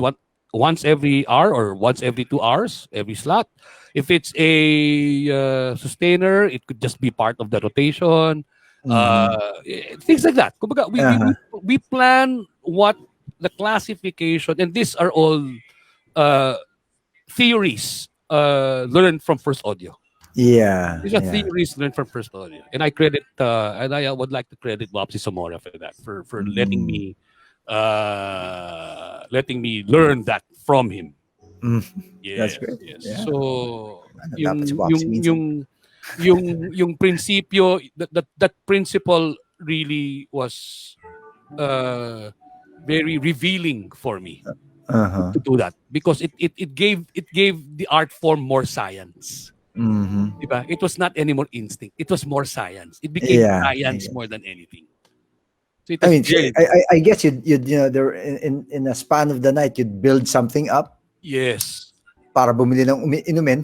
once every hour or once every 2 hours, every slot. If it's a sustainer, it could just be part of the rotation. Things like that. Kumbaga, we plan what the classification, and these are all theories learned from First Audio. Yeah. These are theories learned from First Audio. And I would like to credit Wapsi Zamora for that, for letting me learn that from him. That's Yes, great. yes. Yeah. So Dapat si Wapsi yung prinsipyo, that principle really was very revealing for me to do that, because it gave the art form more science. Diba? It was not anymore instinct. It was more science. It became science more than anything. So I mean, I guess you'd there in a span of the night you'd build something up. Yes. Para bumili ng inumin.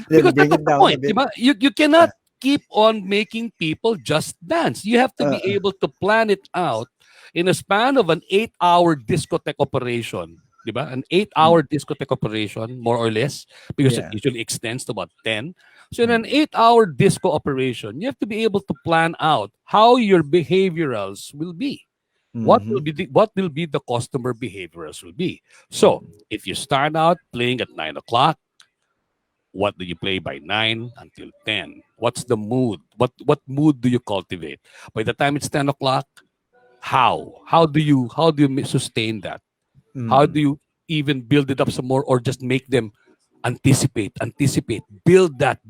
Because that's the point. Diba? You cannot keep on making people just dance. You have to be able to plan it out in a span of an 8-hour discotheque operation. Diba? An 8-hour discotheque operation, more or less, because it usually extends to about 10. So in an 8-hour disco operation, you have to be able to plan out how your behaviorals will be. What will be the customer behaviors will be. So if you start out playing at 9 o'clock, what do you play by 9 until 10? What's the mood? What mood do you cultivate? By the time it's 10 o'clock, how do you sustain that? How do you even build it up some more, or just make them anticipate, build that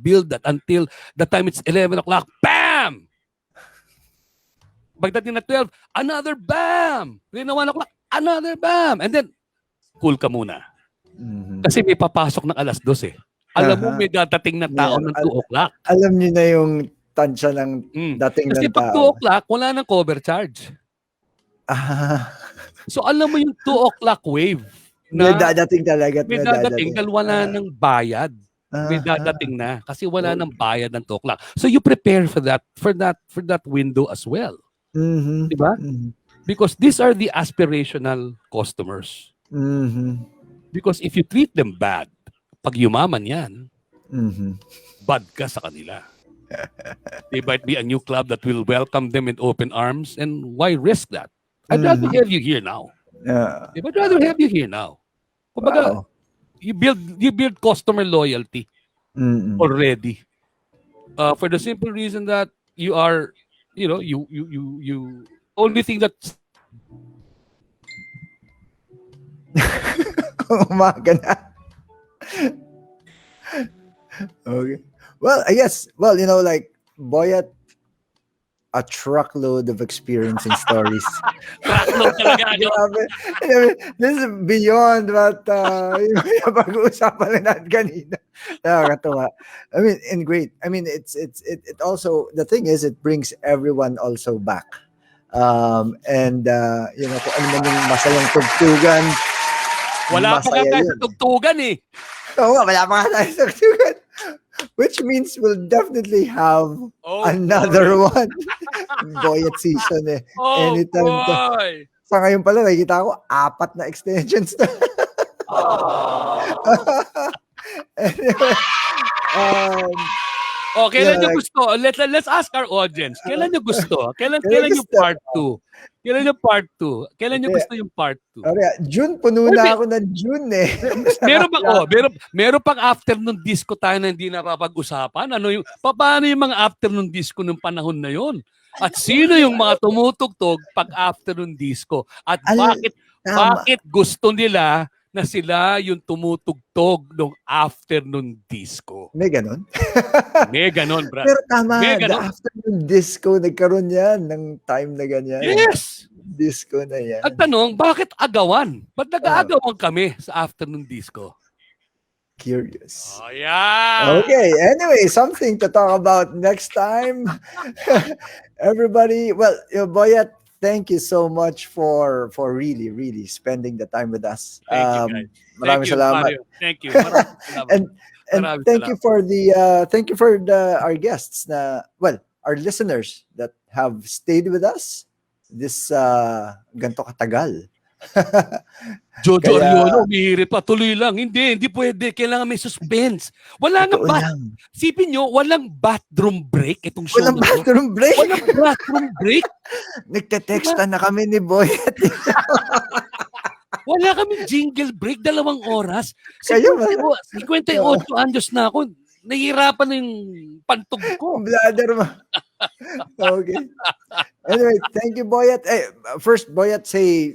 until the time it's 11 o'clock, bam! Pagdating na 12, another bam! Then 1 o'clock, another bam! And then, cool ka muna. Kasi may papasok ng alas 12. Alam mo, may dadating na tao ng 2 o'clock. Alam niyo na yung tansya ng dating ng tao. Kasi pag 2 o'clock, wala nang cover charge. So alam mo yung 2 o'clock wave na may dadating talaga. May dadating dahil wala nang bayad. May dadating na kasi wala nang bayad ng 2 o'clock. So you prepare for that window as well. Diba? Because these are the aspirational customers. Because if you treat them bad, pag yumaman yan, bad ka sa kanila. They might be a new club that will welcome them in open arms, and why risk that? I'd rather have you here now. I'd rather have you here now. Kumbaga, you build customer loyalty already. For the simple reason that you are, you only thing that umaga na. Okay. Well, I guess, like Boyet, a truckload of experience and stories. Truckload talaga, no? This is beyond what yung pag-uusapan na natin kanina. Nakakatawa. I mean, and great. I mean, it also, the thing is, it brings everyone also back. Kung ano man yung masayang tugtugan. Wala pa nga tayo sa tugtugan eh. Oo nga, wala pa nga tayo sa tugtugan. Which means we'll definitely have another one. Boyet Sison eh. Anytime. Boy! Sa ngayon pala, nakikita ko 4 na extensions na. Anyway, kailan nyo gusto? Let's ask our audience. Kailan nyo gusto? Kailan yung part 2? Kailan yung part 2? Kailan nyo gusto yung part 2? June, puno na ako ng June eh. Meron pang afternoon disco tayo na hindi napapag-usapan. Paano yung mga afternoon disco ng panahon na yon? At sino yung mga tumutugtog pag afternoon disco? At Al tama. bakit gusto nila na sila yung tumutugtog ng afternoon disco? May gano'n? May ganon, Brad. Pero May tama, the ganon. afternoon disco, nagkaroon yan ng time na ganyan. Yes! Disco na yan. Ang tanong, bakit agawan? Ba't Oh, nag-aagawan kami sa afternoon disco? curious. Oh, yeah! Okay, anyway, something to talk about next time. Everybody, well, Boyet, thank you so much for really, really spending the time with us. Thank you, guys. Thank Maraming you, salamat. Mario. Thank you. Maraming salamat. And Maraming thank you for our guests our listeners that have stayed with us this ganto katagal. Jojo Kaya, Ariono, umihirit pa. Tuloy lang. Hindi pwede. Kailangan may suspense. Wala nga totoo lang. Sipin nyo, walang bathroom break itong show Walang na to. bathroom break. Walang bathroom break. Nagte-textan na kami ni Boyet. Wala kaming jingle break, 2 oras. Kayo ba? 58 anyos na ako. Nahihirapan na yung pantog ko. Bladder mo. Okay. Anyway, thank you, Boyet. Hey, first, Boyet, say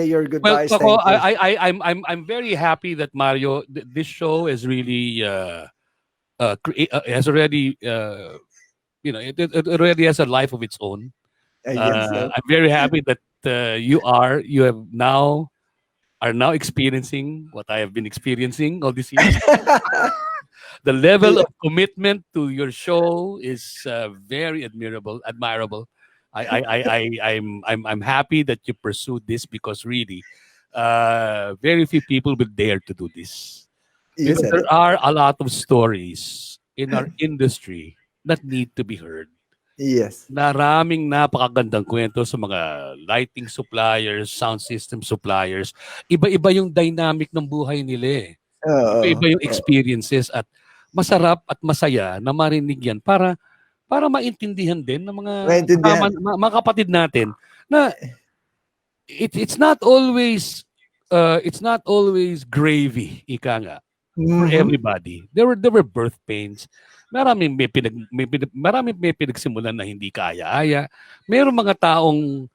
your goodbyes. Well, Thank you. I'm very happy that Mario, this show is really has already it already has a life of its own. Yes. I'm very happy that you are now experiencing what I have been experiencing all these years. The level of commitment to your show is very admirable. I'm happy that you pursued this because really, very few people will dare to do this. You said There it. are a lot of stories in our industry that need to be heard. Yes. Maraming napakagandang kwento sa mga lighting suppliers, sound system suppliers. Iba-iba yung dynamic ng buhay nila eh. Iba-iba yung experiences at masarap at masaya na marinig yan para maintindihan din ng mga kapatid natin na it's not always gravy, ika nga, for everybody. There were birth pains. Maraming may pinagsimulan na hindi kaya-aya. Mayroong mga taong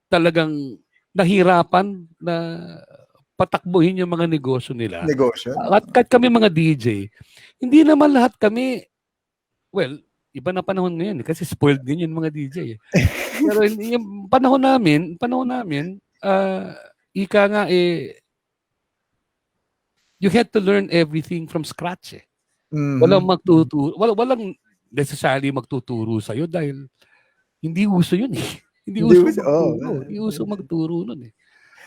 talagang nahirapan na patakbuhin yung mga negosyo nila. At kami mga DJ, hindi naman lahat kami, well, iba na panahon ngayon kasi spoiled din yung mga DJ. Pero yung panahon namin, ika nga you had to learn everything from scratch eh. Walang necessarily magtuturo sa'yo dahil hindi uso yun eh. Hindi uso magturo nun eh.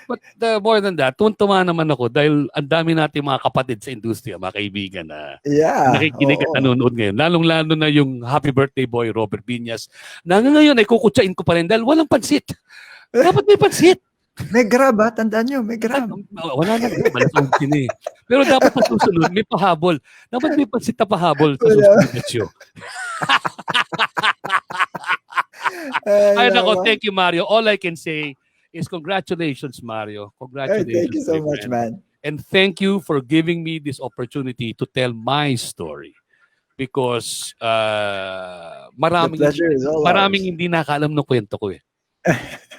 But more than that, tuntuman naman ako dahil ang dami natin mga kapatid sa industriya, mga kaibigan na nakikinig at nanonood ngayon. Lalong-lalo na yung Happy Birthday Boy, Robert Biñas, na ngayon ay kukutsain ko pa rin dahil walang pansit. Dapat may pansit. May grab ha? Tandaan nyo, may grab. Wala na. Malasong sini. Pero dapat sa susunod, may pahabol. Dapat may pansit na pahabol sa susunod na show. Ay, nako, thank you, Mario. All I can say is congratulations, Mario. Congratulations. Hey, thank you so much, man. And thank you for giving me this opportunity to tell my story. Because maraming hindi nakaalam ng kwento ko eh.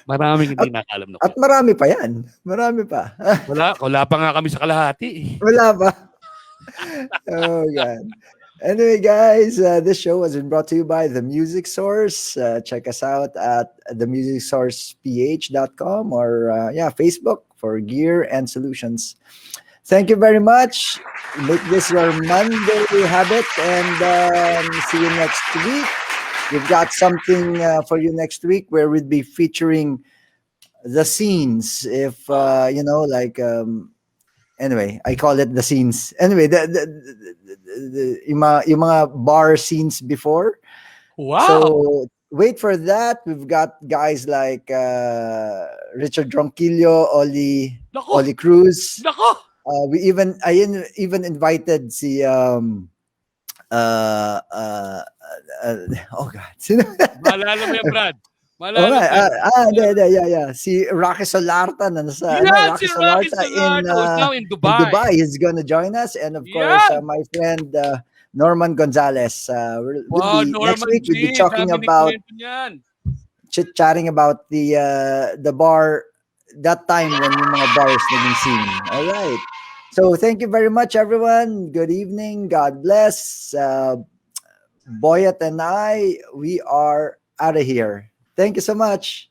Maraming hindi nakaalam ng kwento. At marami pa yan. Marami pa. Wala pa nga kami sa kalahati eh. Wala pa. Oh, God. Anyway, guys, this show has been brought to you by The Music Source. Check us out at themusicsourceph.com or Facebook for gear and solutions. Thank you very much. Make this your Monday habit and see you next week. We've got something for you next week where we'll be featuring the scenes. If, anyway, I call it the scenes. Anyway, yung mga bar scenes before. Wow. So wait for that. We've got guys like Richard Ronquillo, Oli Cruz. Nako. I even invited si oh God. Malala mo yan, Brad. Si Rocky Solarta na nasa Rocky Solarta in Dubai. He's gonna join us, and of course my friend Norman Gonzalez. We'll Wow, be next Norman week. We'll be G, talking sabi ni about Kwento niyan. chit-chatting about the bar that time when yung mga bars naging scene. All right. So thank you very much, everyone. Good evening. God bless. Boyet and I, we are out of here. Thank you so much.